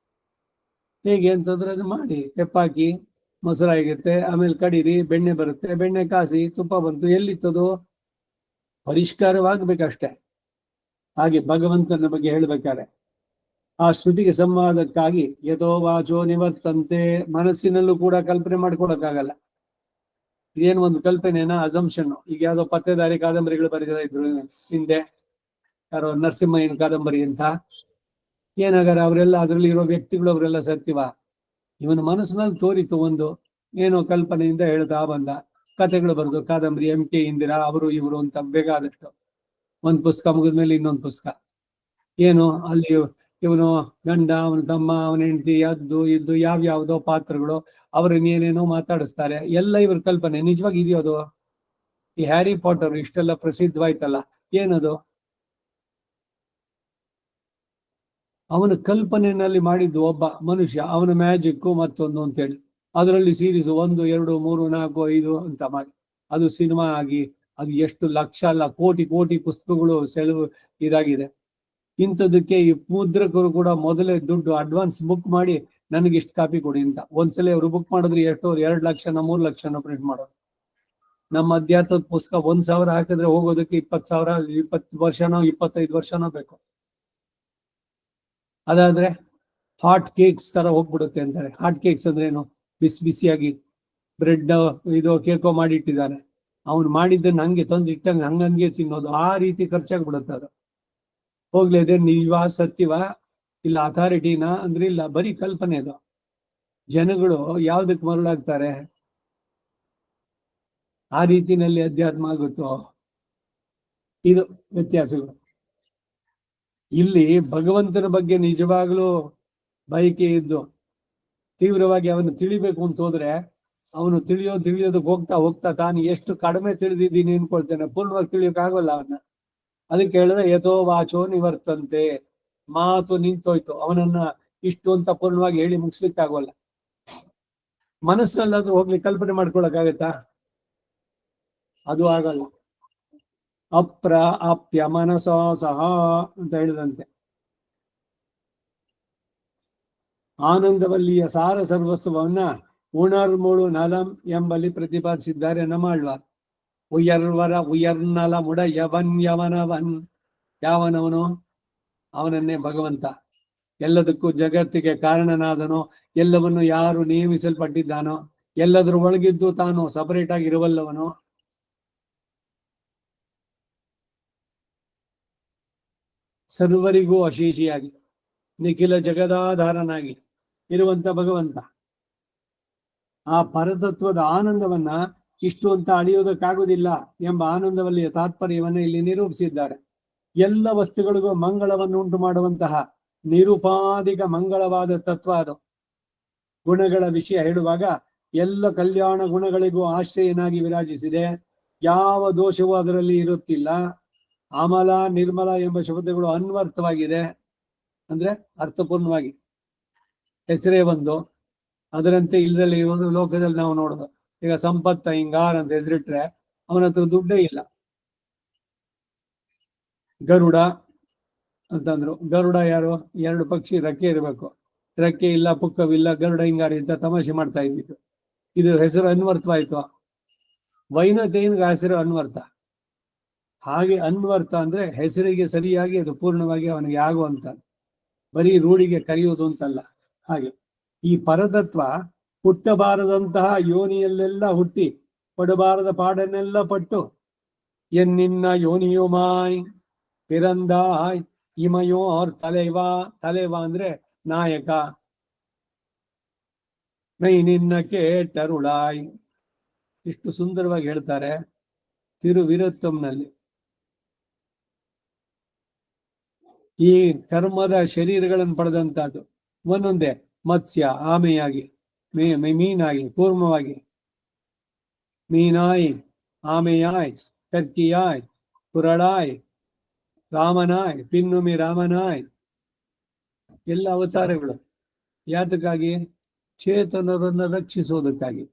ಹೇಗೆ ಅಂತಂದ್ರೆ ಅದು ಮಾಡಿ ತೆಪ್ಪಾಕಿ ಮೊಸರಾಗಿರುತ್ತೆ, ಆಮೇಲೆ ಕಡೀರಿ, ಬೆಣ್ಣೆ ಬರುತ್ತೆ, ಬೆಣ್ಣೆ ಕಾಸಿ ತುಪ್ಪ ಬಂತು, ಎಲ್ಲಿತ್ತದು? ಪರಿಷ್ಕಾರವಾಗ್ಬೇಕಷ್ಟೆ. ಹಾಗೆ ಭಗವಂತನ ಬಗ್ಗೆ ಹೇಳ್ಬೇಕಾರೆ ಆ ಶ್ರುತಿಗೆ ಸಂವಾದಕ್ಕಾಗಿ ಯಥೋ ವಾಚೋ ನಿವರ್ತಂತೆ, ಮನಸ್ಸಿನಲ್ಲೂ ಕೂಡ ಕಲ್ಪನೆ ಮಾಡ್ಕೊಳಕ್ಕಾಗಲ್ಲ. ಇದೇನು ಒಂದು ಕಲ್ಪನೆನ ಅಸಂಪ್ಷನ್. ಈಗ ಯಾವ್ದೋ ಪತ್ತೆದಾರಿ ಕಾದಂಬರಿಗಳು ಬರೀತಾ ಇದ್ರು ಹಿಂದೆ, ಯಾರೋ ನರಸಿಂಹಯ್ಯನ ಕಾದಂಬರಿ ಅಂತ. ಏನಾಗಾರ ಅವರೆಲ್ಲ ಅದ್ರಲ್ಲಿ ಇರೋ ವ್ಯಕ್ತಿಗಳು ಅವರೆಲ್ಲ ಸತ್ಯವ? ಇವನ ಮನಸ್ಸಿನಲ್ಲಿ ತೋರಿತು ಒಂದು ಏನೋ ಕಲ್ಪನೆಯಿಂದ ಹೇಳ್ತಾ ಬಂದ. ಕಥೆಗಳು ಬರೆದು ಕಾದಂಬರಿ, MK ಇಂದಿರಾ ಅವರು ಇವರು ಅಂತ ಬೇಕಾದಷ್ಟು. ಒಂದ್ ಪುಸ್ತಕ ಮುಗಿದ್ಮೇಲೆ ಇನ್ನೊಂದು ಪುಸ್ತಕ. ಏನು ಅಲ್ಲಿ ಇವನು ಗಂಡ, ಅವನ ತಮ್ಮ, ಅವನ ಹೆಂಡತಿ, ಅದ್ದು ಇದ್ದು ಯಾವ್ಯಾವ್ದೋ ಪಾತ್ರಗಳು, ಅವ್ರನ್ನೇನೇನೋ ಮಾತಾಡಿಸ್ತಾರೆ. ಎಲ್ಲ ಇವ್ರ ಕಲ್ಪನೆ. ನಿಜವಾಗಿ ಇದೆಯೋ ಅದು? ಈ ಹ್ಯಾರಿ ಪಾಟರ್ ಇಷ್ಟೆಲ್ಲ ಪ್ರಸಿದ್ಧವಾಯ್ತಲ್ಲ, ಏನದು? ಅವನ ಕಲ್ಪನೆಯಲ್ಲಿ ಮಾಡಿದ್ದು ಒಬ್ಬ ಮನುಷ್ಯ, ಅವನ ಮ್ಯಾಜಿಕ್ ಮತ್ತೊಂದು ಅಂತೇಳಿ ಅದರಲ್ಲಿ ಸೀರೀಸ್ 1, 2, 3, 4, 5 ಅಂತ ಮಾಡಿ ಅದು ಸಿನಿಮಾ ಆಗಿ ಅದು ಎಷ್ಟು ಲಕ್ಷ ಅಲ್ಲ ಕೋಟಿ ಕೋಟಿ ಪುಸ್ತಕಗಳು ಸೆಲವು ಇದಾಗಿದೆ. ಇಂಥದಕ್ಕೆ ಈ ಮುದ್ರಕರು ಕೂಡ ಮೊದಲೇ ದುಡ್ಡು ಅಡ್ವಾನ್ಸ್ ಬುಕ್ ಮಾಡಿ ನನಗೆ ಇಷ್ಟು ಕಾಪಿ ಕೊಡಿ ಅಂತ. ಒಂದ್ಸಲ ಅವರು ಬುಕ್ ಮಾಡಿದ್ರೆ ಎಷ್ಟೋ 2 ಲಕ್ಷನ 3 ಲಕ್ಷನ ಪ್ರಿಂಟ್ ಮಾಡೋದು. ನಮ್ಮ ಅಧ್ಯಾತ್ಮದ ಪುಸ್ತಕ 1,000 ಹಾಕಿದ್ರೆ ಹೋಗೋದಕ್ಕೆ 20,000, 20 ವರ್ಷನೋ 25 ವರ್ಷನೋ ಬೇಕು. ಅದಾದ್ರೆ ಹಾಟ್ ಕೇಕ್ಸ್ ತರ ಹೋಗ್ಬಿಡುತ್ತೆ ಅಂತಾರೆ. ಹಾಟ್ ಕೇಕ್ಸ್ ಅಂದ್ರೆ ಏನು? ಬಿಸಿ ಬಿಸಿಯಾಗಿ ಬ್ರೆಡ್ ಇದು ಕೇಕೋ ಮಾಡಿ ಇಟ್ಟಿದ್ದಾನೆ, ಅವನು ಮಾಡಿದ್ದನ್ನು ಹಂಗೆ ತಂದು ಇಟ್ಟಂಗೆ ಹಂಗಂಗೆ ತಿನ್ನೋದು, ಆ ರೀತಿ ಖರ್ಚಾಗ್ಬಿಡುತ್ತೆ ಅದು. ಹೋಗ್ಲಿ, ಅದೇ ನಿಜವಾ ಸತ್ಯವ ಇಲ್ಲ ಅಥಾರಿಟಿನ ಅಂದ್ರೆ ಇಲ್ಲ, ಬರೀ ಕಲ್ಪನೆ ಅದು. ಜನಗಳು ಯಾವ್ದಕ್ ಮರಳಾಗ್ತಾರೆ? ಆ ರೀತಿನಲ್ಲಿ ಅಧ್ಯಾತ್ಮ ಆಗುತ್ತೋ? ಇದು ವ್ಯತ್ಯಾಸಗಳು. ಇಲ್ಲಿ ಭಗವಂತನ ಬಗ್ಗೆ ನಿಜವಾಗ್ಲೂ ಬಯಕೆ ಇದ್ದು ತೀವ್ರವಾಗಿ ಅವನು ತಿಳಿಬೇಕು ಅಂತ ಹೋದ್ರೆ ಅವನು ತಿಳಿಯೋದಕ್ಕೆ ಹೋಗ್ತಾ ಹೋಗ್ತಾ ತಾನು ಎಷ್ಟು ಕಡಿಮೆ ತಿಳಿದಿದ್ದೀನಿ ಅನ್ಕೊಳ್ತೇನೆ, ಪೂರ್ಣವಾಗಿ ತಿಳಿಯೋಕೆ ಆಗೋಲ್ಲ ಅವನ್ನ. ಅದಕ್ಕೆ ಹೇಳಿದ್ರೆ ಯಥೋ ವಾಚೋ ನಿವರ್ತಂತೆ, ಮಾತು ನಿಂತೋಯ್ತು, ಅವನನ್ನ ಇಷ್ಟು ಅಂತ ಪೂರ್ಣವಾಗಿ ಹೇಳಿ ಮುಗಿಸ್ಲಿಕ್ಕೆ ಆಗೋಲ್ಲ. ಮನಸ್ಸಿನಲ್ಲಾದ್ರೂ ಹೋಗ್ಲಿ ಕಲ್ಪನೆ ಮಾಡ್ಕೊಳಕ್ಕಾಗತ್ತಾ? ಅದು ಆಗಲ್ಲ. ಅಪ್ರಾಪ್ಯ ಮನಸೋ ಸಹ ಅಂತ ಹೇಳಿದಂತೆ ಆನಂದವಲ್ಲಿಯ ಸಾರ ಸರ್ವಸ್ವವನ್ನ ಉಣರ್ಮುಳು ನಲಂ ಎಂಬಲ್ಲಿ ಪ್ರತಿಪಾದಿಸಿದ್ದಾರೆ ನಮ್ಮಾಳ್ವಾರ್. ಉಯರ್ನಲ ಮುಡ ಯವನವನ್, ಯಾವನವನು? ಅವನನ್ನೇ ಭಗವಂತ. ಎಲ್ಲದಕ್ಕೂ ಜಗತ್ತಿಗೆ ಕಾರಣನಾದನೋ, ಎಲ್ಲವನ್ನು ಯಾರು ನೇಮಿಸಲ್ಪಟ್ಟಿದ್ದಾನೋ, ಎಲ್ಲದರ ಒಳಗಿದ್ದು ತಾನು ಸಪರೇಟ್ ಆಗಿರುವಲ್ಲವನು, ಸರ್ವರಿಗೂ ಅಶೇಷಿಯಾಗಿ ನಿಖಿಲ ಜಗದಾಧಾರನಾಗಿ ಇರುವಂತ ಭಗವಂತ. ಆ ಪರತತ್ವದ ಆನಂದವನ್ನ ಇಷ್ಟು ಅಂತ ಅಳಿಯೋದಕ್ಕಾಗುವುದಿಲ್ಲ ಎಂಬ ಆನಂದವಲ್ಲಿಯ ತಾತ್ಪರ್ಯವನ್ನ ಇಲ್ಲಿ ನಿರೂಪಿಸಿದ್ದಾರೆ. ಎಲ್ಲ ವಸ್ತುಗಳಿಗೂ ಮಂಗಳವನ್ನು ಉಂಟು ಮಾಡುವಂತಹ ನಿರುಪಾಧಿಕ ಮಂಗಳವಾದ ತತ್ವ ಅದು. ಗುಣಗಳ ವಿಷಯ ಹೇಳುವಾಗ ಎಲ್ಲ ಕಲ್ಯಾಣ ಗುಣಗಳಿಗೂ ಆಶ್ರಯನಾಗಿ ವಿರಾಜಿಸಿದೆ. ಯಾವ ದೋಷವೂ ಅದರಲ್ಲಿ ಇರುತ್ತಿಲ್ಲ. ಅಮಲ ನಿರ್ಮಲ ಎಂಬ ಶಬ್ದಗಳು ಅನ್ವರ್ಥವಾಗಿದೆ, ಅಂದ್ರೆ ಅರ್ಥಪೂರ್ಣವಾಗಿ. ಹೆಸರೇ ಒಂದು, ಅದರಂತೆ ಇಲ್ಲದಲ್ಲಿ ಒಂದು ಲೋಕದಲ್ಲಿ ನಾವು ನೋಡೋದು. ಈಗ ಸಂಪತ್ತ ಹಿಂಗಾರ್ ಅಂತ ಹೆಸರಿಟ್ರೆ ಅವನ ಹತ್ರ ದುಡ್ಡೇ ಇಲ್ಲ. ಗರುಡ ಅಂತಂದ್ರು. ಗರುಡ ಯಾರು? 2 ಪಕ್ಷಿ ರೆಕ್ಕೆ ಇರಬೇಕು, ರೆಕ್ಕೆ ಇಲ್ಲ, ಪುಕ್ಕವಿಲ್ಲ, ಗರುಡ ಹಿಂಗಾರಿ ಅಂತ ತಮಾಷೆ ಮಾಡ್ತಾ ಇದ್ದಿದ್ದು. ಇದು ಹೆಸರು ಅನ್ವರ್ಥವಾಯ್ತು. ವೈನತೆಯನ್ಗೆ ಹೆಸರು ಅನ್ವರ್ಥ. ಹಾಗೆ ಅನ್ವರ್ಥ ಅಂದ್ರೆ ಹೆಸರಿಗೆ ಸರಿಯಾಗಿ ಅದು ಪೂರ್ಣವಾಗಿ ಅವನಿಗೆ ಆಗುವಂತ, ಬರೀ ರೂಢಿಗೆ ಕರೆಯುವುದು ಅಂತಲ್ಲ. ಹಾಗೆ ಈ ಪರತತ್ವ ಹುಟ್ಟಬಾರದಂತಹ ಯೋನಿಯಲ್ಲೆಲ್ಲ ಹುಟ್ಟಿ ಪಡಬಾರದ ಪಾಡನ್ನೆಲ್ಲ ಪಟ್ಟು ಎನ್ನಿನ್ನ ಯೋನಿಯುಮಾಯ್ ಪಿರಂದಾಯ್ ಇಮಯೋರ್ ತಲೆವಾ. ತಲೆವಾ ಅಂದ್ರೆ ನಾಯಕ. ನೈ ನಿನ್ನ ಕೇಟರುಳಾಯ್. ಇಷ್ಟು ಸುಂದರವಾಗಿ ಹೇಳ್ತಾರೆ ತಿರುವಿರುತ್ತಂನಲ್ಲಿ. ಈ ಕರ್ಮದ ಶರೀರಗಳನ್ನು ಪಡೆದಂತಹದ್ದು ಒಂದೊಂದೇ. ಮತ್ಸ್ಯ ಆಮೆಯಾಗಿ, ಮೀನಾಗಿ, ಕೂರ್ಮವಾಗಿ, ಮೀನಾಯ್, ಆಮೆಯಾಯ್, ಕರ್ಕಿಯಾಯ್, ಕುರಳಾಯ್, ರಾಮನಾಯ್, ಪಿನ್ನುಮಿ ರಾಮನಾಯ್, ಎಲ್ಲ ಅವತಾರಗಳು. ಯಾತಕ್ಕಾಗಿ? ಚೇತನರನ್ನು ರಕ್ಷಿಸೋದಕ್ಕಾಗಿ.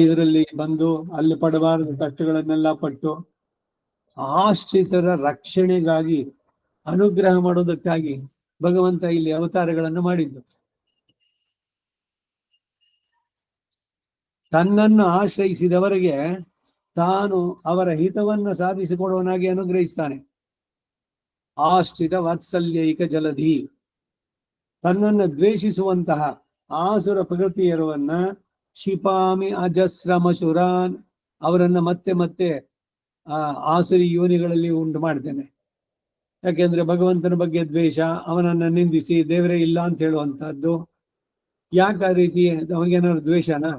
ಇದರಲ್ಲಿ ಬಂದು ಅಲ್ಲಿ ಪಡಬಾರದ ಕಷ್ಟಗಳನ್ನೆಲ್ಲ ಪಟ್ಟು ಆಶ್ರಿತರ ರಕ್ಷಣೆಗಾಗಿ ಅನುಗ್ರಹ ಮಾಡೋದಕ್ಕಾಗಿ ಭಗವಂತ ಇಲ್ಲಿ ಅವತಾರಗಳನ್ನು ಮಾಡಿದ್ದು. ತನ್ನನ್ನು ಆಶ್ರಯಿಸಿದವರಿಗೆ ತಾನು ಅವರ ಹಿತವನ್ನ ಸಾಧಿಸಿಕೊಡುವನಾಗಿ ಅನುಗ್ರಹಿಸ್ತಾನೆ. ಆಶ್ರಿತ ವಾತ್ಸಲ್ಯೈಕ ಜಲಧಿ. ತನ್ನನ್ನು ದ್ವೇಷಿಸುವಂತಹ ಆಸುರ ಪ್ರಕೃತಿಯರವನ್ನ ಶಿಪಾಮಿ ಅಜಸ್ರಮಶುರಾನ್, ಅವರನ್ನ ಮತ್ತೆ ಮತ್ತೆ ಆಸುರಿ ಯೋನಿಗಳಲ್ಲಿ ಉಂಟು ಮಾಡ್ತೇನೆ. ಯಾಕೆಂದ್ರೆ ಭಗವಂತನ ಬಗ್ಗೆ ದ್ವೇಷ, ಅವನನ್ನ ನಿಂದಿಸಿ ದೇವರೇ ಇಲ್ಲ ಅಂತ ಹೇಳುವಂತಹದ್ದು. ಯಾಕೆ ಆ ರೀತಿ? ಅವನಿಗೇನಾದ್ರು ದ್ವೇಷನ?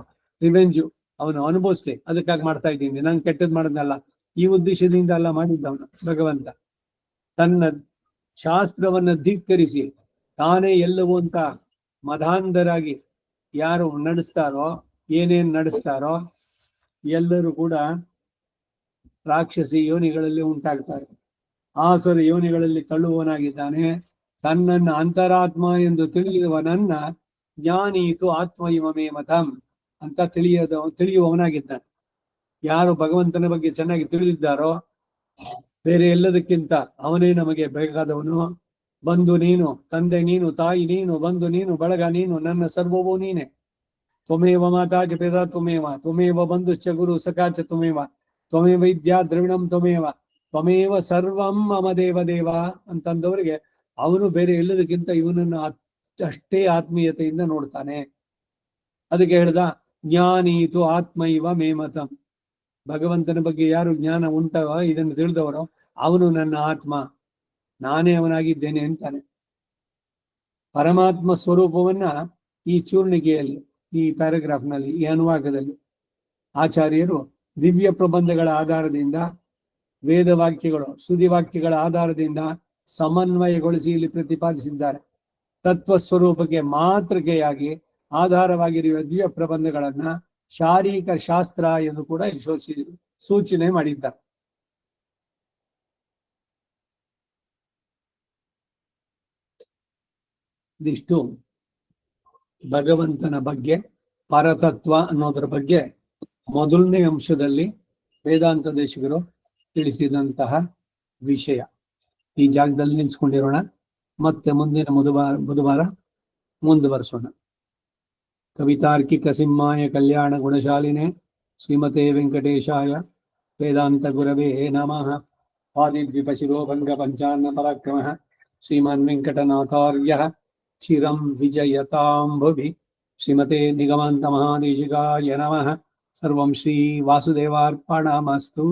ರಿವೆಂಜು, ಅವನು ಅನುಭವಿಸ್ಲಿ, ಅದಕ್ಕಾಗಿ ಮಾಡ್ತಾ ಇದ್ದೀನಿ, ನಂಗೆ ಕೆಟ್ಟದ್ ಮಾಡದ್ನಲ್ಲ, ಈ ಉದ್ದೇಶದಿಂದ ಅಲ್ಲ ಮಾಡಿದ್ದವನು ಭಗವಂತ. ತನ್ನ ಶಾಸ್ತ್ರವನ್ನ ಧಿಕ್ಕರಿಸಿ ತಾನೇ ಎಲ್ಲವೂ ಅಂತ ಮಧಾಂಧರಾಗಿ ಯಾರು ನಡೆಸ್ತಾರೋ, ಏನೇನ್ ನಡೆಸ್ತಾರೋ ಎಲ್ಲರೂ ಕೂಡ ರಾಕ್ಷಸಿ ಯೋನಿಗಳಲ್ಲಿ ಉಂಟಾಗ್ತಾರೆ. ಆಸುರ ಯೋನಿಗಳಲ್ಲಿ ತಳ್ಳುವವನಾಗಿದ್ದಾನೆ. ತನ್ನನ್ನ ಅಂತರಾತ್ಮ ಎಂದು ತಿಳಿಯುವನನ್ನ ಜ್ಞಾನೀತು ಆತ್ಮ ಇವಮೇ ಮತಂ ಅಂತ ತಿಳಿಯುವವನಾಗಿದ್ದಾನೆ. ಯಾರು ಭಗವಂತನ ಬಗ್ಗೆ ಚೆನ್ನಾಗಿ ತಿಳಿದಿದ್ದಾರೋ, ಬೇರೆ ಎಲ್ಲದಕ್ಕಿಂತ ಅವನೇ ನಮಗೆ ಬೇಕಾದವನು. ಬಂಧು ನೀನು, ತಂದೆ ನೀನು, ತಾಯಿ ನೀನು, ಬಂಧು ನೀನು, ಬಳಗ ನೀನು, ನನ್ನ ಸರ್ವವೂ ನೀನೆ. ತ್ವಮೇವ ಮಾತಾ ಚ ಪಿತಾ ತ್ವಮೇವ, ತ್ವಮೇವ ಬಂಧುಶ್ಚ ಗುರು ಸಖಾಚ ತ್ವಮೇವ, ತ್ವಮೇವ ವಿದ್ಯಾ ದ್ರವಿಣಂ ತ್ವಮೇವ, ತ್ವಮೇವ ಸರ್ವಂ ಮಮ ದೇವ ದೇವ ಅಂತಂದವರಿಗೆ ಅವನು ಬೇರೆ ಎಲ್ಲದಕ್ಕಿಂತ ಇವನನ್ನು ಅಷ್ಟೇ ಆತ್ಮೀಯತೆಯಿಂದ ನೋಡ್ತಾನೆ. ಅದಕ್ಕೆ ಹೇಳ್ದ ಜ್ಞಾನೀತು ಆತ್ಮ ಇವ ಮೇಮತಂ. ಭಗವಂತನ ಬಗ್ಗೆ ಯಾರು ಜ್ಞಾನ ಉಂಟವ, ಇದನ್ನು ತಿಳಿದವರು, ಅವನು ನನ್ನ ಆತ್ಮ, ನಾನೇ ಅವನಾಗಿದ್ದೇನೆ ಅಂತಾನೆ. ಪರಮಾತ್ಮ ಸ್ವರೂಪವನ್ನ ಈ ಚೂರ್ಣಿಕೆಯಲ್ಲಿ, ಈ ಪ್ಯಾರಾಗ್ರಾಫ್ನಲ್ಲಿ, ಈ ಅನುವಾಕದಲ್ಲಿ ಆಚಾರ್ಯರು ದಿವ್ಯ ಪ್ರಬಂಧಗಳ ಆಧಾರದಿಂದ, ವೇದವಾಕ್ಯಗಳು, ಸುದಿವಾಕ್ಯಗಳ ಆಧಾರದಿಂದ ಸಮನ್ವಯಗೊಳಿಸಿ ಇಲ್ಲಿ ಪ್ರತಿಪಾದಿಸಿದ್ದಾರೆ. ತತ್ವ ಸ್ವರೂಪಕ್ಕೆ ಮಾತೃಕೆಯಾಗಿ ಆಧಾರವಾಗಿರುವ ದಿವ್ಯ ಪ್ರಬಂಧಗಳನ್ನ ಶಾರೀರಿಕ ಶಾಸ್ತ್ರ ಎಂದು ಕೂಡ ಇಲ್ಲಿ ಸೂಚನೆ ಮಾಡಿದ್ದಾರೆ. ಇದಿಷ್ಟು ಭಗವಂತನ ಬಗ್ಗೆ, ಪರತತ್ವ ಅನ್ನೋದರ ಬಗ್ಗೆ ಮೊದಲನೇ ಅಂಶದಲ್ಲಿ ವೇದಾಂತ ದೇಶಿಗರು ತಿಳಿಸಿದಂತಹ ವಿಷಯ. ಈ ಜಾಗದಲ್ಲಿ ನಿಲ್ಸ್ಕೊಂಡಿರೋಣ. ಮತ್ತೆ ಮುಂದಿನ ಬುಧವಾರ ಮುಂದುವರಿಸೋಣ. ಕವಿತಾರ್ಕಿಕ ಸಿಂಹಾಯ ಕಲ್ಯಾಣ ಗುಣಶಾಲಿನೇ ಶ್ರೀಮತೆ ವೆಂಕಟೇಶಾಯ ವೇದಾಂತ ಗುರವೇ ನಮಃ. ಆದಿದ್ವಿಪಶಿರೋಭಂಗ ಪಂಚಾನ್ನ ಪರಾಕ್ರಮಃ ಶ್ರೀಮಾನ್ ವೆಂಕಟನಾಥಾರ್ಯಃ ಚಿರಂ ವಿಜಯತಾಂ ಭುವಿ. ಶ್ರೀಮತೆ ನಿಗಮಾಂತ ಮಹಾದೇಶಿಕಾಯ ನಮಃ. ಸರ್ವಂ ಶ್ರೀ ವಾಸುದೇವಾರ್ಪಣಮಸ್ತು.